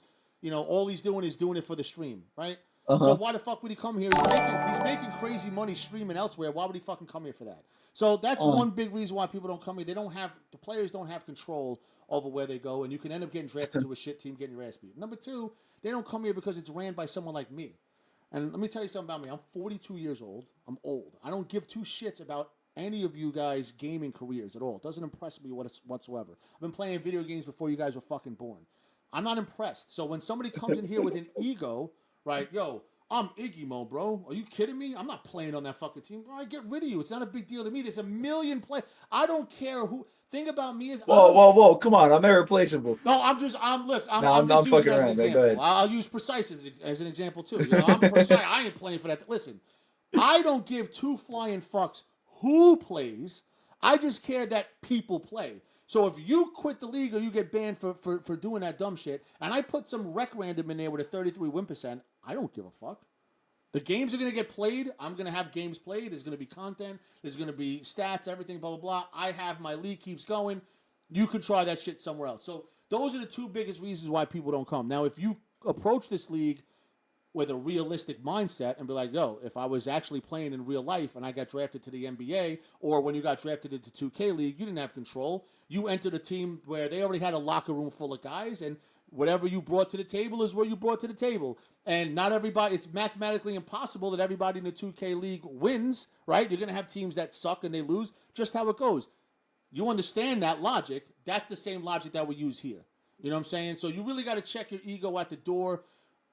All he's doing is doing it for the stream, right? So why the fuck would he come here? He's making crazy money streaming elsewhere. Why would he fucking come here for that? So that's one big reason why people don't come here. The players don't have control over where they go, and you can end up getting drafted to a shit team, getting your ass beat. Number two, they don't come here because it's ran by someone like me. And let me tell you something about me. I'm 42 years old. I'm old. I don't give two shits about any of you guys' gaming careers at all. It doesn't impress me whatsoever. I've been playing video games before you guys were fucking born. I'm not impressed. So when somebody comes in here with an ego, right, yo, I'm Iggy Mo, bro. Are you kidding me? I'm not playing on that fucking team. Bro, I get rid of you. It's not a big deal to me. There's a million players. I don't care who. Thing about me is, whoa! Come on, I'm irreplaceable. No, I'm just using fucking it as an around. example. I'll use Precise as an example too. I'm Precise. I ain't playing for that. Listen, I don't give two flying fucks who plays. I just care that people play. So if you quit the league or you get banned for doing that dumb shit, and I put some rec random in there with a 33 win %, I don't give a fuck. The games are going to get played. I'm going to have games played. There's going to be content. There's going to be stats, everything, blah, blah, blah. I have my league keeps going. You could try that shit somewhere else. So those are the two biggest reasons why people don't come. Now, if you approach this league with a realistic mindset and be like, yo, if I was actually playing in real life and I got drafted to the NBA, or when you got drafted into 2K League, you didn't have control. You entered a team where they already had a locker room full of guys, and whatever you brought to the table is what you brought to the table. And not everybody, it's mathematically impossible that everybody in the 2K League wins, right? You're going to have teams that suck and they lose, just how it goes. You understand that logic. That's the same logic that we use here. You know what I'm saying? So you really got to check your ego at the door.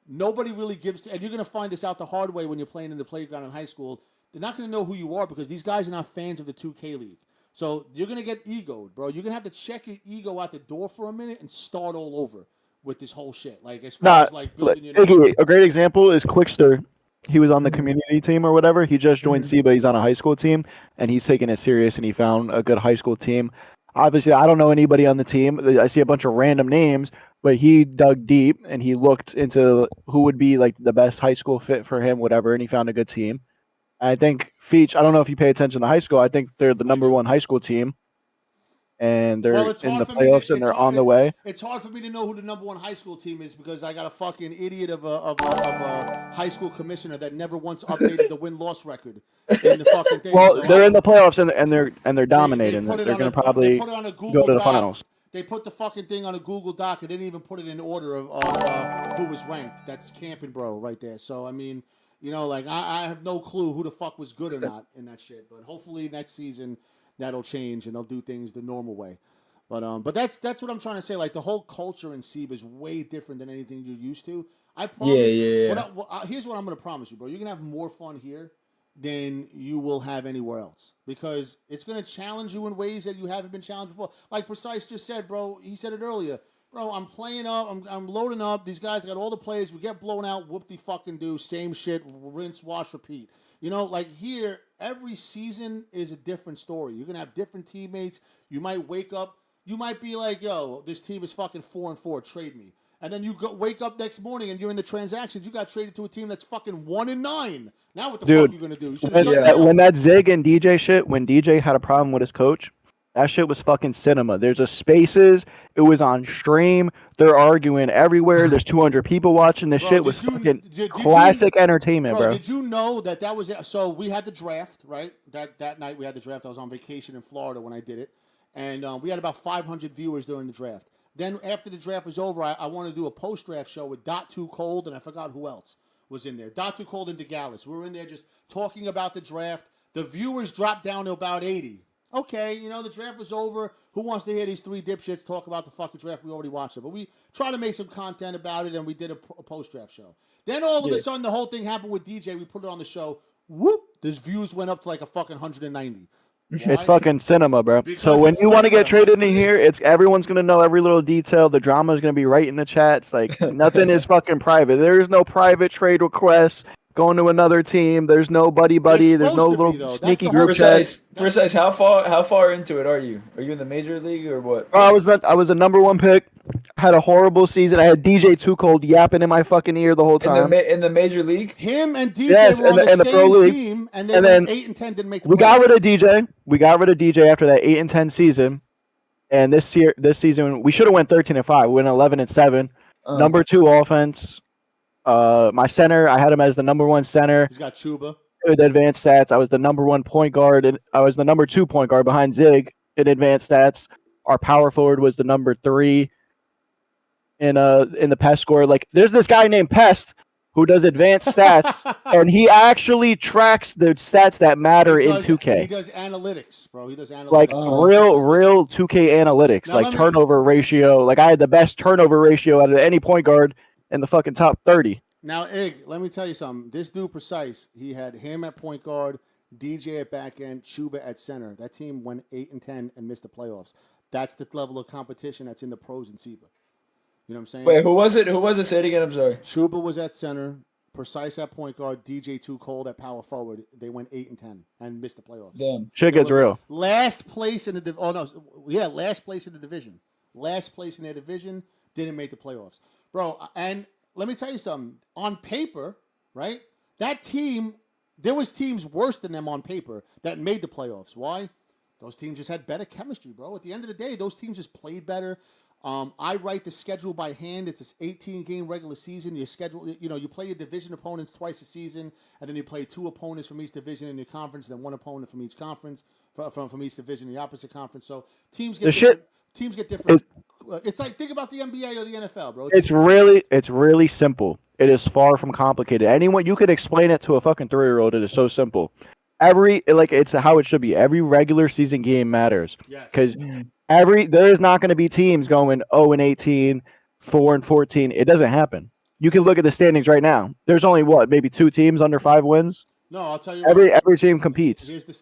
Nobody really gives, and you're going to find this out the hard way when you're playing in the playground in high school. They're not going to know who you are because these guys are not fans of the 2K League. So you're going to get egoed, bro. You're going to have to check your ego out the door for a minute and start all over with this whole shit. Like, as far as building your name. A great example is Quickster. He was on the community team or whatever. He just joined SIBA. He's on a high school team, and he's taking it serious, and he found a good high school team. Obviously, I don't know anybody on the team. I see a bunch of random names, but he dug deep, and he looked into who would be, the best high school fit for him, whatever, and he found a good team. I think Feach, I don't know if you pay attention to high school. I think they're the number one high school team. And they're in the playoffs, and they're on the way. It's hard for me to know who the number one high school team is because I got a fucking idiot of a high school commissioner that never once updated the win-loss record in the fucking thing. Well, so they're in the playoffs, and they're dominating. They're going to probably go to the finals. They put the fucking thing on a Google Doc, and they didn't even put it in order of who was ranked. That's Camping Bro right there. So, I mean, I have no clue who the fuck was good or not in that shit. But hopefully next season that'll change and they'll do things the normal way. But that's what I'm trying to say. The whole culture in SIBA is way different than anything you're used to. I promise. Yeah. Here's what I'm going to promise you, bro. You're going to have more fun here than you will have anywhere else, because it's going to challenge you in ways that you haven't been challenged before. Like Precise just said, bro. He said it earlier. Bro, I'm playing up. I'm loading up. These guys got all the plays. We get blown out. Whoop-de-fucking-do. Same shit. Rinse, wash, repeat. You know, like here, every season is a different story. You're going to have different teammates. You might wake up. You might be like, yo, this team is fucking 4-4. Trade me. And then you wake up next morning and you're in the transactions. You got traded to a team that's fucking 1-9. Now what the fuck are you going to do? You should have shut down. When that Zig and DJ shit, when DJ had a problem with his coach, that shit was fucking cinema. There's a Spaces. It was on stream. They're arguing everywhere. There's 200 people watching. This shit was fucking classic entertainment, bro. Did you know that was it? So we had the draft, right? That night we had the draft. I was on vacation in Florida when I did it. And we had about 500 viewers during the draft. Then after the draft was over, I wanted to do a post-draft show with Dot Too Cold, and I forgot who else was in there. Dot Too Cold and DeGallis. We were in there just talking about the draft. The viewers dropped down to about 80. Okay, you know, the draft was over. Who wants to hear these three dipshits talk about the fucking draft? We already watched it. But we tried to make some content about it, and we did a post-draft show. Then all of a sudden, the whole thing happened with DJ. We put it on the show. Whoop! His views went up to like a fucking 190. Why? It's fucking cinema, bro. Because so when you want to get traded in here, everyone's gonna know every little detail. The drama is gonna be right in the chats. Like nothing is fucking private. There is no private trade requests going to another team. There's no buddy. There's no little sneaky group chat. Precise. How far into it are you? Are you in the major league or what? I was a number one pick. Had a horrible season. I had DJ Too Cold yapping in my fucking ear the whole time. In the major league, him and DJ were on the same team, and then 8-10 didn't make the playoffs. We got rid of DJ. We got rid of DJ after that 8-10 season. And this season we should have went 13-5. We went 11-7. Number 2 offense. My center, I had him as the number 1 center. He's got Chuba. With advanced stats, I was the number 1 point guard, and I was the number 2 point guard behind Zig in advanced stats. Our power forward was the number 3 in the Pest score. Like, there's this guy named Pest who does advanced stats, and he actually tracks the stats that matter in 2K. He does analytics, bro. He does analytics. Like real 2K analytics, now, like turnover ratio. Like I had the best turnover ratio out of any point guard in the fucking top 30. Now, Ig, let me tell you something. This dude Precise, he had him at point guard, DJ at back end, Chuba at center. That team went 8-10 and missed the playoffs. That's the level of competition that's in the pros and SIBA. You know what I'm saying? Wait, who was it? Who was it? Say it again. I'm sorry. Chuba was at center, Precise at point guard, DJ Too Cold at power forward. They went 8-10 and missed the playoffs. Damn. Shit gets real. Last place in the last place in the division. Last place in their division, didn't make the playoffs. Bro, and let me tell you something. On paper, right? That team, there was teams worse than them on paper that made the playoffs. Why? Those teams just had better chemistry, bro. At the end of the day, those teams just played better. I write the schedule by hand. It's an 18-game regular season. You schedule, you play your division opponents twice a season, and then you play 2 opponents from each division in your conference, and then 1 opponent from each conference, from each division in the opposite conference. So teams get different. It's like, think about the NBA or the NFL, bro. It's really simple. It is far from complicated. Anyone, you could explain it to a fucking 3-year-old. It is so simple. It's how it should be. Every regular season game matters. Yes. Because there is not going to be teams going 0-18, 4-14. It doesn't happen. You can look at the standings right now. There's only maybe 2 teams under 5 wins. No, I'll tell you. Every team competes. He can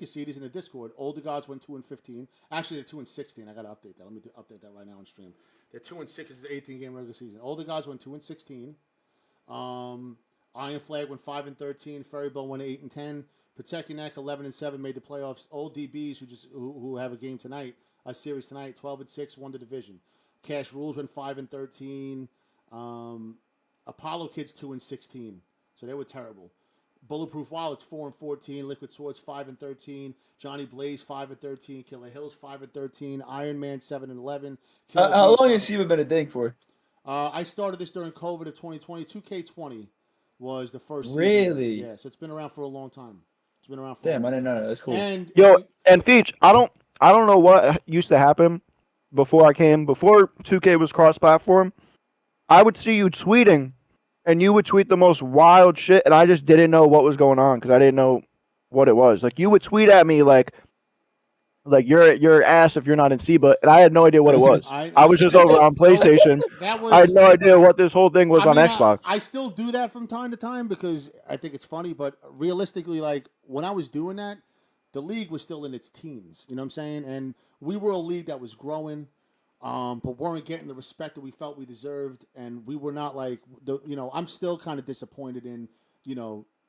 see it. He's in the Discord. Older Gods went 2-15. Actually, they're 2-16. I got to update that. Let me update that right now on stream. They're 2-6. It's the 18-game regular season. Older Gods went 2-16. Iron Flag went 5-13. Ferrybow went 8-10. Patekinek 11-7 made the playoffs. Old DBs who have a game tonight, a series tonight, 12-6 won the division. Cash Rules went 5-13. Apollo Kids 2-16. So they were terrible. Bulletproof Wallets 4-14. Liquid Swords 5-13. Johnny Blaze 5-13. Killer Hills 5-13. Iron Man 7-11. How long has SIBA been a thing for? I started this during COVID of 2020. 2K20 was the first season. Really? Yeah, so it's been around for a long time. It's been around for Damn, I didn't know that. That's cool. And Feach, I don't know what used to happen before 2K was cross-platform. I would see you tweeting, and you would tweet the most wild shit, and I just didn't know what was going on because I didn't know what it was. Like, you would tweet at me like, Like you're ass if you're not in SIBA, and I had no idea what it was. I was just over on PlayStation. That was. I had no idea what this whole thing was on Xbox. I still do that from time to time because I think it's funny, but realistically, like when I was doing that, the league was still in its teens. You know what I'm saying? And we were a league that was growing, but weren't getting the respect that we felt we deserved, and we were not like the. You know, I'm still kind of disappointed in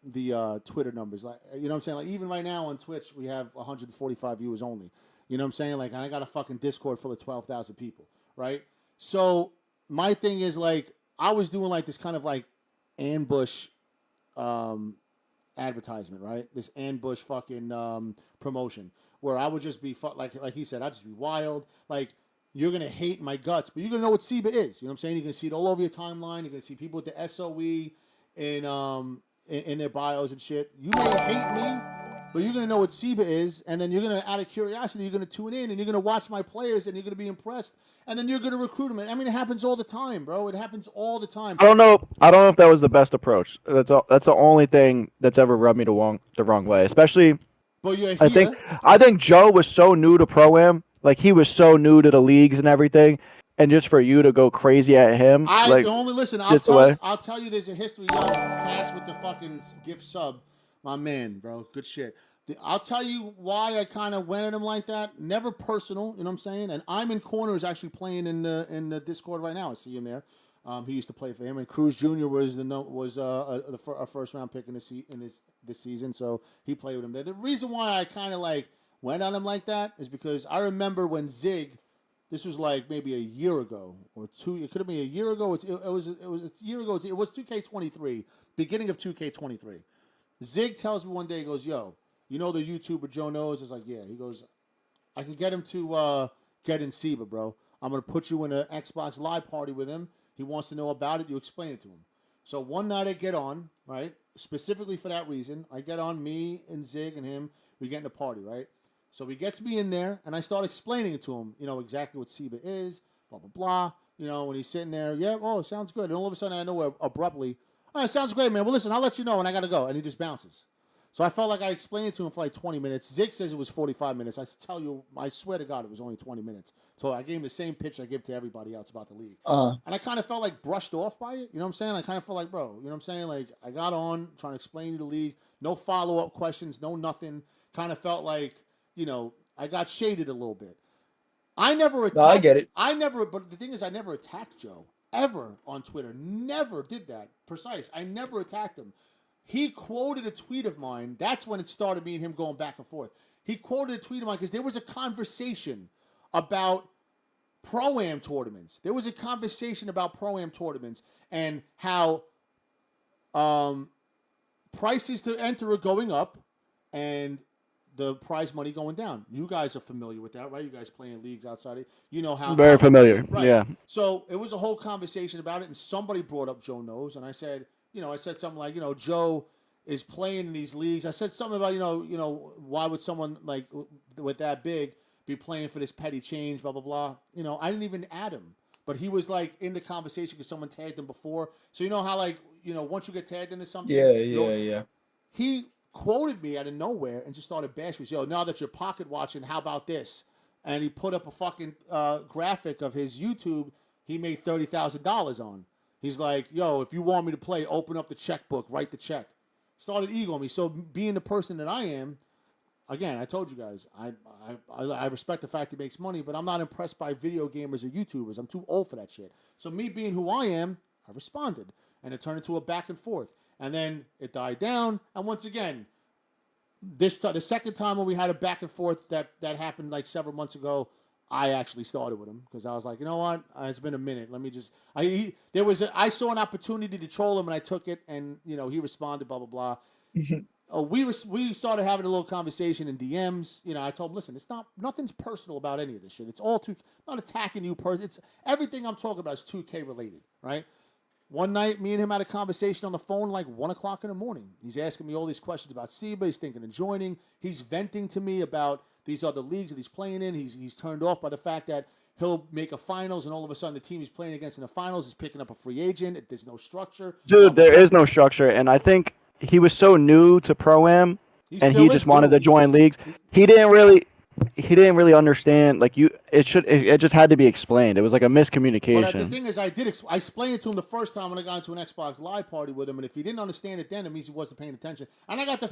the Twitter numbers. Like, you know what I'm saying? Like, even right now on Twitch, we have 145 viewers only. You know what I'm saying? Like, I got a fucking Discord full of 12,000 people, right? So my thing is, like, I was doing like this kind of like ambush advertisement, right? This ambush fucking promotion where I would just be like he said, I'd just be wild. Like, you're gonna hate my guts, but you're gonna know what SIBA is. You know what I'm saying? You're gonna see it all over your timeline. You're gonna see people with the SOE in their bios and shit. You may hate me, but you're gonna know what SIBA is, and then you're gonna, out of curiosity, you're gonna tune in and you're gonna watch my players and you're gonna be impressed, and then you're gonna recruit them. I mean, it happens all the time, bro. It happens all the time. I don't know if that was the best approach. That's the only thing that's ever rubbed me the wrong way. Especially, but you're here. I think Joe was so new to Pro-Am. Like, he was so new to the leagues and everything. And just for you to go crazy at him, I'll tell you, there's a history. Yo, Cass with the fucking gift sub, my man, bro. Good shit. I'll tell you why I kind of went at him like that. Never personal, you know what I'm saying? And I'm in corners actually playing in the Discord right now. I see him there. He used to play for him, and Cruz Jr. was a first round pick in this season, so he played with him there. The reason why I kind of like went on him like that is because I remember when Zig. This was like maybe a year ago or two. It could have been a year ago. It was a year ago. It was 2K23, beginning of 2K23. Zig tells me one day, he goes, "Yo, you know the YouTuber Joe Knows?" It's like, yeah. He goes, "I can get him to get in SIBA, bro. I'm gonna put you in an Xbox Live party with him. He wants to know about it. You explain it to him." So one night I get on, right, specifically for that reason. I get on, me and Zig and him. We get in the party, right. So he gets me in there, and I start explaining it to him, exactly what SIBA is, blah, blah, blah. When he's sitting there, yeah, oh, it sounds good. And all of a sudden, I know abruptly, oh, it sounds great, man. Well, listen, I'll let you know, and I got to go. And he just bounces. So I felt like I explained it to him for like 20 minutes. Zig says it was 45 minutes. I tell you, I swear to God, it was only 20 minutes. So I gave him the same pitch I give to everybody else about the league. And I kind of felt like brushed off by it. You know what I'm saying? I kind of felt like, bro, you know what I'm saying? Like, I got on, trying to explain to the league. No follow-up questions, no nothing. Kind of felt like, I got shaded a little bit. I never attacked. No, I get it. But the thing is, I never attacked Joe ever on Twitter. Never did that. Precise. I never attacked him. He quoted a tweet of mine. That's when it started, me and him going back and forth. He quoted a tweet of mine because there was a conversation about Pro-Am tournaments. There was a conversation about Pro-Am tournaments and how prices to enter are going up and the prize money going down. You guys are familiar with that, right? You guys playing leagues outside it. You know how. Very familiar, right. Yeah. So it was a whole conversation about it, and somebody brought up Joe Knows, and I said, I said something like, Joe is playing in these leagues. I said something about, why would someone like with that big be playing for this petty change, blah, blah, blah. I didn't even add him, but he was like in the conversation because someone tagged him before. So you know how like, once you get tagged into something. Yeah. He quoted me out of nowhere and just started bashing me. Yo, now that you're pocket watching, how about this? And he put up a fucking graphic of his YouTube he made $30,000 on. He's like, yo, if you want me to play, open up the checkbook, write the check. Started egoing me. So being the person that I am, again, I told you guys, I respect the fact he makes money, but I'm not impressed by video gamers or YouTubers. I'm too old for that shit. So me being who I am, I responded. And it turned into a back and forth. And then it died down. And once again, the second time when we had a back and forth that happened like several months ago, I actually started with him because I was like, you know what? It's been a minute. Let me just. I saw an opportunity to troll him and I took it. And he responded, blah blah blah. We started having a little conversation in DMs. I told him, listen, nothing's personal about any of this shit. It's all I'm not attacking you personally. It's everything I'm talking about is 2K related, right? One night, me and him had a conversation on the phone like 1 o'clock in the morning. He's asking me all these questions about SIBA. He's thinking of joining. He's venting to me about these other leagues that he's playing in. He's turned off by the fact that he'll make a finals, and all of a sudden the team he's playing against in the finals is picking up a free agent. There's no structure. Dude, there is no structure, and I think he was so new to Pro-Am, and he just wanted to join leagues. He didn't really he didn't really understand. Like it just had to be explained. It was like a But the miscommunication. thing is, I explained it to him the first time when I got into an Xbox Live party with him, and if he didn't understand it then, it means he wasn't paying attention. And I got the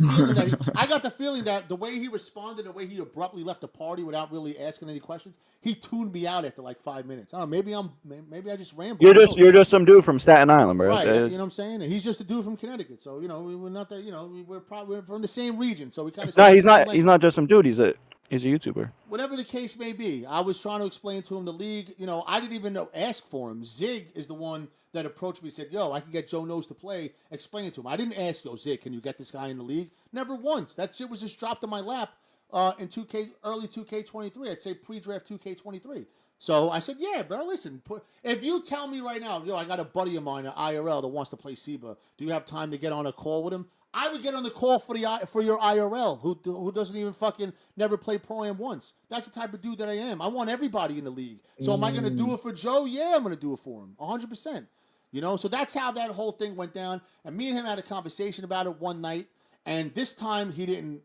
feeling that the way he responded, the way he abruptly left the party without really asking any questions, he tuned me out after like 5 minutes. I don't know, maybe I just rambled. You're just some dude from Staten Island, bro. Right, you know what I'm saying? And he's just a dude from Connecticut, so we're not that. We're from the same region, so we kind of. No, he's not. He's not just some dude. He's a YouTuber. Whatever the case may be, I was trying to explain to him the league. I didn't even ask for him. Zig is the one that approached me and said, "Yo, I can get Joe Knows to play." Explain it to him. I didn't ask, "Yo, Zig, can you get this guy in the league?" Never once. That shit was just dropped in my lap in 2K early 2K23. I'd say pre-draft 2K23. So I said, "Yeah, bro. Listen, if you tell me right now, yo, I got a buddy of mine at IRL that wants to play SIBA. Do you have time to get on a call with him?" I would get on the call for your IRL who doesn't even fucking never play Pro-Am once. That's the type of dude that I am. I want everybody in the league. So am I going to do it for Joe? Yeah, I'm going to do it for him. 100%. So that's how that whole thing went down. And me and him had a conversation about it one night. And this time he didn't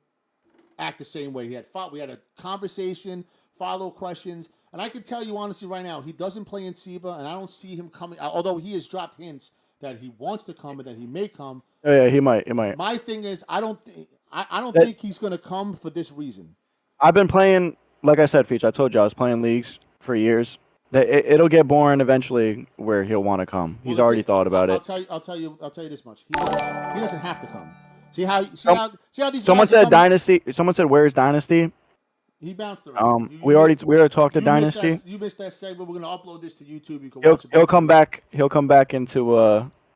act the same way. We had a conversation, follow questions. And I can tell you honestly right now, he doesn't play in SIBA, and I don't see him coming. Although he has dropped hints that he wants to come and that he may come. Oh yeah, he might. My thing is, I don't think he's going to come for this reason. I've been playing, like I said, Feach. I told you I was playing leagues for years. It'll get boring eventually, where he'll want to come. He's already thought about it. I'll tell you this much. He doesn't have to come. See how these. Someone said Dynasty. Someone said, "Where's Dynasty?" He bounced around. We already talked to Dynasty. You missed that segment. We're going to upload this to YouTube. You can watch it. He'll come back. He'll come back into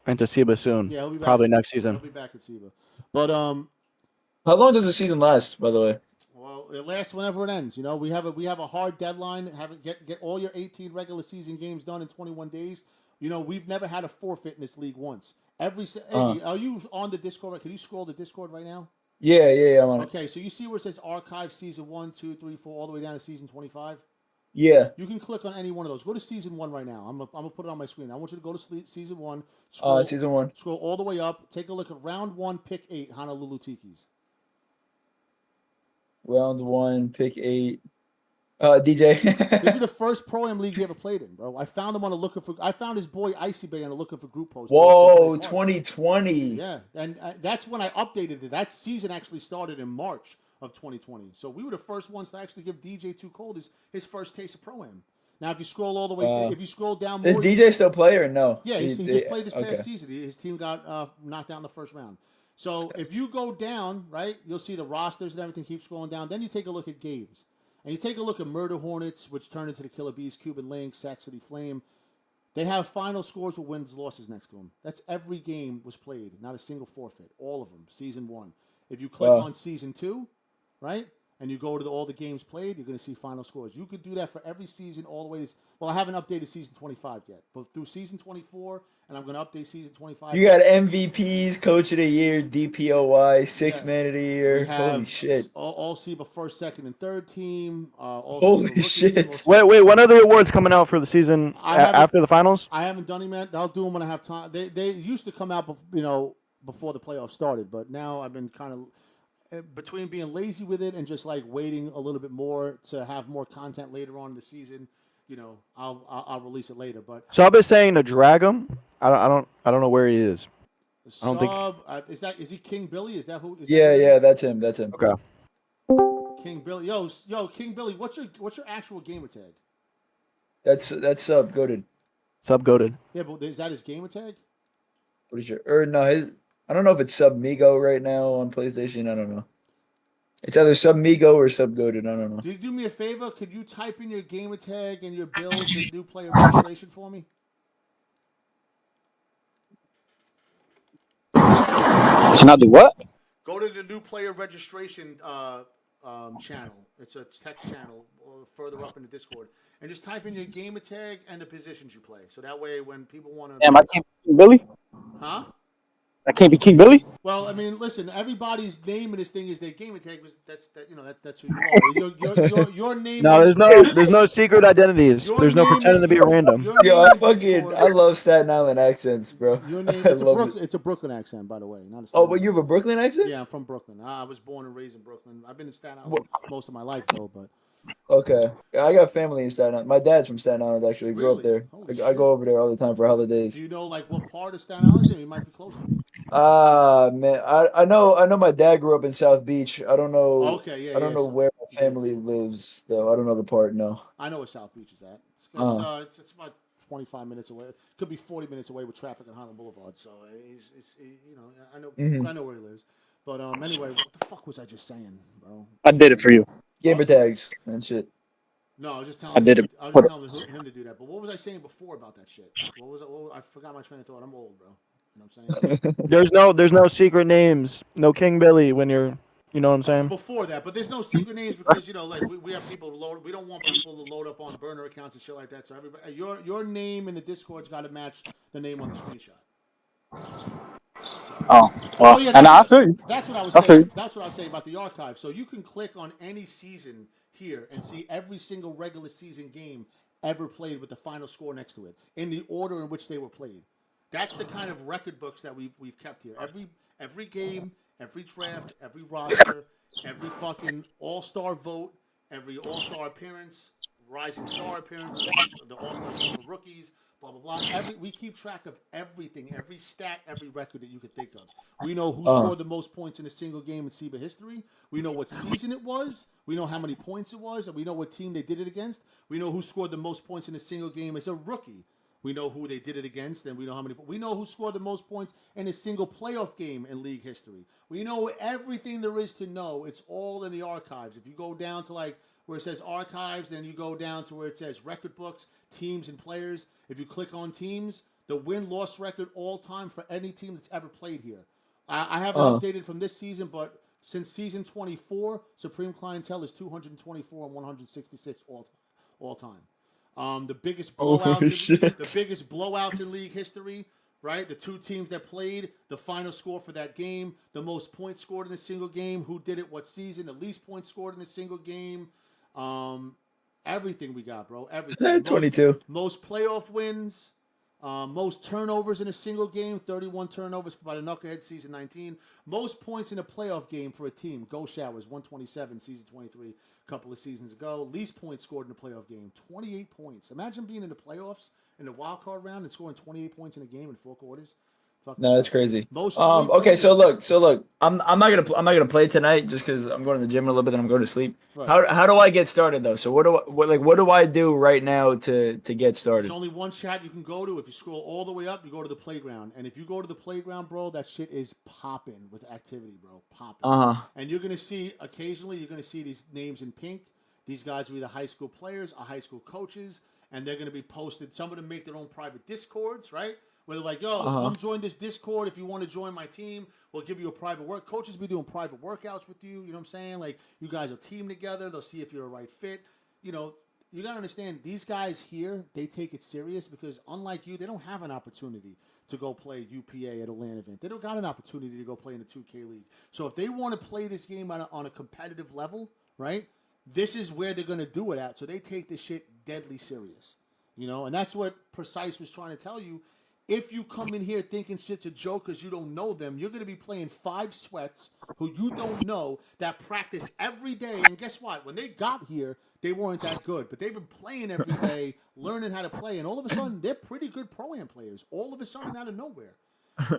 SIBA soon. Yeah, he'll be back probably next season. He'll be back at SIBA. But how long does the season last, by the way? Well, it lasts whenever it ends. We have a hard deadline. Get all your 18 regular season games done in 21 days. We've never had a forfeit in this league once. Andy, are you on the Discord? Can you scroll the Discord right now? Yeah, I'm on it. Okay, so you see where it says archive season 1, 2, 3, 4, all the way down to season 25? Yeah. You can click on any one of those. Go to season 1 right now. I'm gonna put it on my screen. I want you to go to season 1. Season 1. Scroll all the way up. Take a look at round 1, pick 8, Honolulu Tikis. Round 1, pick 8. DJ. This is the first Pro-Am league he ever played in, bro. I found him I found his boy Icy Bay on a looking for group post. Whoa, 2020. Yeah, and that's when I updated it. That season actually started in March of 2020. So we were the first ones to actually give DJ Too Cold his first taste of Pro-Am. Now, if you scroll all the way, if you scroll down more... Is DJ still play or no? Yeah, he just played this past season. His team got knocked out in the first round. So if you go down, right, you'll see the rosters and everything keep scrolling down. Then you take a look at games. And you take a look at Murder Hornets, which turned into the Killer Bees, Cuban Link, Sac City Flame. They have final scores with wins, losses next to them. That's every game was played, not a single forfeit. All of them, season 1. If you click on season 2, right, and you go to all the games played, you're going to see final scores. You could do that for every season all the way to... Well, I haven't updated season 25 yet, but through season 24, and I'm going to update season 25. You got MVPs, Coach of the Year, DPOY, Sixth Man of the Year. Holy shit. All SIBA first, second, and third team. Holy shit. Wait, when are the awards coming out for the season after the finals? I haven't done them yet. I'll do them when I have time. They used to come out, before the playoffs started, but now I've been kind of... Between being lazy with it and just like waiting a little bit more to have more content later on in the season, I'll release it later. But Sub is saying to drag him. I don't know where he is. I don't think is he King Billy? Is that who? Yeah, that's him. Okay. King Billy, yo, King Billy, what's your actual gamer tag? That's Sub Goated. Sub Goated. Yeah, but is that his gamer tag? Pretty sure. Or no, I don't know if it's Submigo right now on PlayStation. I don't know. It's either Submigo or Subgoated. I don't know. Do you do me a favor? Could you type in your gamer tag and your build and new player registration for me? Should I do what? Go to the new player registration channel. It's a text channel further up in the Discord. And just type in your gamer tag and the positions you play. So that way when people want to... Damn, I can't be King Billy? Huh? I can't be King Billy? Well, I mean, listen. Everybody's name in this thing is their gamer tag. That's who you are. Your name No, on there's no secret identities. your There's no name pretending to be random. your Yo, name I in Discord. love Staten Island accents, bro. Your name. I love it. It's a Brooklyn accent, by the way, not a Oh, Staten but you have a accent. Brooklyn accent? Yeah, I'm from Brooklyn. I was born and raised in Brooklyn. I've been in Staten Island most of my life, though. But Okay. Yeah, I got family in Staten Island. My dad's from Staten Island, actually. Grew up really, there. holy I shit. go over there all the time for holidays. Do you know like what part of Staten Island? You might be close to me. Ah, man. I know my dad grew up in South Beach. I don't know. Okay, I don't yeah. know So, where my family lives, though. I don't know the part. No. I know where South Beach is at. It's about 25 minutes away. Could be 40 minutes away with traffic on Highland Boulevard. So I know Mhm. I know where he lives. But anyway, what the fuck was I just saying, bro? I did it for you. Gamer tags and shit. No, I was just telling I did him. it. I was just telling him to do that. But what was I saying before about that shit? Like, what was I forgot my train of thought. I'm old, bro. You know what I'm saying? There's no secret names. No King Billy when you're, you know what I'm saying? Before that, but there's no secret names because like we have people load. We don't want people to load up on burner accounts and shit like that. So everybody, your name in the Discord's got to match the name on the screenshot. Oh, well, yeah, and I feel you. that's what I was I feel saying. you. That's what I was saying about the archive. So you can click on any season here and see every single regular season game ever played with the final score next to it in the order in which they were played. That's the kind of record books that we've kept here. Every game, every draft, every roster, every fucking all-star vote, every all-star appearance, rising star appearance, the all-star game for rookies, blah blah blah. We keep track of everything, every stat, every record that you could think of. We know who scored the most points in a single game in SIBA history. We know what season it was. We know how many points it was, and we know what team they did it against. We know who scored the most points in a single game as a rookie. We know who they did it against, and we know how many. We know who scored the most points in a single playoff game in league history. We know everything there is to know. It's all in the archives. If you go down to like where it says archives, then you go down to where it says record books, teams, and players. If you click on teams, the win-loss record all time for any team that's ever played here. I haven't updated from this season, but since season 24, Supreme Clientele is 224 and 166 all time. The biggest blowouts in league history, right? The two teams that played, the final score for that game, the most points scored in a single game, who did it, what season, the least points scored in a single game, everything we got, bro. Everything. 22. Most playoff wins, most turnovers in a single game, 31 turnovers by the Knuckleheads, season 19. Most points in a playoff game for a team, Go Showers, 127, season 23, a couple of seasons ago. Least points scored in a playoff game, 28 points. Imagine being in the playoffs in the wild card round and scoring 28 points in a game in 4 quarters. No, that's crazy. Most okay, so look, I'm not gonna play tonight just because I'm going to the gym in a little bit, then I'm going to sleep. Right. How do I get started though? So what do I do right now to get started? There's only one chat you can go to. If you scroll all the way up, you go to the playground. And if you go to the playground, bro, that shit is popping with activity, bro. Popping. And you're gonna see occasionally these names in pink. These guys are either high school players or high school coaches, and they're gonna be posted. Some of them make their own private discords, right? Where they're like, yo, come join this Discord if you want to join my team. We'll give you a private work. Coaches be doing private workouts with you. You know what I'm saying? Like, you guys will team together. They'll see if you're a right fit. You know, you got to understand, these guys here, they take it serious because unlike you, they don't have an opportunity to go play UPA at a LAN event. They don't got an opportunity to go play in the 2K League. So if they want to play this game on a competitive level, right, this is where they're going to do it at. So they take this shit deadly serious. You know, and that's what Precise was trying to tell you. If you come in here thinking shit's a joke because you don't know them, you're going to be playing 5 sweats who you don't know that practice every day. And guess what? When they got here, they weren't that good. But they've been playing every day, learning how to play. And all of a sudden, they're pretty good Pro-Am players. All of a sudden, out of nowhere.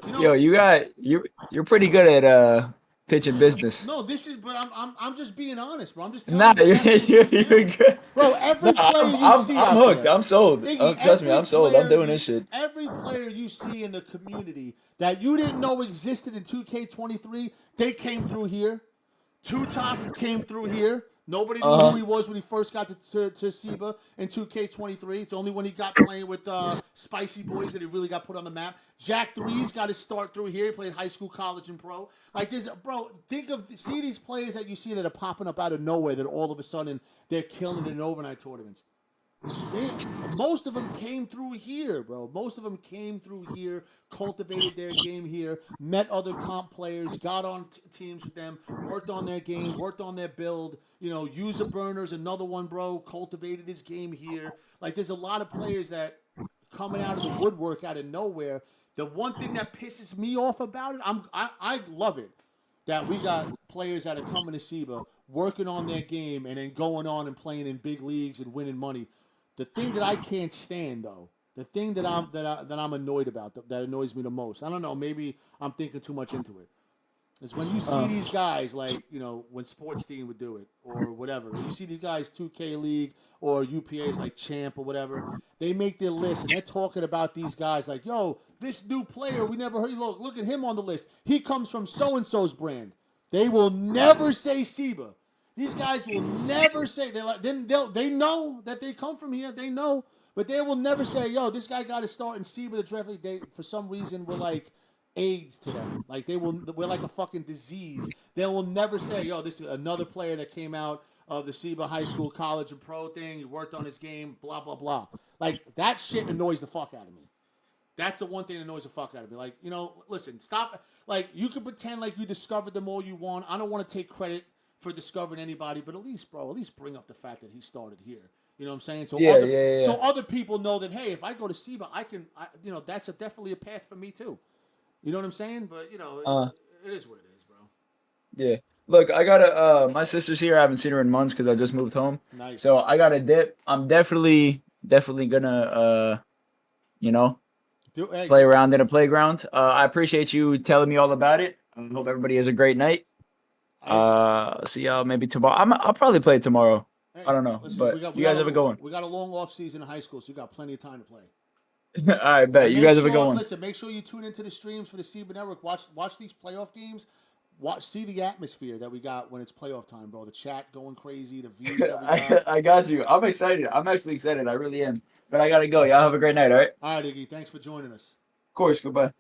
You know, Yo, you're pretty good at pitching business. No, but I'm just being honest, bro. I'm just telling Nah, you. you're good. Bro, every player you see I'm out hooked. there, I'm sold. Iggy, Trust me, I'm sold. I'm doing you- this shit. Every player you see in the community that you didn't know existed in 2K23, they came through here. Tutak came through here. Nobody knew who he was when he first got to SIBA in 2K23. It's only when he got playing with Spicy Boys that he really got put on the map. Jack 3's got his start through here. He played high school, college, and pro. Like this, bro, see these players that you see that are popping up out of nowhere that all of a sudden they're killing it in overnight tournaments. Most of them came through here, bro. Most of them came through here, cultivated their game here, met other comp players, got on teams with them, worked on their game, worked on their build. User Burner's another one, bro. Cultivated his game here. Like, there's a lot of players that coming out of the woodwork out of nowhere. The one thing that pisses me off about it, I love it that we got players that are coming to SIBA working on their game and then going on and playing in big leagues and winning money. The thing that I can't stand, though, the thing that I'm annoyed about, that annoys me the most, I don't know, maybe I'm thinking too much into it, is when you see these guys, like, when Sports Team would do it or whatever. You see these guys, 2K League or UPAs like Champ or whatever, they make their list and they're talking about these guys like, yo, this new player, we never heard. Look at him on the list. He comes from so-and-so's brand. They will never say SIBA. These guys will never say, they know that they come from here, they know, but they will never say, yo, this guy got to start in SIBA the draft league. They, for some reason, we're like AIDS to them. Like, we're like a fucking disease. They will never say, yo, this is another player that came out of the SIBA high school, college, and pro thing. He worked on his game, blah, blah, blah. Like, that shit annoys the fuck out of me. That's the one thing that annoys the fuck out of me. Like, listen, stop. Like, you can pretend like you discovered them all you want. I don't want to take credit for discovering anybody, but at least bring up the fact that he started here. You know what I'm saying? So so other people know that, hey, if I go to SIBA, that's definitely a path for me too. You know what I'm saying? But it is what it is, bro. Yeah. Look, I gotta. My sister's here. I haven't seen her in months because I just moved home. Nice. So I gotta dip. I'm definitely gonna play around in a playground. I appreciate you telling me all about it. I hope everybody has a great night. See y'all maybe tomorrow. I'll probably play tomorrow. Hey, I don't know, listen, but you guys have a good one. We got a long off season in high school, so you got plenty of time to play. All right, bet. You guys have a good one. Listen, make sure you tune into the streams for the SIBA Network. Watch these playoff games. See the atmosphere that we got when it's playoff time, bro. The chat going crazy, the views that we got. I got you. I'm excited. I'm actually excited. I really am. But I gotta go. Y'all have a great night, all right? All right, Iggy. Thanks for joining us. Of course. Goodbye.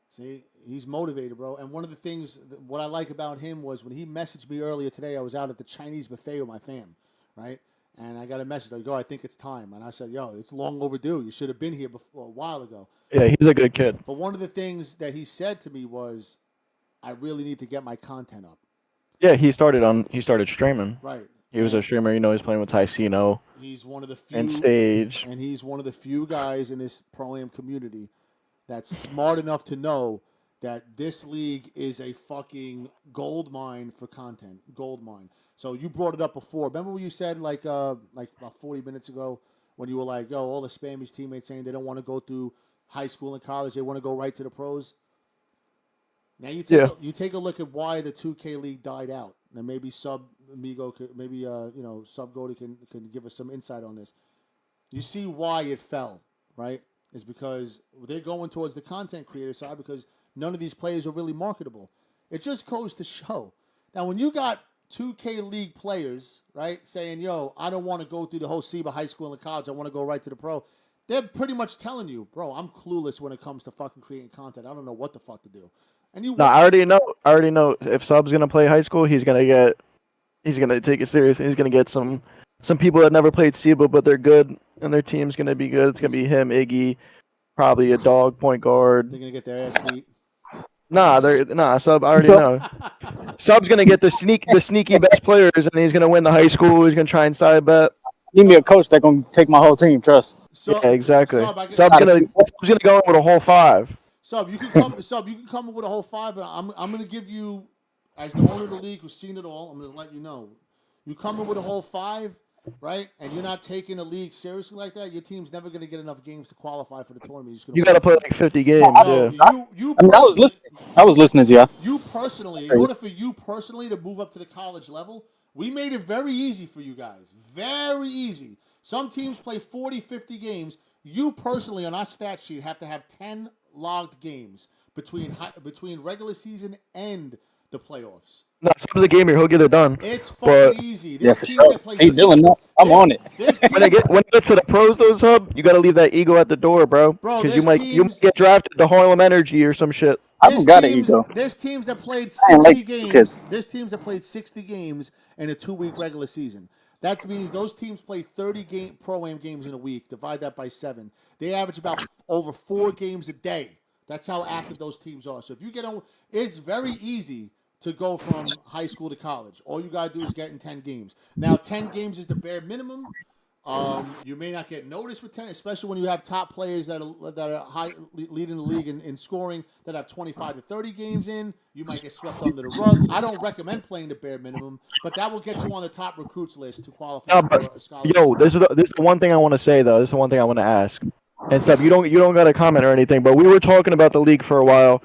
See, he's motivated, bro. And one of the things, what I like about him was when he messaged me earlier today, I was out at the Chinese buffet with my fam, right? And I got a message like, "Yo, I think it's time." And I said, "Yo, it's long overdue. You should have been here before, a while ago." Yeah, he's a good kid. But one of the things that he said to me was, "I really need to get my content up." Yeah, he started streaming. Right. He was a streamer. He's playing with Tyceno. He's one of the few. And Stage. And he's one of the few guys in this Pro-Am community that's smart enough to know that this league is a fucking gold mine for content. Gold mine. So you brought it up before. Remember what you said like about 40 minutes ago when you were like, yo, all the Spammy's teammates saying they don't want to go through high school and college. They want to go right to the pros. Now you take a look at why the 2K League died out. And maybe Sub Goaty can give us some insight on this. You see why it fell, right? Is because they're going towards the content creator side because none of these players are really marketable. It just goes to show. Now, when you got 2K League players, right, saying, yo, I don't want to go through the whole SIBA high school and college. I want to go right to the pro. They're pretty much telling you, bro, I'm clueless when it comes to fucking creating content. I don't know what the fuck to do. And I already know if Sub's going to play high school, he's going to take it serious. He's going to get some people that never played SIBA, but they're good, and their team's going to be good. It's going to be him, Iggy, probably a dog point guard. They're going to get their ass beat. Sub, I already know. Sub's going to get the sneaky best players, and he's going to win the high school. He's going to try and side bet. Give me a coach that's going to take my whole team, trust. Yeah, exactly. Sub's going to go in with a whole 5. Sub, you can come up with a whole 5, but I'm going to give you, as the owner of the league who's seen it all, I'm going to let you know. You come in with a whole 5, right, and you're not taking the league seriously like that, your team's never going to get enough games to qualify for the tournament. You got to play like 50 games. No, yeah. I was listening to you. You personally, in order for you personally to move up to the college level, we made it very easy for you guys. Very easy. Some teams play 40, 50 games. You personally, on our stat sheet, have to have 10 logged games between regular season and the playoffs. No, Sub's a gamer. He'll get it done. It's fucking easy. There's teams that play. Hey, Dylan, I'm on it. When it gets to the pros, though, Sub, you got to leave that ego at the door, bro. Because you might get drafted to Harlem Energy or some shit. I don't got an ego. There's teams that played 60 games. There's teams that played 60 games in a 2-week regular season. That means those teams play 30 pro-am games in a week. Divide that by 7. They average about over 4 games a day. That's how active those teams are. So if you get on, it's very easy to go from high school to college. All you gotta do is get in 10 games. Now, 10 games is the bare minimum. You may not get noticed with 10, especially when you have top players that are high leading the league in scoring that have 25 to 30 games in. You might get swept under the rug. I don't recommend playing the bare minimum, but that will get you on the top recruits list to qualify for a scholarship. Yo, this is the one thing I want to say though. This is the one thing I want to ask. And Seb, you don't got a comment or anything, but we were talking about the league for a while.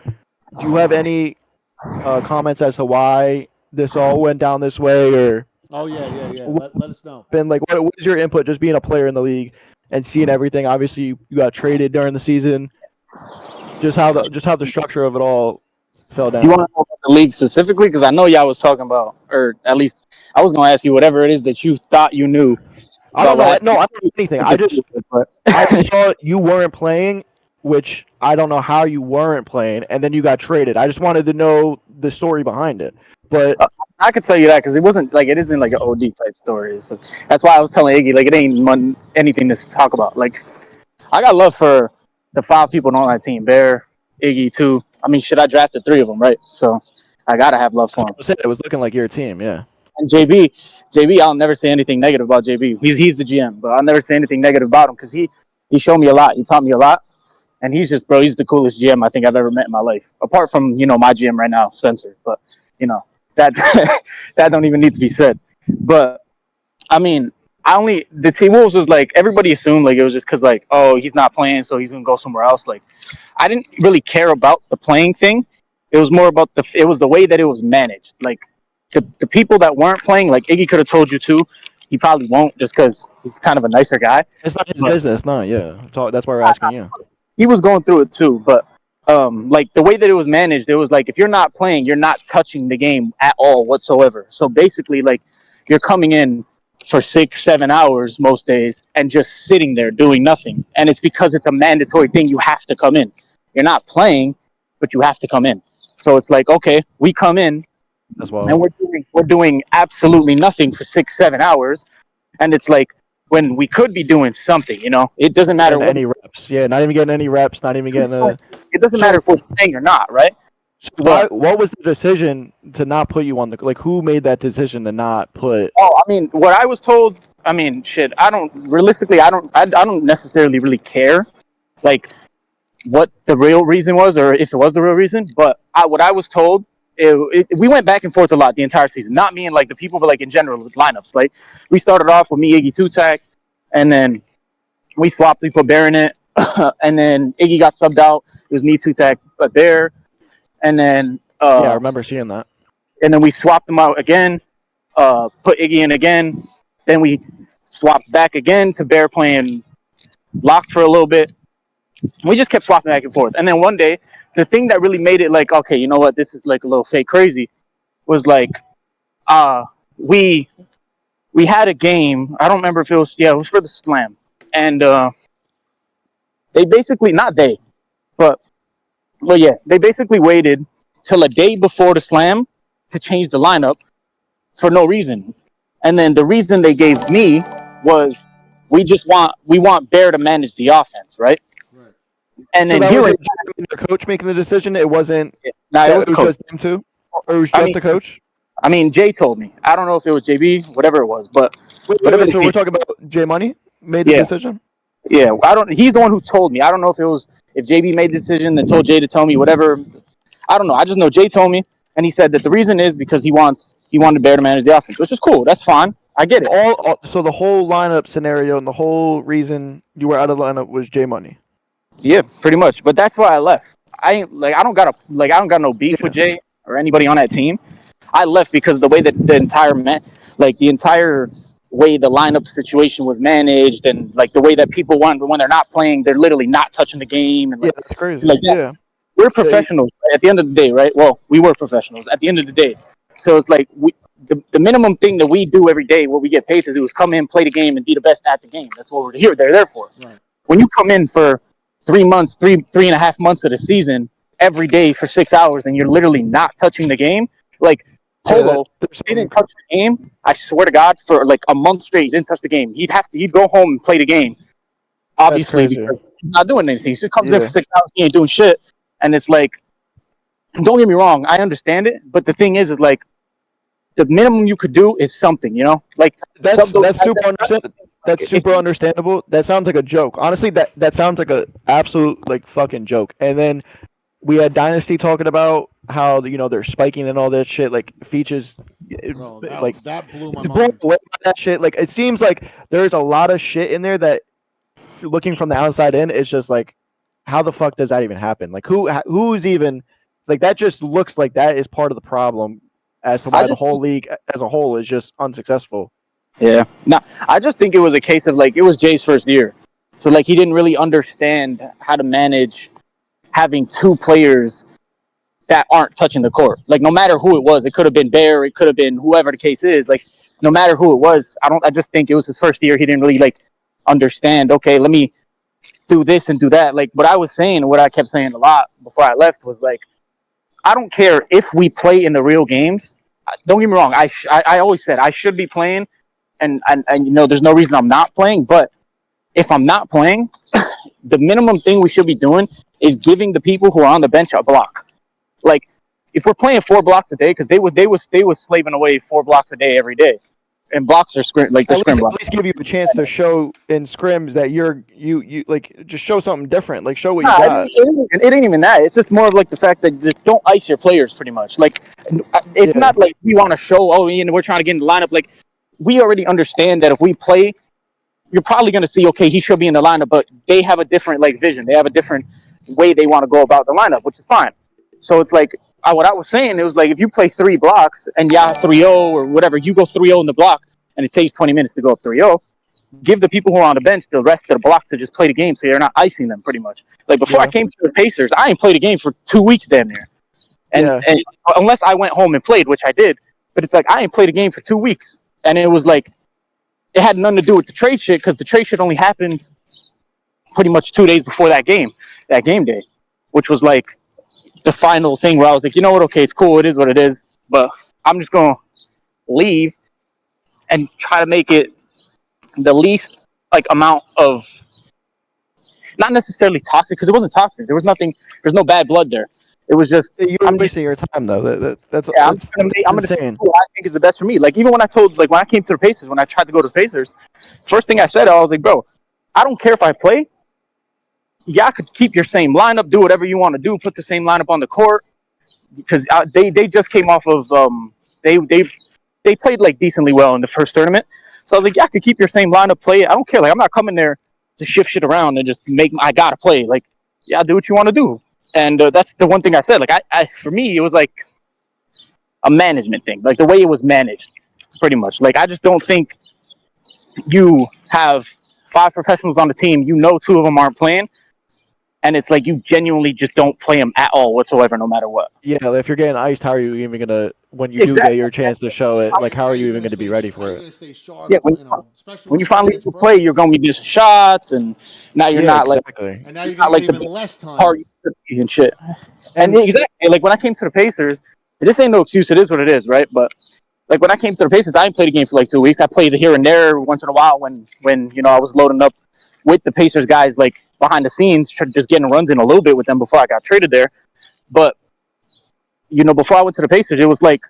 Do you have any comments as to why this all went down this way, or? Oh yeah. Let us know. Been like, what is your input? Just being a player in the league and seeing everything. Obviously, you got traded during the season. Just how the structure of it all fell down. Do you want to know about the league specifically? Because I know y'all was talking about, or at least I was going to ask you whatever it is that you thought you knew. I don't know. I don't know anything. I just saw you weren't playing, which I don't know how you weren't playing, and then you got traded. I just wanted to know the story behind it. But I could tell you that because it isn't like an OG type story. So that's why I was telling Iggy, like, it ain't anything to talk about. Like, I got love for the 5 people on that team. Bear, Iggy, too. I mean, shit, I drafted 3 of them, right? So I gotta have love for him. It was looking like your team, yeah. And JB, I'll never say anything negative about JB. He's the GM, but I'll never say anything negative about him because he showed me a lot. He taught me a lot, and he's the coolest GM I think I've ever met in my life. Apart from my GM right now, Spencer. But that that don't even need to be said. But I mean, the T-Wolves was like, everybody assumed like it was just because like, oh, he's not playing, so he's gonna go somewhere else. Like, I didn't really care about the playing thing. It was more about the way that it was managed. Like, the people that weren't playing, like Iggy could have told you too. He probably won't just because he's kind of a nicer guy. It's not his business, no, yeah. That's why we're asking you. He was going through it too, but like the way that it was managed, it was like if you're not playing, you're not touching the game at all whatsoever. So basically, like, you're coming in for 6-7 hours most days and just sitting there doing nothing. And it's because it's a mandatory thing. You have to come in. You're not playing, but you have to come in. So it's like, okay, we come in. As well. And we're doing absolutely nothing for 6-7 hours, and it's like when we could be doing something. It doesn't matter what any reps. Yeah, not even getting any reps. Not even getting a. It doesn't matter if we're playing or not, right? So what was the decision to not put you on the who made that decision to not put? Oh, I mean, what I was told. I mean, shit. I don't necessarily really care, like, what the real reason was or if it was the real reason. But what I was told. We went back and forth a lot the entire season. Not me and like the people, but like in general with lineups. Like, we started off with me, Iggy, 2-tack, and then we swapped. We put Bear in it, and then Iggy got subbed out. It was me, 2-tack, but Bear, and then yeah, I remember seeing that. And then we swapped them out again. Put Iggy in again. Then we swapped back again to Bear playing locked for a little bit. We just kept swapping back and forth. And then one day, the thing that really made it like, okay, you know what, this is like a little fake crazy, was like, we had a game. I don't remember if it was for the Slam. And they basically, they basically waited till a day before the Slam to change the lineup for no reason. And then the reason they gave me was we want Bear to manage the offense, right? And then was the coach making the decision. It wasn't. It was just him too, or it was just the coach. I mean, Jay told me. I don't know if it was JB, whatever it was, but so we're talking about J Money made the decision. Yeah, He's the one who told me. I don't know if JB made the decision, then told Jay to tell me whatever. I don't know. I just know Jay told me, and he said that the reason is because he wanted Bear to manage the offense, which is cool. That's fine. I get it. So the whole lineup scenario and the whole reason you were out of the lineup was J Money. Yeah, pretty much. But that's why I left. I don't got no beef with Jay or anybody on that team. I left because of the way that the entire way the lineup situation was managed, and like the way that people want when they're not playing, they're literally not touching the game. And like, that's crazy. Like that. Yeah, we're professionals at the end of the day, right? Well, we were professionals at the end of the day. So it's like the minimum thing that we do every day, what we get paid to do, is come in, play the game, and be the best at the game. That's what we're here. They're there for. Right. When you come in for 3 months, 3.5 months of the season every day for 6 hours, and you're literally not touching the game, like, Polo didn't touch the game. I swear to God, for like a month straight, he didn't touch the game. He'd go home and play the game. Obviously, because he's not doing anything. He just comes in for 6 hours, he ain't doing shit. And it's like, don't get me wrong, I understand it, but the thing is like, the minimum you could do is something, you know? Like that's super understandable. That sounds like a joke. Honestly, that sounds like a absolute like fucking joke. And then we had Dynasty talking about how they're spiking and all that shit. Like Features, Bro, that blew my blown mind. away by that shit. Like it seems like there's a lot of shit in there that, looking from the outside in, it's just like, how the fuck does that even happen? Like who's even like that? Just looks like that is part of the problem as to why the whole league as a whole is just unsuccessful. Yeah. No, I just think it was a case of like, it was Jay's first year. So like he didn't really understand how to manage having two players that aren't touching the court. Like no matter who it was, it could have been Bear, it could have been whoever the case is. Like no matter who it was, I just think it was his first year. He didn't really like understand, okay, let me do this and do that. Like what I was saying, what I kept saying a lot before I left was like, I don't care if we play in the real games. Don't get me wrong. I always said I should be playing, and there's no reason I'm not playing. But if I'm not playing, the minimum thing we should be doing is giving the people who are on the bench a block. Like if we're playing 4 blocks a day, because they was slaving away 4 blocks a day every day, and blocks are scrim blocks. At least give you a chance to show in scrims that you like, just show something different. Like show what you got. It ain't even that. It's just more of like the fact that just don't ice your players pretty much. Like it's not like we want to show, we're trying to get in the lineup. Like we already understand that if we play, you're probably going to see, okay, he should be in the lineup, but they have a different like vision. They have a different way they want to go about the lineup, which is fine. So it's like what I was saying, it was like if you play 3 blocks and 3-0 or whatever, you go 3-0 in the block and it takes 20 minutes to go up 3-0, give the people who are on the bench the rest of the block to just play the game so you're not icing them pretty much. Like before I came to the Pacers, I ain't played a game for 2 weeks damn near. And unless I went home and played, which I did, but it's like I ain't played a game for 2 weeks. And it was like, it had nothing to do with the trade shit, because the trade shit only happened pretty much 2 days before that game day, which was like the final thing where I was like, you know what, okay, it's cool, it is what it is, but I'm just going to leave and try to make it the least like amount of, not necessarily toxic, because it wasn't toxic. There was nothing, there's no bad blood there. It was just, I'm wasting your time though. That's I'm going to do what I think is the best for me. Like even when I came to the Pacers, when I tried to go to the Pacers, first thing I said, I was like, bro, I don't care if I play. Yeah, I could keep your same lineup, do whatever you want to do, put the same lineup on the court, because they just came off of they played like decently well in the first tournament. So I was like, yeah, I could keep your same lineup, play. I don't care. Like I'm not coming there to shift shit around and just I gotta play. Like, yeah, do what you want to do. And that's the one thing I said. Like I for me, it was like a management thing, like the way it was managed, pretty much. Like I just don't think you have 5 professionals on the team. 2 of them aren't playing. And it's like you genuinely just don't play them at all whatsoever, no matter what. Yeah, if you're getting iced, how are you even gonna, when you do get your chance to show it? Like, how are you even gonna be ready for it? Yeah, when you finally play, you're gonna be missing shots, and now you're not exactly. like, and now you're gonna get even less time and shit. And exactly, like when I came to the Pacers, this ain't no excuse. It is what it is, right? But like when I came to the Pacers, I didn't play the game for like 2 weeks. I played here and there once in a while when I was loading up with the Pacers guys, like behind the scenes, just getting runs in a little bit with them before I got traded there. But before I went to the Pacers, it was like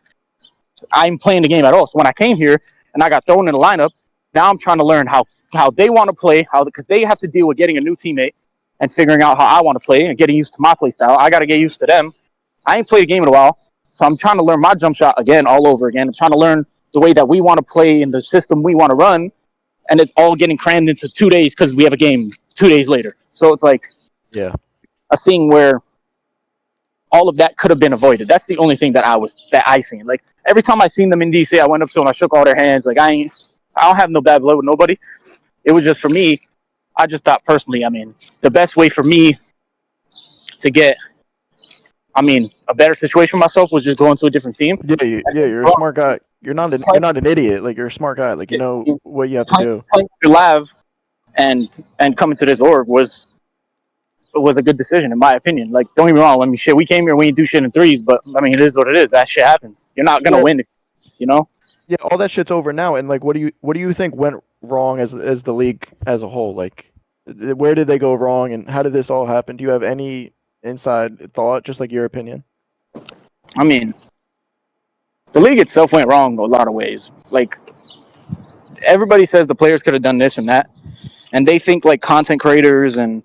I ain't playing the game at all. So when I came here and I got thrown in the lineup, now I'm trying to learn how they want to play, because they have to deal with getting a new teammate and figuring out how I want to play and getting used to my play style. I got to get used to them. I ain't played a game in a while, so I'm trying to learn my jump shot again all over again. I'm trying to learn the way that we want to play and the system we want to run, and it's all getting crammed into 2 days because we have a game 2 days later. So it's like a thing where all of that could have been avoided. That's the only thing that I seen. Like every time I seen them in DC, I went up to them, I shook all their hands. Like I don't have no bad blood with nobody. It was just for me. I just thought personally, the best way for me to get, a better situation for myself was just going to a different team. Yeah, you're a smart guy. You're not an idiot. Like you're a smart guy. Like you know what you have to do. Playing for Lav and coming to this org was was a good decision in my opinion. Like, don't get me wrong. I mean, shit, we came here, we didn't do shit in threes, but I mean, it is what it is. That shit happens. You're not gonna win, you know. Yeah, all that shit's over now. And like, what do you think went wrong as the league as a whole? Like, where did they go wrong, and how did this all happen? Do you have any inside thought, just like your opinion? I mean, the league itself went wrong a lot of ways. Like, everybody says the players could have done this and that, and they think like content creators and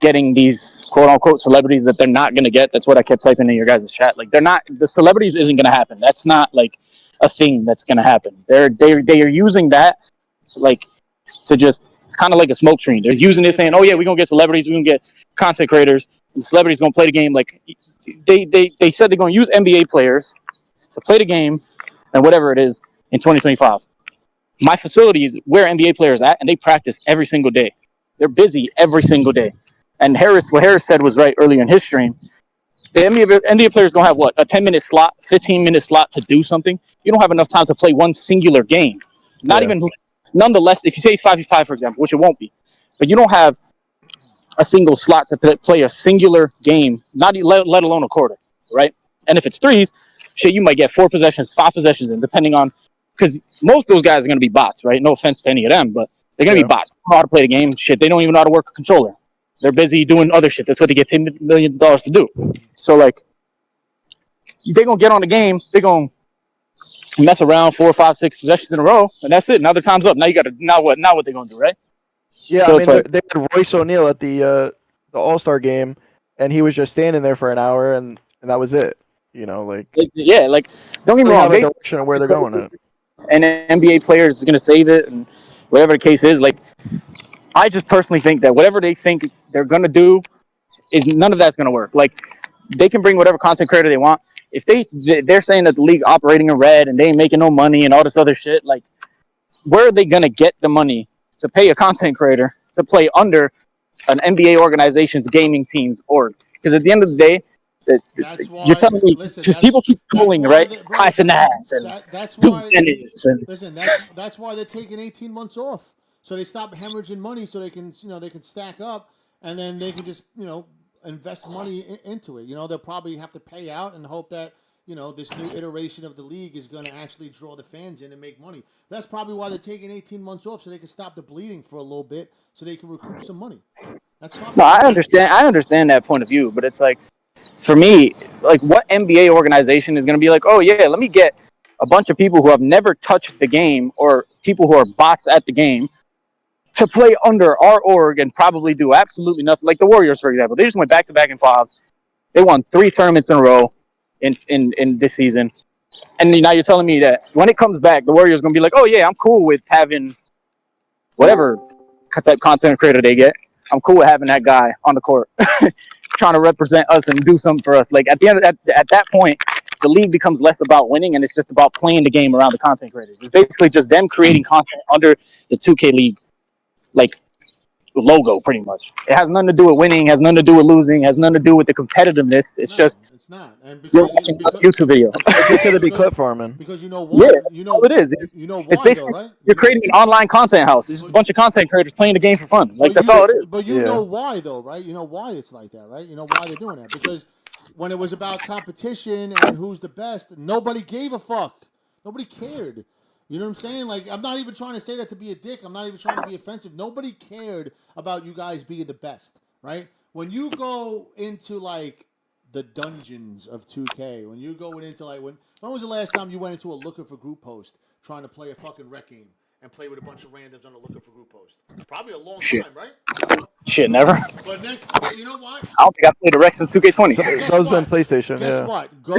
getting these quote unquote celebrities that they're not going to get. That's what I kept typing in your guys' chat. Like, they're not, the celebrities isn't going to happen. That's not like a thing that's going to happen. They are using that like to just, it's kind of like a smoke screen. They're using it saying, oh yeah, we're going to get celebrities, we're going to get content creators, and the celebrities going to play the game. Like, they said they're going to use NBA players to play the game and whatever it is in 2025. My facility is where NBA players at, and they practice every single day. They're busy every single day. And what Harris said was right earlier in his stream. The NBA players don't have what, a 10-minute slot, 15-minute slot to do something. You don't have enough time to play one singular game. Not even, nonetheless, if you say it's 5v5, for example, which it won't be, but you don't have a single slot to play a singular game, not let alone a quarter, right? And if it's threes, shit, you might get 4 possessions, 5 possessions in, depending on, because most of those guys are going to be bots, right? No offense to any of them, but they're going to be bots. They don't know how to play the game. Shit, they don't even know how to work a controller. They're busy doing other shit. That's what they get paid millions of dollars to do. So, like, they're going to get on the game. They're going to mess around 4, 5, 6 possessions in a row, and that's it. Now their time's up. Now you got to, now what they're going to do, right? Yeah, so I mean, they had Royce O'Neal at the All-Star game, and he was just standing there for an hour, and that was it. You know, like yeah, like, don't get me wrong. They have a direction of where they're going at. And NBA players are going to save it, and whatever the case is, like, I just personally think that whatever they think they're going to do is none of that's going to work. Like, they can bring whatever content creator they want. If they're saying that the league operating in red and they ain't making no money and all this other shit, like, where are they going to get the money to pay a content creator to play under an NBA organization's gaming team's org? Because at the end of the day, you're telling me, because people keep calling, right? Clash and ads and that's why. And, listen, that's why they're taking 18 months off, so they stop hemorrhaging money, so they can stack up, and then they can just invest money into it. They'll probably have to pay out and hope that this new iteration of the league is going to actually draw the fans in and make money. That's probably why they're taking 18 months off, so they can stop the bleeding for a little bit, so they can recoup some money. That's probably. No, I understand that point of view, but it's like, for me, like, what NBA organization is going to be like, oh yeah, let me get a bunch of people who have never touched the game or people who are bots at the game to play under our org and probably do absolutely nothing. Like the Warriors, for example, they just went back-to-back in fives. They won 3 tournaments in a row in this season, and now you're telling me that when it comes back, the Warriors are going to be like, oh yeah, I'm cool with having whatever type content creator they get. I'm cool with having that guy on the court trying to represent us and do something for us. Like, at the end of at that point, the league becomes less about winning and it's just about playing the game around the content creators. It's basically just them creating content under the 2K League, like, logo, pretty much. It has nothing to do with winning, has nothing to do with losing, has nothing to do with the competitiveness. It's it's not. And you're watching a YouTube video. It's just going to be clip farming. Because you know why? Yeah, it is. You know why, it's basically, though, right? You're creating an online content house. It's just a bunch of content creators playing the game for fun. Like, that's all it is. But you know why, though, right? You know why it's like that, right? You know why they're doing that. Because when it was about competition and who's the best, nobody gave a fuck. Nobody cared. You know what I'm saying? Like, I'm not even trying to say that to be a dick. I'm not even trying to be offensive. Nobody cared about you guys being the best, right? When you go into, like, the dungeons of 2K, when you go into, like, when was the last time you went into a looking for group post trying to play a fucking rec game and play with a bunch of randoms on a looking for group post? Probably a long time, right? Shit, never. But you know what? I don't think I played the Rex in 2K20. So it's been PlayStation. Guess what? Go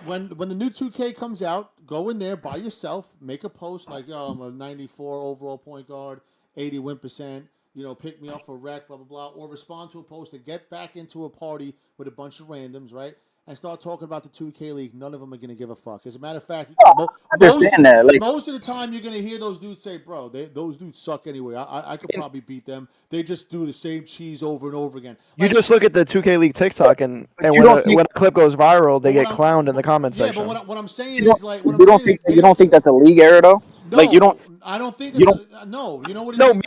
when the new 2K comes out, go in there by yourself, make a post like, "Yo, I'm a 94 overall point guard, 80 win percent. Pick me up for rec, blah blah blah," or respond to a post and get back into a party with a bunch of randoms, right? And start talking about the 2K League. None of them are going to give a fuck. As a matter of fact, most of the time you're going to hear those dudes say, bro, those dudes suck anyway. I could probably beat them. They just do the same cheese over and over again. You just look at the 2K League TikTok, and when a clip goes viral, they get clowned in the comment section. Yeah, but what I'm saying is, like, you don't think that's a league error, though? No, like, you don't. I don't think. No, you know what? No, me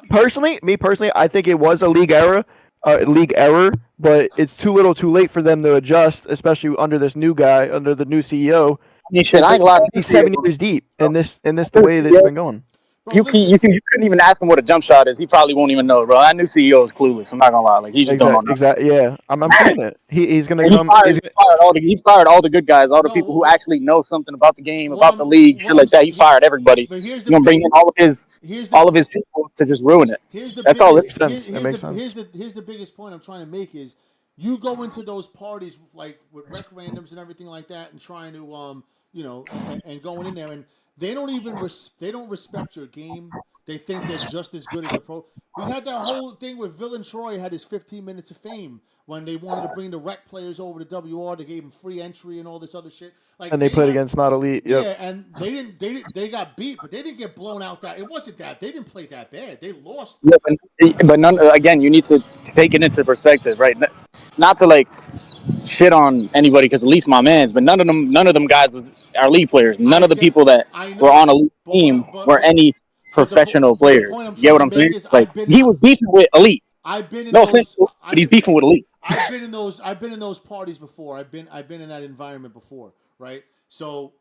personally, I think it was a league error league error, but it's too little, too late for them to adjust, especially under this new guy, under the new CEO. Shit, I ain't gonna lie. He's 7 years deep, and this the New way that it's CEO, been going. Bro, listen. you couldn't even ask him what a jump shot is. He probably won't even know, bro. That new CEO is clueless. I'm not gonna lie. Like he just don't know nothing. Exactly. Yeah, I'm seeing it. He's gonna And come. he fired all the good guys, all the No, people who actually know something about the game, what about the I'm league, what shit I'm like that. He fired everybody. but here's He's the gonna bring in all of his here's people to just ruin it. the That's all it biggest is. here's the biggest point I'm trying to make is you go into those parties like with rec randoms and everything like that and trying to and going in there and they don't even they don't respect your game. They think they're just as good as the pro. We had that whole thing with Villain Troy had his 15 minutes of fame when they wanted to bring the rec players over to WR. They gave him free entry and all this other shit. Like And they played against not elite. Yep. yeah, and they got beat, but they didn't get blown out. That it wasn't that they didn't play that bad. They lost. Yeah, but none. Again, you need to take it into perspective, right? Not to like shit on anybody because at least my man's, but none of them guys was our league players. None of the people that were on a league team were any professional players. You get what I'm saying? Like he was beefing with elite. I've been in No those, offense, but he's beefing with elite. I've been in those parties before. I've been in that environment before, right? So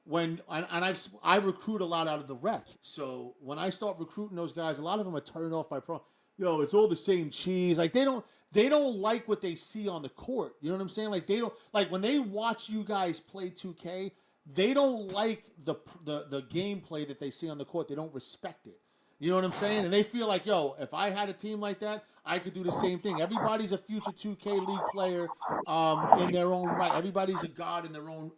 when I recruit a lot out of the rec. So when I start recruiting those guys, a lot of them are turned off by pro. Yo, it's all the same cheese. Like they don't like what they see on the court. You know what I'm saying? Like they don't like when they watch you guys play 2K. They don't like the gameplay that they see on the court. They don't respect it. You know what I'm saying? And they feel like, yo, if I had a team like that, I could do the same thing. Everybody's a future 2K league player in their own right. Everybody's a god in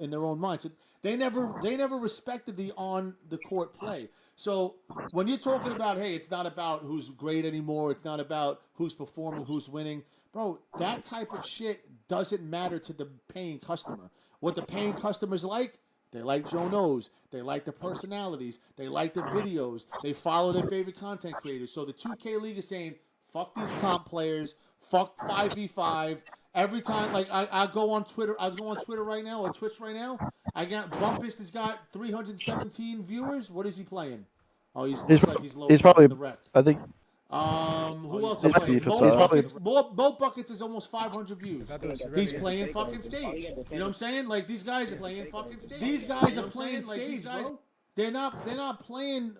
their own mind. So they never respected the on the court play. So when you're talking about, hey, it's not about who's great anymore. It's not about who's performing, who's winning. Bro, that type of shit doesn't matter to the paying customer. What the paying customer's like, they like Joe Knows. They like the personalities. They like the videos. They follow their favorite content creators. So the 2K League is saying, fuck these comp players. Fuck 5v5. Every time, like, I go on Twitter. I go on Twitter right now or Twitch right now. I got Bumpus has got 317 viewers. What is he playing? Oh, looks like he's low. He's probably, the wreck. I think. Who else is playing? Boat Buckets is almost 500 views. He's playing fucking stage. You know what I'm saying? Like these guys are playing fucking stage. These guys are playing stage, bro. They're not playing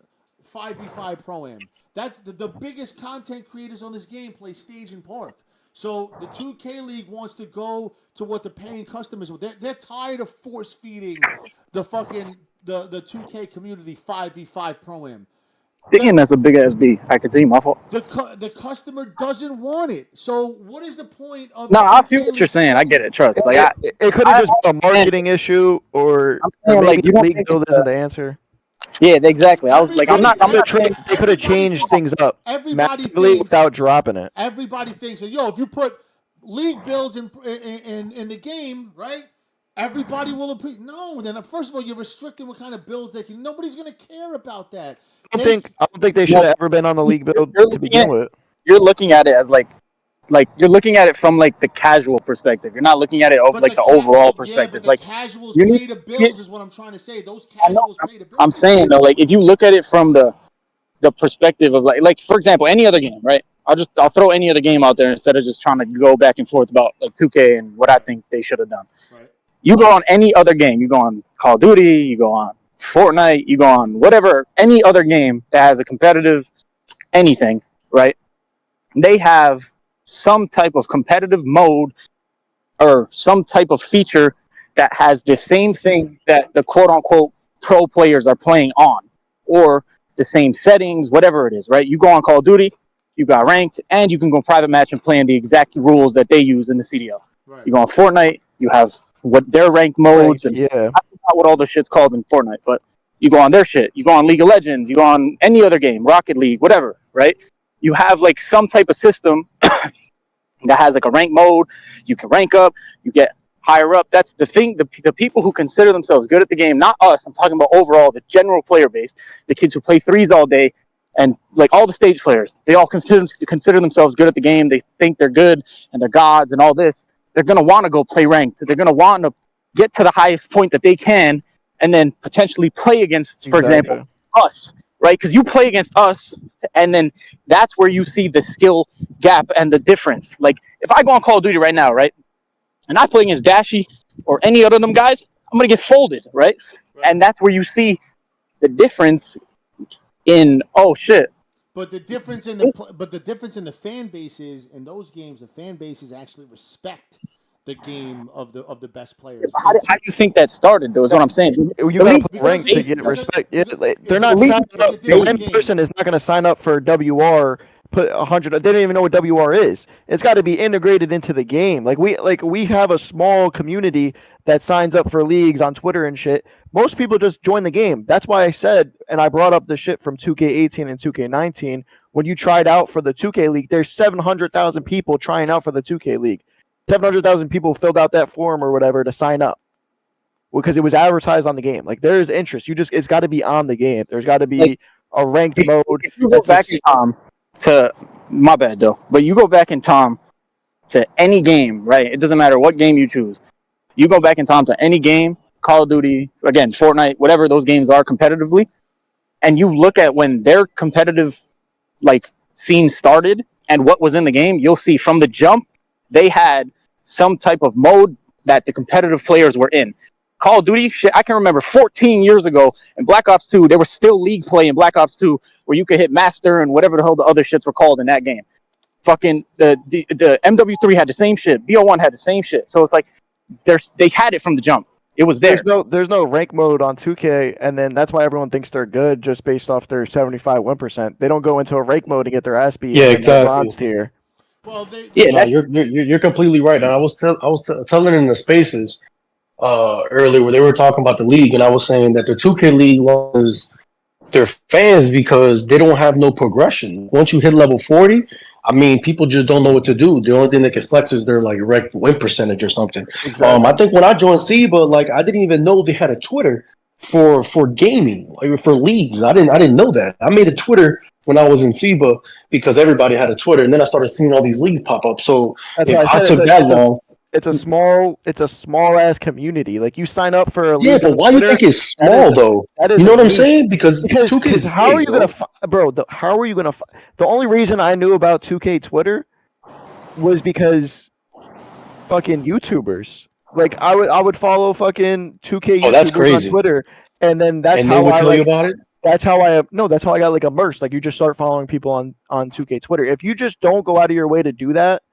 5v5 Pro-Am. That's the biggest content creators on this game play stage and park. So the 2K League wants to go to what the paying customers want. They're tired of force feeding the fucking the 2K community 5v5 Pro-Am. Damn, that's a big ass B. I could see my fault. The customer doesn't want it. So what is the point of? No, I feel what you're saying. I get it. Trust. Like it could have just been a marketing issue, or saying, like, you don't league think build it's isn't the answer. Yeah, exactly. I was like, I'm not. They could have changed things up massively without dropping it. Everybody thinks that if you put league builds in the game, right? Everybody will appreciate. No, then first of all, you're restricting what kind of builds they can. Nobody's going to care about that. I don't think they should have ever been on the league build to begin with. You're looking at it as like you're looking at it from like the casual perspective. You're not looking at it over like the overall perspective. Like casuals pay the bills is what I'm trying to say. Those casuals pay the bills. I'm saying though, like if you look at it from the perspective of like for example, any other game, right? I'll throw any other game out there instead of just trying to go back and forth about like 2K and what I think they should have done. Right. You go on any other game. You go on Call of Duty. You go on Fortnite. You go on whatever, any other game that has a competitive anything, right? They have some type of competitive mode or some type of feature that has the same thing that the quote-unquote pro players are playing on, or the same settings, whatever it is, right? You go on Call of Duty, you got ranked, and you can go private match and play in the exact rules that they use in the CDL. Right. You go on Fortnite, you have what their ranked modes, and I don't know what all the shit's called in Fortnite, but you go on their shit. You go on League of Legends, you go on any other game, Rocket League, whatever, right? You have like some type of system that has like a rank mode. You can rank up, you get higher up. That's the thing. The people who consider themselves good at the game, not us. I'm talking about overall the general player base, the kids who play threes all day, and like all the stage players. They all consider themselves good at the game. They think they're good and they're gods and all this. They're gonna want to go play ranked. They're gonna want to get to the highest point that they can, and then potentially play against, for example, us. right? Because you play against us, and then that's where you see the skill gap and the difference. Like if I go on Call of Duty right now, right, and I play against Dashy or any other of them guys, I'm gonna get folded, right? And that's where you see the difference in oh shit. But the difference in the fan bases in those games, the fan bases actually respect the game of the best players. How do you think that started? Though is what I'm saying. You The gotta league, play ranked to get because respect. Yeah, they're it's a not league, signing it's up. a The different lame game. person is not going to sign up for WR. Put 100. They don't even know what WR is. It's got to be integrated into the game. We have a small community that signs up for leagues on Twitter and shit. Most people just join the game. That's why I said, and I brought up the shit from 2K18 and 2K19. When you tried out for the 2K league, there's 700,000 people trying out for the 2K league. 700,000 people filled out that form or whatever to sign up because it was advertised on the game. Like there's interest. It's got to be on the game. There's got to be a ranked mode. if you go back in time to my bad though, but you go back in time to any game, right? It doesn't matter what game you choose. You go back in time to any game, Call of Duty, again, Fortnite, whatever those games are competitively, and you look at when their competitive scene started and what was in the game, you'll see from the jump they had some type of mode that the competitive players were in. Call of Duty, shit, I can remember 14 years ago in Black Ops 2, there was still league play in Black Ops 2 where you could hit Master and whatever the hell the other shits were called in that game. Fucking the MW3 had the same shit. BO1 had the same shit. So it's like they had it from the jump. It was there. There's no rank mode on 2K, and then that's why everyone thinks they're good just based off their 75 win%. They don't go into a rank mode and get their ass beat. Yeah, and exactly. Bronze tier. Well, you're completely right. And I was telling in the spaces earlier where they were talking about the league, and I was saying that the 2K league was their fans because they don't have no progression. Once you hit level 40, I mean, people just don't know what to do. The only thing they can flex is their ranked win percentage or something. Exactly. I think when I joined SIBA, I didn't even know they had a Twitter for gaming, for leagues. I didn't know that. I made a Twitter when I was in SIBA because everybody had a Twitter, and then I started seeing all these leagues pop up. So if I took that long. It's a small ass community. Like you sign up for a league. Yeah, but why do you think it's small though? You know what I'm saying? Because 2K is how are you big, gonna, how are you gonna? The only reason I knew about 2K Twitter was because fucking YouTubers. Like I would follow fucking 2K YouTubers that's crazy. on Twitter, and then that's and how they would I tell you about it. That's how I got immersed. Like you just start following people on 2K Twitter. If you just don't go out of your way to do that,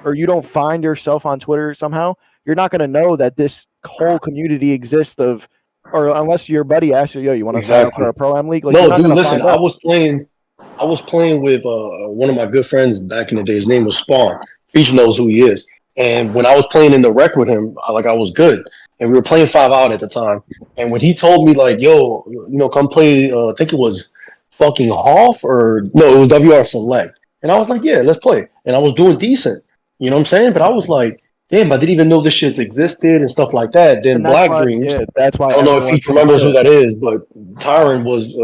or you don't find yourself on Twitter somehow, you're not going to know that this whole community exists or unless your buddy asks you, yo, you want to sign up for a Pro-Am league? Like, no, dude, listen, I was playing with one of my good friends back in the day. His name was Spawn. Feach knows who he is. And when I was playing in the rec with him, I was good. And we were playing 5 out at the time. And when he told me, yo, come play, I think it was fucking Hoff it was WR Select. And I was like, yeah, let's play. And I was doing decent. You know what I'm saying? But I was like, damn, I didn't even know this shit existed and stuff like that. Then Black Dreams. Yeah, that's why I don't know if he remembers who that is, but Tyron his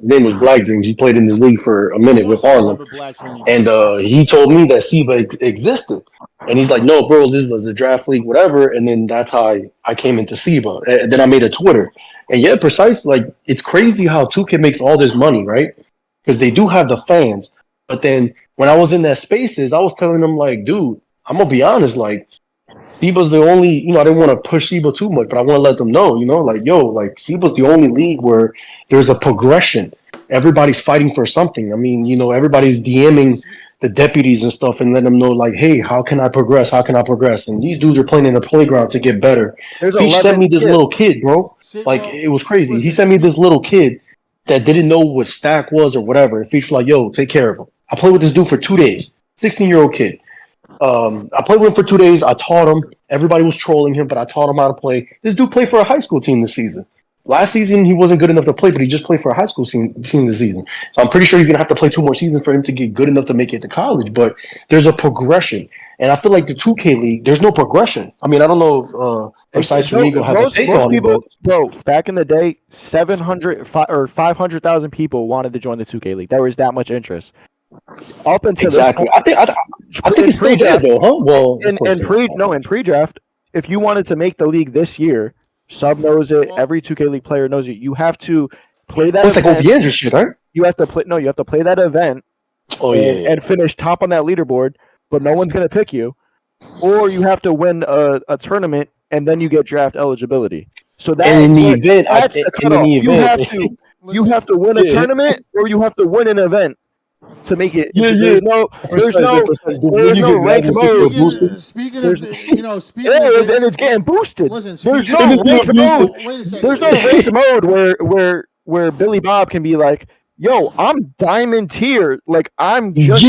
name was Black Dreams. He played in this league for a minute with Harlem. And he told me that SIBA existed. And he's like, no, bro, this is a draft league, whatever. And then that's how I came into SIBA. And then I made a Twitter. And yeah, precisely, it's crazy how 2K makes all this money, right? Because they do have the fans. But then when I was in that spaces, I was telling them, dude, I'm going to be honest, SIBA's the only, I didn't want to push SIBA too much, but I want to let them know, SIBA's the only league where there's a progression. Everybody's fighting for something. I mean, everybody's DMing the deputies and stuff and letting them know, hey, how can I progress? How can I progress? And these dudes are playing in the playground to get better. He sent me this little kid, bro. It was crazy. He sent me this little kid that didn't know what stack was or whatever. And Feach was like, yo, take care of him. I played with this dude for 2 days, 16-year-old kid. I played with him for 2 days. I taught him. Everybody was trolling him, but I taught him how to play. This dude played for a high school team this season. Last season, he wasn't good enough to play, but he just played for a high school team this season. So I'm pretty sure he's going to have to play 2 more seasons for him to get good enough to make it to college. But there's a progression. And I feel like the 2K League, there's no progression. I mean, I don't know if Precise Remigo have a take on people, it. Bro, back in the day, 700 or 500,000 people wanted to join the 2K League. There was that much interest. Up until exactly. I think it's still there, though, huh? Well, in pre-draft, if you wanted to make the league this year, Sub knows it. Every 2K League player knows it. You have to play that. Oh, it's like event. OVNs or shit, right? You have to play. No, you have to play that event. Oh and finish top on that leaderboard, but no one's gonna pick you. Or you have to win a tournament and then you get draft eligibility. So and in the that's event, the cutoff. You have to win a tournament or you have to win an event to make it. There's no ranked mode. Speaking of, and it's getting boosted. Listen, There's no ranked mode. Wait a second. There's no ranked mode where Billy Bob can be like, yo, I'm diamond tier. Like I'm just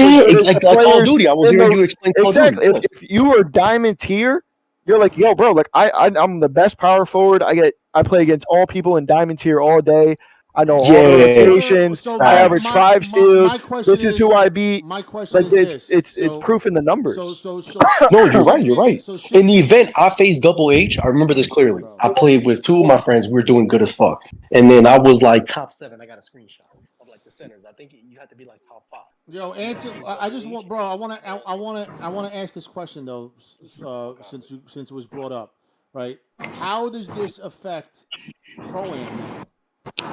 like Call of Duty. I was hearing you explain Call of Duty. Exactly. If you are diamond tier, you're like, yo, bro. Like I'm the best power forward. I play against all people in diamond tier all day. I know all the rotations. So I average 5 steals. This is who I beat. My question Like is it's proof in the numbers. No, you're right. You're right. In the event, I faced Double H. I remember this clearly. I played with 2 of my friends. We were doing good as fuck, and then I was like top 7. I got a screenshot of like the centers. I think you had to be like top 5. Yo, answer. I just want, bro. I want to ask this question though, since it was brought up, right? How does this affect Pro-Am now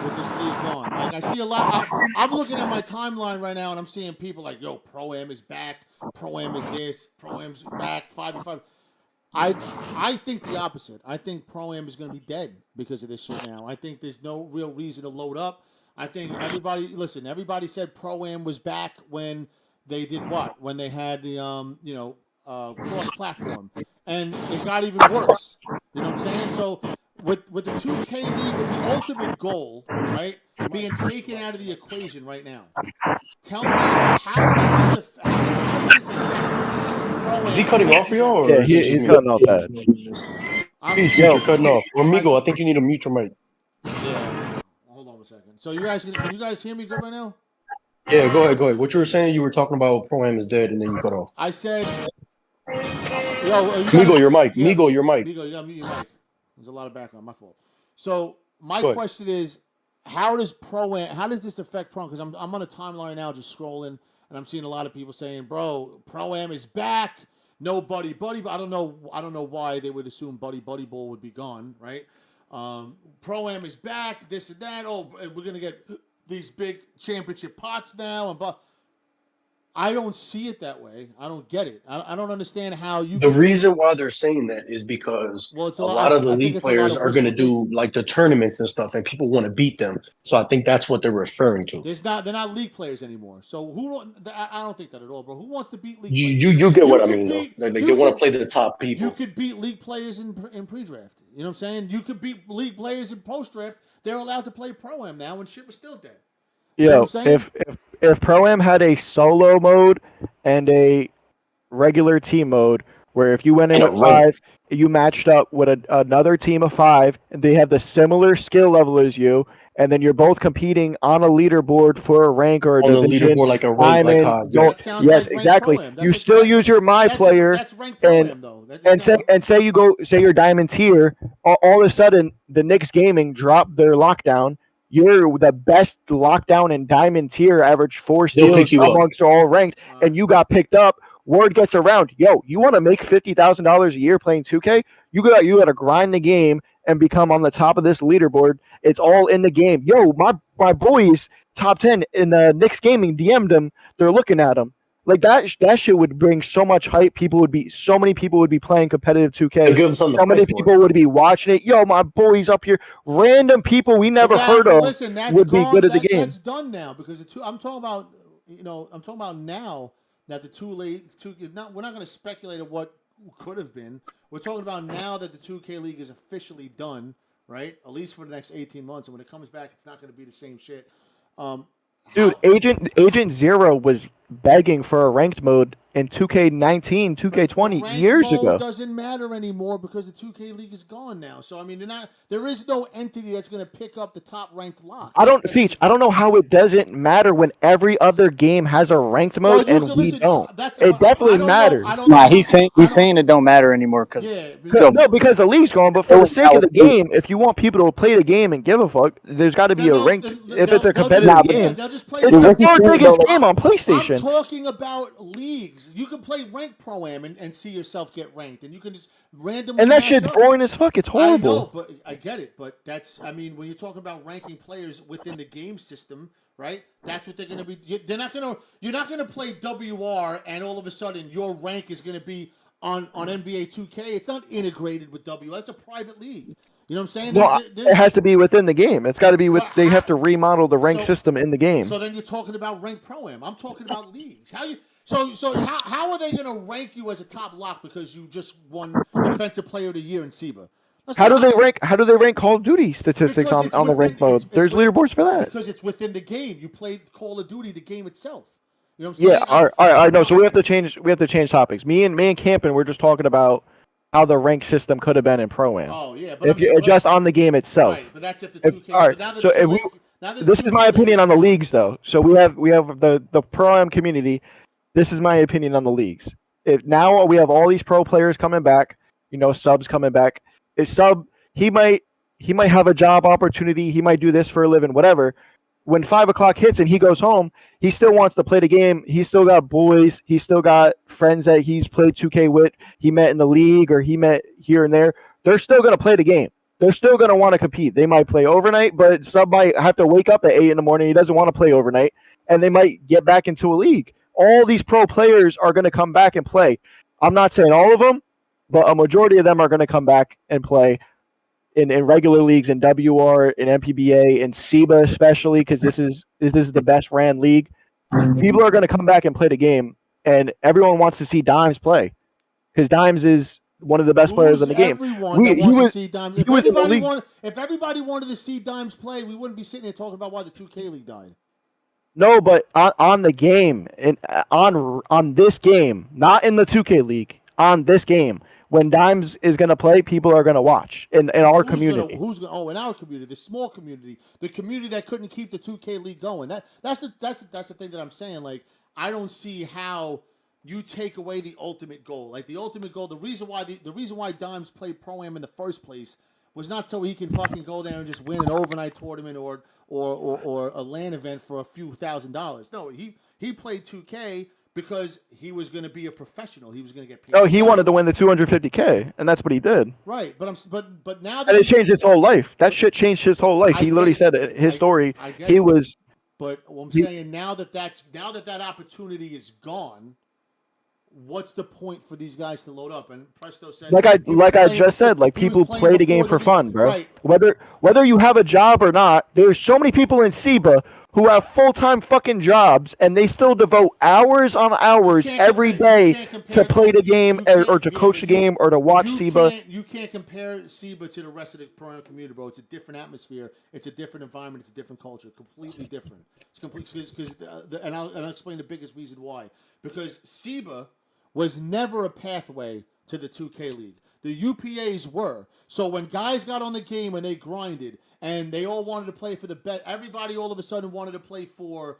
with this league gone? Like I see a lot. I'm looking at my timeline right now, and I'm seeing people like, yo, Pro-Am is back. Pro-Am is this. Pro-Am's back. 5v5. I think the opposite. I think Pro-Am is going to be dead because of this shit now. I think there's no real reason to load up. I think everybody said Pro-Am was back when they did what? When they had the, cross-platform. And it got even worse. You know what I'm saying? So with the 2K League, with the ultimate goal, right, being taken out of the equation right now, tell me, how does this affect Pro-Am? Is he cutting off for you? Or yeah, he's cutting off bad. You're cutting off. Or Migo, I think you need to mute your mic. Yeah. Hold on a second. So can you guys hear me good right now? Yeah, go ahead. What you were saying, you were talking about Pro-Am is dead, and then you cut off. I said, Migo, your mic. Yeah, Migo, your mic. Migo, you got to mute your mic. There's a lot of background. My fault. So my question is, how does this affect Pro-Am? Because I'm on a timeline now, just scrolling, and I'm seeing a lot of people saying, "Bro, Pro-Am is back. No Buddy Buddy." I don't know why they would assume Buddy Bowl would be gone, right? Pro-Am is back. This and that. Oh, we're gonna get these big championship pots now, and I don't see it that way. I don't get it. I don't understand how you. The reason why they're saying that is because a lot of the league players are going to do like the tournaments and stuff, and people want to beat them. So I think that's what they're referring to. They're not league players anymore. So I don't think that at all, bro. Who wants to beat league? You get what I mean, though. Like they want to play the top people. You could beat league players in pre-draft. You know what I'm saying? You could beat league players in post-draft. They're allowed to play Pro-Am now, and shit was still dead. You know what I'm saying? If Pro-Am had a solo mode and a regular team mode, where if you went in at 5, you matched up with another team of 5, and they have the similar skill level as you, and then you're both competing on a leaderboard for a rank or a division. On a leaderboard like a rank, yes, exactly. You still use your player, and say you're diamond tier. All of a sudden, the Knicks Gaming dropped their lockdown. You're the best lockdown in diamond tier, average 4 steals amongst all ranked, and you got picked up. Word gets around, yo, you want to make $50,000 a year playing 2K? You got to grind the game and become on the top of this leaderboard. It's all in the game. Yo, my boys top 10 in the Knicks Gaming DM'd him. They're looking at him. Like that shit would bring so much hype. So many people would be playing competitive 2K. So many people would be watching it. Yo, my boys up here. Random people we never heard of would be good at the game. That's done now because I'm talking about now that the we're not going to speculate on what could have been. We're talking about now that the 2K League is officially done, right? At least for the next 18 months. And when it comes back, it's not going to be the same shit. Dude, Agent Zero was begging for a ranked mode in 2K19, 2K20 years ago. It doesn't matter anymore because the 2K League is gone now. So I mean, there is no entity that's going to pick up the top ranked lot. I don't know how it doesn't matter when every other game has a ranked mode we don't. It definitely matters. He's saying it don't matter anymore because because the league's gone. But for the sake of the game, if you want people to play the game and give a fuck, there's got to be a ranked. If it's a competitive game, it's the third biggest game on PlayStation. question. I'm talking about leagues. You can play ranked pro-am and see yourself get ranked, and you can just randomly. And that match shit's up. boring as fuck. It's horrible. I know, but I get it. But that's, I mean, when you're talking about ranking players within the game system, right? That's what they're going to be. They're not going to. You're not going to play WR, and all of a sudden your rank is going to be on NBA 2K. It's not integrated with WR. It's a private league. You know what I'm saying? Well, it has to be within the game. It's got to be with. They have to remodel the rank system in the game. So then you're talking about ranked pro-am. I'm talking about leagues. How you? So how are they going to rank you as a top lock because you just won Defensive Player of the Year in SIBA? How do they rank? How do they rank Call of Duty statistics on the rank mode? There's leaderboards for that. Because it's within the game. You played Call of Duty, the game itself. You know what I'm saying? Yeah. All right. No. So we have to change. We have to change topics. Me and Campin, we're just talking about how the rank system could have been in Pro-Am. Oh yeah, but just on the game itself. Right, but that's if the 2K. All right. So this is my opinion on the leagues, though. So we have the Pro-Am community. This is my opinion on the leagues. Now we have all these pro players coming back. You know, subs coming back. He might have a job opportunity. He might do this for a living, whatever. When 5 o'clock hits and he goes home, he still wants to play the game. He's still got boys. He's still got friends that he's played 2K with. He met in the league or he met here and there. They're still going to play the game. They're still going to want to compete. They might play overnight, but some might have to wake up at 8 in the morning. He doesn't want to play overnight, and they might get back into a league. All these pro players are going to come back and play. I'm not saying all of them, but a majority of them are going to come back and play in regular leagues, in WR, in MPBA, in SIBA especially, because this is the best ran league. People are going to come back and play the game, and everyone wants to see Dimes play, because Dimes is one of the best players in the game. Everyone that wants to see Dimes. If everybody wanted to see Dimes play, we wouldn't be sitting here talking about why the 2K League died. No, but on the game, and on this game, not in the 2K League, on this game. When Dimes is going to play, people are going to watch in our community. In our community, the small community, the community that couldn't keep the 2K League going. That's the thing that I'm saying. Like, I don't see how you take away the ultimate goal. Like, the ultimate goal, the reason why Dimes played Pro-Am in the first place was not so he can fucking go there and just win an overnight tournament or a LAN event for a few $1,000s. No, he played 2K because he was going to be a professional. He was going to get paid. No, he wanted to win the $250K, and that's what he did. Right, but now that and it changed his whole life. That shit changed his whole life. He literally said it, his story. He was. But what I'm saying now that opportunity is gone, what's the point for these guys to load up? And Presto said, like I just said, people play the game for fun, bro. Right. Whether you have a job or not, there's so many people in SIBA who have full-time fucking jobs, and they still devote hours on hours every day to play the game or to coach the game or to watch SIBA. You can't compare SIBA to the rest of the pro community, bro. It's a different atmosphere. It's a different environment. It's a different culture. Completely different. It's completely and I'll explain the biggest reason why. Because SIBA was never a pathway to the 2K League. The UPAs were. So when guys got on the game and they grinded and they all wanted to play for the bet, everybody all of a sudden wanted to play for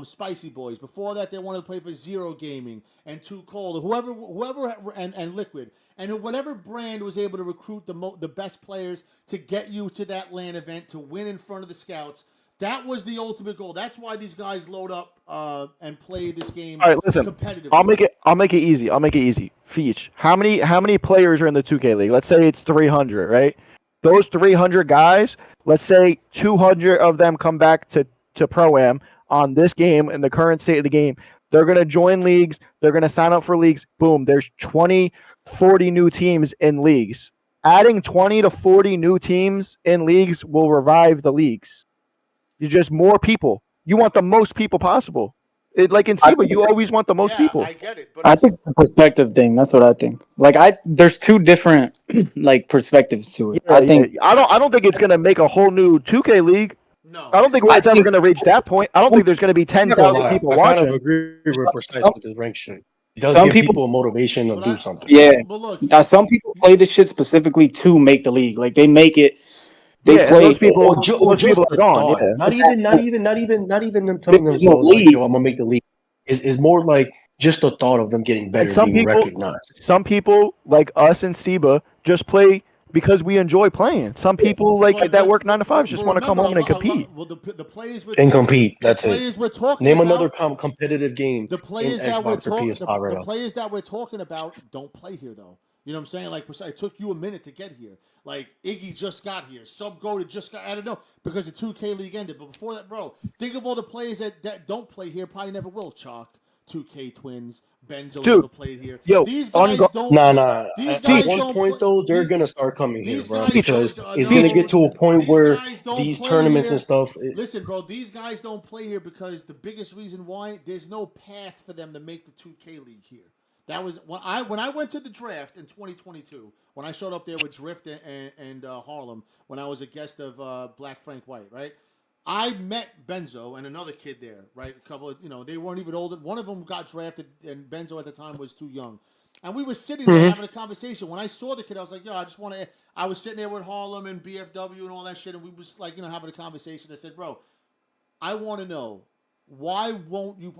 Spicy Boys. Before that, they wanted to play for Zero Gaming and Too Cold, whoever and Liquid. And whatever brand was able to recruit the best players to get you to that LAN event, to win in front of the scouts, that was the ultimate goal. That's why these guys load up and play this game. All right, listen. Competitively. I'll make it easy. Feach, how many players are in the 2K League? Let's say it's 300, right? Those 300 guys, let's say 200 of them come back to Pro-Am on this game in the current state of the game. They're going to join leagues. They're going to sign up for leagues. Boom. There's 20, 40 new teams in leagues. Adding 20 to 40 new teams in leagues will revive the leagues. You're just more people. You want the most people possible. Like in SIBA, you always want the most people. I get it. But I think it's a perspective thing. That's what I think. There's two different perspectives to it. I don't think it's gonna make a whole new 2K league. No. I don't think it's ever gonna reach that point. I don't think there's gonna be 10,000 people watching. I kind of agree with Precise with this rank shit. It does give people a motivation to do something. Yeah. Now, some people play this shit specifically to make the league. Like they make it. They play those people. Or just are gone. Yeah. Not even them telling themselves like, "Yo, I'm gonna make the league." Is more like just the thought of them getting better, being recognized. Some people like us in SIBA just play because we enjoy playing. Some people that work 9 to 5 just want to come home and compete. Well, the players we're And talking, compete. the That's it. players we're talking Name about, another competitive game the in players that we're Xbox or talking, PS5 right the now. players that we're talking about don't play here though. You know what I'm saying? Like, it took you a minute to get here. Like, Iggy just got here. Subgoated just got. I don't know because the 2K League ended. But before that, bro, think of all the players that don't play here. Probably never will. Chalk, 2K Twins, Benzo Dude, never played here. yo, These guys don't. Nah. These At guys one don't point, play. though, they're going to start coming here, These bro, guys because don't. it's going to get to a point These where guys don't these play tournaments here. and stuff. Listen, bro, these guys don't play here because the biggest reason why there's no path for them to make the 2K League here. That was when I went to the draft in 2022. When I showed up there with Drift and Harlem, when I was a guest of Black Frank White, right? I met Benzo and another kid there, right? A couple of, they weren't even older. One of them got drafted, and Benzo at the time was too young. And we were sitting there having a conversation. When I saw the kid, I was like, yo, I just want to. I was sitting there with Harlem and BFW and all that shit, and we was like, having a conversation. I said, bro, I want to know, why won't you,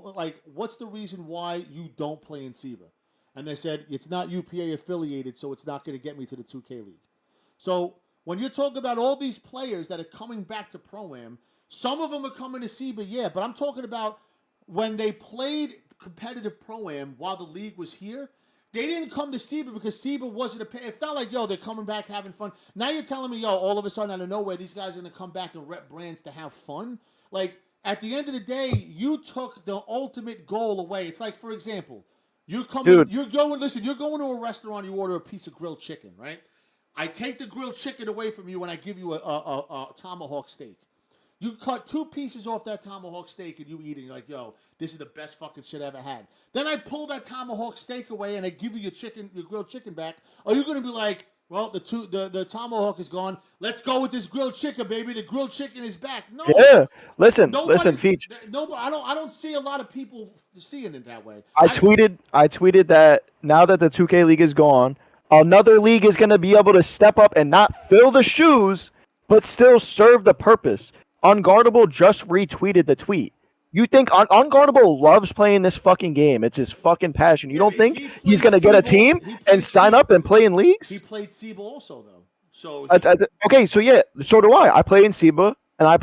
what's the reason why you don't play in SIBA? And they said, it's not UPA affiliated, so it's not going to get me to the 2K League. So when you're talking about all these players that are coming back to Pro-Am, some of them are coming to SIBA, yeah, but I'm talking about when they played competitive Pro-Am while the league was here, they didn't come to SIBA because SIBA wasn't it's not like, yo, they're coming back having fun. Now you're telling me, yo, all of a sudden out of nowhere, these guys are going to come back and rep brands to have fun? Like, at the end of the day, you took the ultimate goal away. It's like, for example, you're going to a restaurant, you order a piece of grilled chicken, right? I take the grilled chicken away from you and I give you a tomahawk steak. You cut 2 pieces off that tomahawk steak and you eat it and you're like, yo, this is the best fucking shit I ever had. Then I pull that tomahawk steak away and I give you your grilled chicken back. Are you going to be like, well, the tomahawk is gone. Let's go with this grilled chicken, baby. The grilled chicken is back. No. Yeah. Listen, Feach. I don't see a lot of people seeing it that way. I tweeted that now that the 2K League is gone, another league is going to be able to step up and not fill the shoes, but still serve the purpose. Unguardable just retweeted the tweet. You think Unguardable loves playing this fucking game? It's his fucking passion. You don't think he's going to get a team and sign up and play in leagues? He played SIBA also, though. So okay, so yeah, so do I. I play in SIBA and I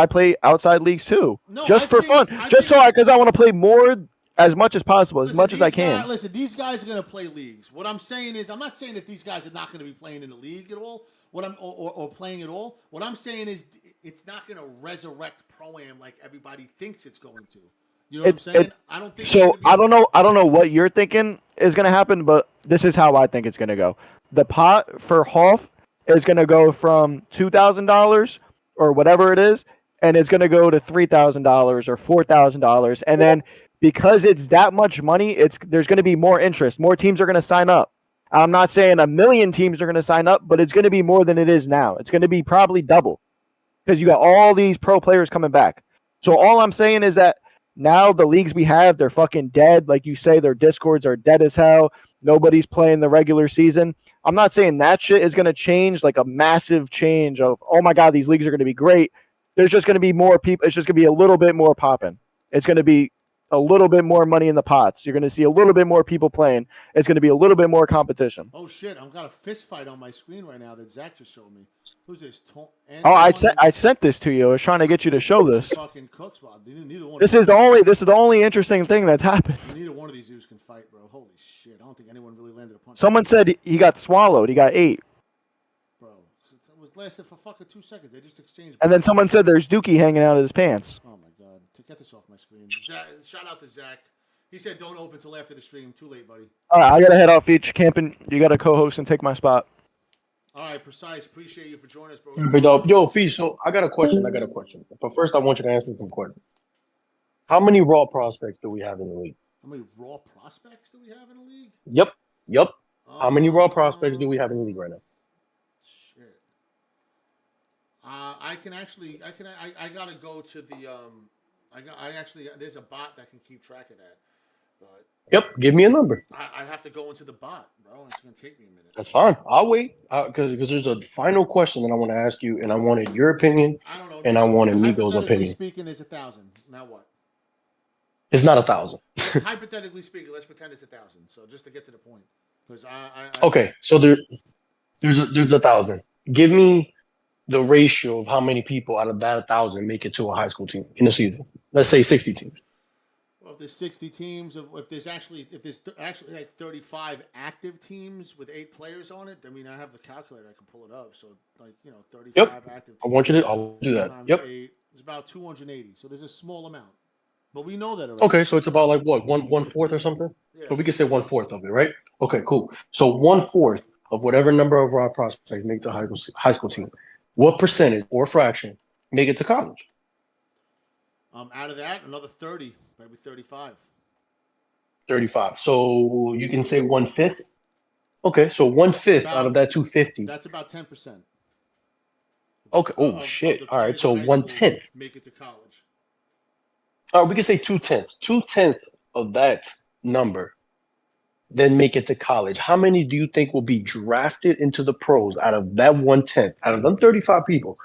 play outside leagues too, just for fun, because I want to play more as much as possible, as much as I can. Listen, these guys are going to play leagues. What I'm saying is, I'm not saying that these guys are not going to be playing in the league at all. Or playing at all. What I'm saying is, it's not going to resurrect Pro-Am like everybody thinks it's going to. You know what I'm saying? I don't think. So I don't know what you're thinking is going to happen, but this is how I think it's going to go. The pot for Hoff is going to go from $2,000 or whatever it is, and it's going to go to $3,000 or $4,000, and then because it's that much money, there's going to be more interest. More teams are going to sign up. I'm not saying 1 million teams are going to sign up, but it's going to be more than it is now. It's going to be probably double because you got all these pro players coming back. So all I'm saying is that now the leagues we have, they're fucking dead. Like you say, their discords are dead as hell. Nobody's playing the regular season. I'm not saying that shit is going to change, like a massive change of, oh my God, these leagues are going to be great. There's just going to be more people. It's just going to be a little bit more popping. It's going to be a little bit more money in the pots. You're going to see a little bit more people playing. It's going to be a little bit more competition. Oh shit! I've got a fist fight on my screen right now that Zach just showed me. Who's this? I sent this to you. I was trying to get you to show this. Fucking cooks, neither one. This is the only interesting thing that's happened. Neither one of these dudes can fight, bro. Holy shit! I don't think anyone really landed a punch. Someone said he got swallowed. He got ate. Bro, it was lasted for fucking 2 seconds. They just exchanged. And then someone said there's Dookie hanging out of his pants. Oh my God! Get this off my screen. Zach, shout out to Zach. He said don't open till after the stream. Too late, buddy. All right, I gotta head out, Feach. Camping. You gotta co-host and take my spot. All right, Precise. Appreciate you for joining us, bro. Yo, Feach, so I got a question. But first, I want you to answer some questions. How many raw prospects do we have in the league? How many raw prospects do we have in the league? Yep. How many raw prospects do we have in the league right now? Shit. I gotta go to the there's a bot that can keep track of that. But yep, give me a number. I have to go into the bot, bro. It's gonna take me a minute. That's fine. I'll wait because there's a final question that I want to ask you, and I wanted your opinion. I don't know. And I wanted Nico's opinion. Speaking, there's 1,000. Now what? It's not 1,000. Hypothetically speaking, let's pretend it's 1,000. So just to get to the point, because okay, so there's There's 1,000. Give me the ratio of how many people out of that 1,000 make it to a high school team in a season. Let's say 60 teams. Well, if there's 60 teams, if there's actually like 35 active teams with 8 players on it, I mean, I have the calculator. I can pull it up. So, like, 35 active teams. I'll do that. Times Yep. 8 is about 280. So there's a small amount. But we know that already. Okay, so it's about like what, one fourth or something? Yeah. So we can say 1/4 of it, right? Okay, cool. So 1/4 of whatever number of raw prospects make the high school team. What percentage or fraction make it to college? Out of that, another 30, maybe 35. 35. So you can say 1/5. Okay, so 1/5 out of that 250. That's about 10%. Okay. Oh shit. All right. So 1/10 make it to college. All right, we can say 2/10. 2/10 of that number then make it to college. How many do you think will be drafted into the pros out of that 1/10? Out of them 35 people,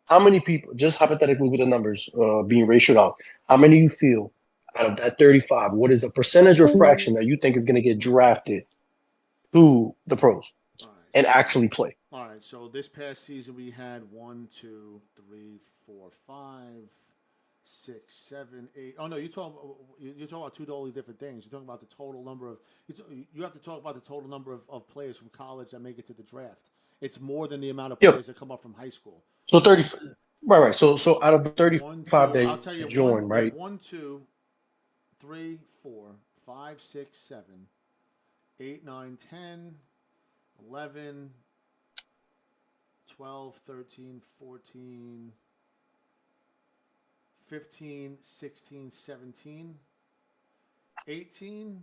how many people, just hypothetically with the numbers being ratioed out, how many you feel out of that 35, what is a percentage or fraction that you think is going to get drafted to the pros and actually play? All right, so this past season we had 1, 2, 3, 4, 5, 6, 7, 8. Oh no, you're talking about two totally different things. You're talking about the total number of. You have to talk about the total number of players from college that make it to the draft. It's more than the amount of players that come up from high school. So 30, right. So out of the 35 that I'll tell you, join, right? 1, 2, 3, 4, 5, 6, 7, 8, 9, 10, 11, 12, 13, 14. 15, 16, 17, 18,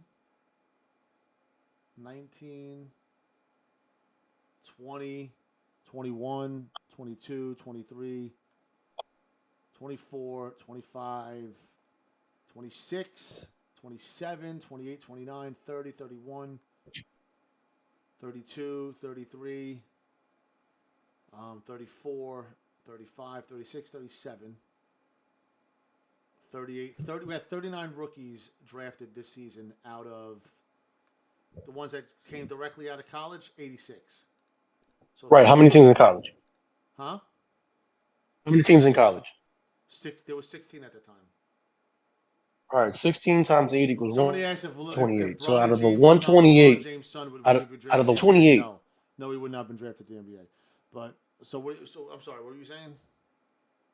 19, 20, 21, 22, 23, 24, 25, 26, 27, 28, 29, 30, 31, 32, 33, 34, 35, 36, 37. 38, 30, we had 39 rookies drafted this season out of the ones that came directly out of college, 86. So right. How many teams in college? Huh? How many teams in college? There was 16 at the time. All right, 16 times 8 equals 128. So out of the 128, out of the 28, no, he would not have been drafted to the NBA. But so I'm sorry. What were you saying?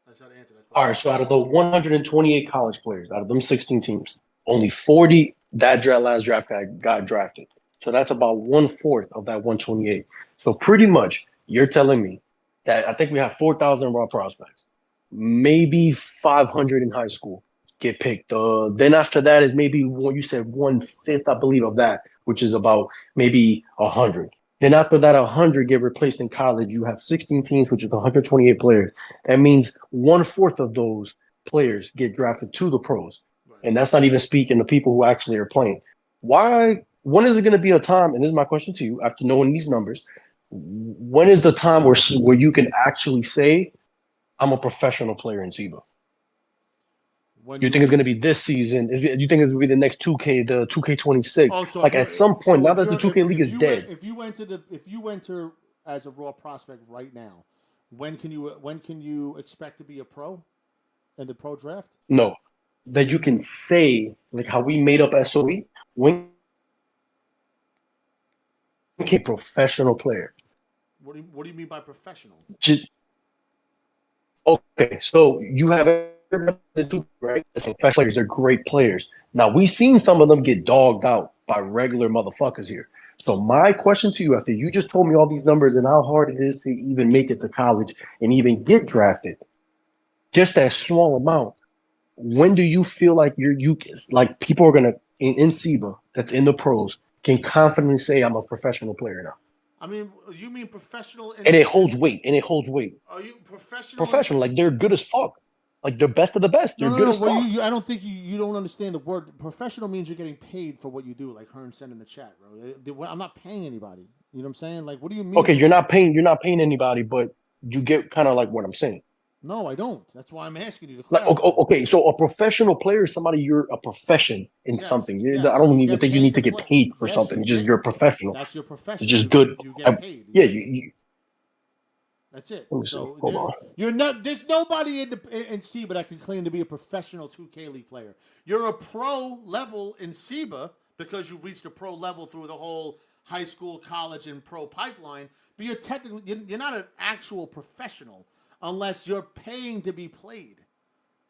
That's how to answer that question. All right, so out of the 128 college players, out of them 16 teams, only 40 that last draft guy got drafted. So that's about 1/4 of that 128. So pretty much, you're telling me that I think we have 4,000 raw prospects, maybe 500 in high school get picked. Then after that is maybe what you said 1/5, I believe, of that, which is about maybe 100. Then after that, 100 get replaced in college. You have 16 teams, which is 128 players. That means 1/4 of those players get drafted to the pros. Right. And that's not even speaking to people who actually are playing. When is it going to be a time, and this is my question to you, after knowing these numbers, when is the time where you can actually say, I'm a professional player in SIBA? You think it's going to be this season? You think it's going to be the next 2K, the 2K26? Oh, so like at some point, now that the 2K league is dead. If you enter as a raw prospect right now, when can you expect to be a pro in the pro draft? No, that you can say like how we made up SOE. When a professional player. What do you mean by professional? Okay, so you have the two, right? Professional players, they're great players. Now we've seen some of them get dogged out by regular motherfuckers here. So my question to you, after you just told me all these numbers and how hard it is to even make it to college and even get drafted, just that small amount, when do you feel like like people are gonna in SIBA that's in the pros can confidently say I'm a professional player now? I mean, you mean professional? And it holds weight. Are you professional? Professional, like they're good as fuck. Like they're best of the best. They're good as fuck. I don't think you don't understand the word professional means you're getting paid for what you do, like Hearn said in the chat, bro. I'm not paying anybody. You know what I'm saying? Like, what do you mean? Okay, you're not paying anybody, but you get kind of like what I'm saying. No, I don't. That's why I'm asking you to Like, clarify. okay, so a professional player is somebody you're a profession in Yes, something. yes. I don't You even get think you paid need to to get play. paid for Yes, something. you Just get. you're a professional. That's your It's profession. just good. You get paid. Yeah, Yeah. That's it. let me see. So Hold on. you're not. There's nobody in SIBA that can claim to be a professional 2K League player. You're a pro level in SIBA because you've reached a pro level through the whole high school, college, and pro pipeline. But you're technically you're not an actual professional unless you're paying to be played.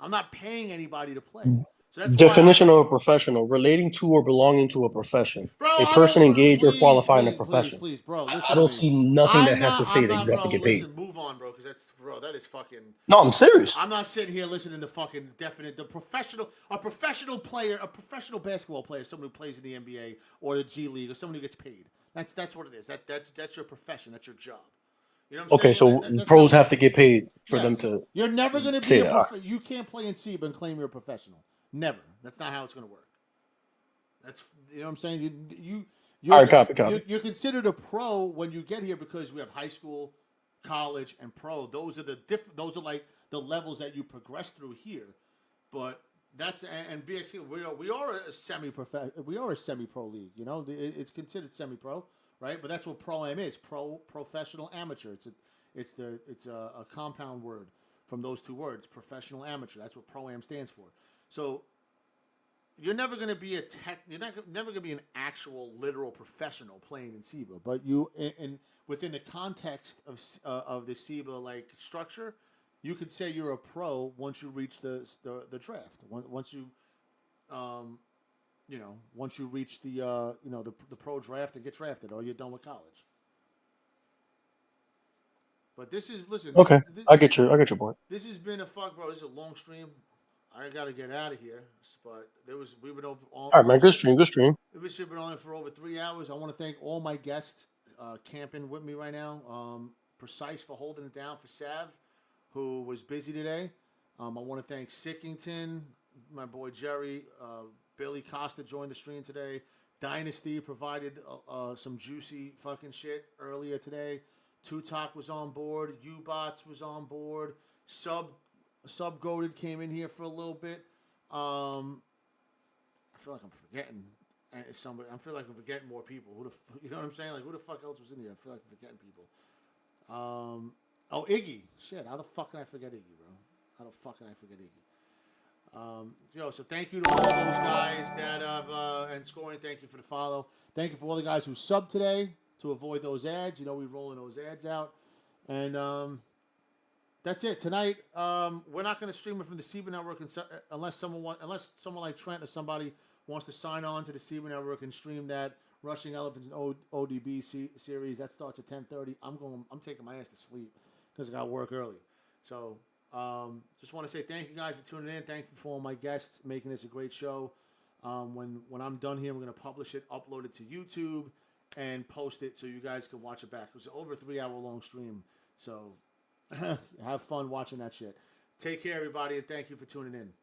I'm not paying anybody to play. So that's why Definition of a professional: relating to or belonging to a profession. bro, A I person don't. engaged or Please, qualified in a please, please, profession. please, bro. I Listen to don't me. see nothing that has to say I'm that not, you have to bro. get paid. Listen, move on, bro. Because that's, bro. That is fucking. No, I'm serious. I'm not sitting here listening to fucking definite. A professional player, a professional basketball player, someone who plays in the NBA or the G League, or someone who gets paid. That's what it is. That's your profession. That's your job. You know what I'm Okay, saying? so That's pros not. have to get paid for them Yes, to you're never gonna be say a that. You can't play in SIBA and claim you're a professional. Never. That's not how it's gonna work. That's you know what I'm saying. All right, copy. You're considered a pro when you get here because we have high school, college, and pro. Those are Those are like the levels that you progress through here. But that's and BXC. We are a semi pro league. You know, it's considered semi pro, right? But that's what pro am is: professional, amateur. It's a compound word from those two words: professional, amateur. That's what pro am stands for. So you're never going to be never going to be an actual literal professional playing in SIBA, but within the context of the SIBA like structure, you could say you're a pro once you reach the draft. Once you once you reach the pro draft and get drafted, or you're done with college. But this is listen. Okay, I get your point. This has been bro. This is a long stream. I gotta get out of here, but we've been over All right, man. Good stream. We've been on it for over 3 hours. I want to thank all my guests camping with me right now. Precise for holding it down for Sav, who was busy today. I want to thank Sickington, my boy Jerry, Billy Costa joined the stream today. Dynasty provided some juicy fucking shit earlier today. Tutok was on board. Ubots was on board. Subgoated came in here for a little bit. I feel like I'm forgetting somebody. I feel like I'm forgetting more people. You know what I'm saying? Like, who the fuck else was in here? I feel like I'm forgetting people. Iggy. Shit, how the fuck can I forget Iggy, bro? How the fuck can I forget Iggy? So thank you to all those guys that have, and Scoring, thank you for the follow. Thank you for all the guys who subbed today to avoid those ads. You know, we're rolling those ads out. And, that's it tonight. We're not going to stream it from the SIBA network unless someone like Trent or somebody wants to sign on to the SIBA network and stream that Rushing Elephants and ODB series. That starts at 10:30. I'm taking my ass to sleep because I got work early. So just want to say thank you guys for tuning in. Thank you for all my guests making this a great show. When I'm done here, we're going to publish it, upload it to YouTube, and post it so you guys can watch it back. It was over a 3-hour long stream. So have fun watching that shit. Take care, everybody, and thank you for tuning in.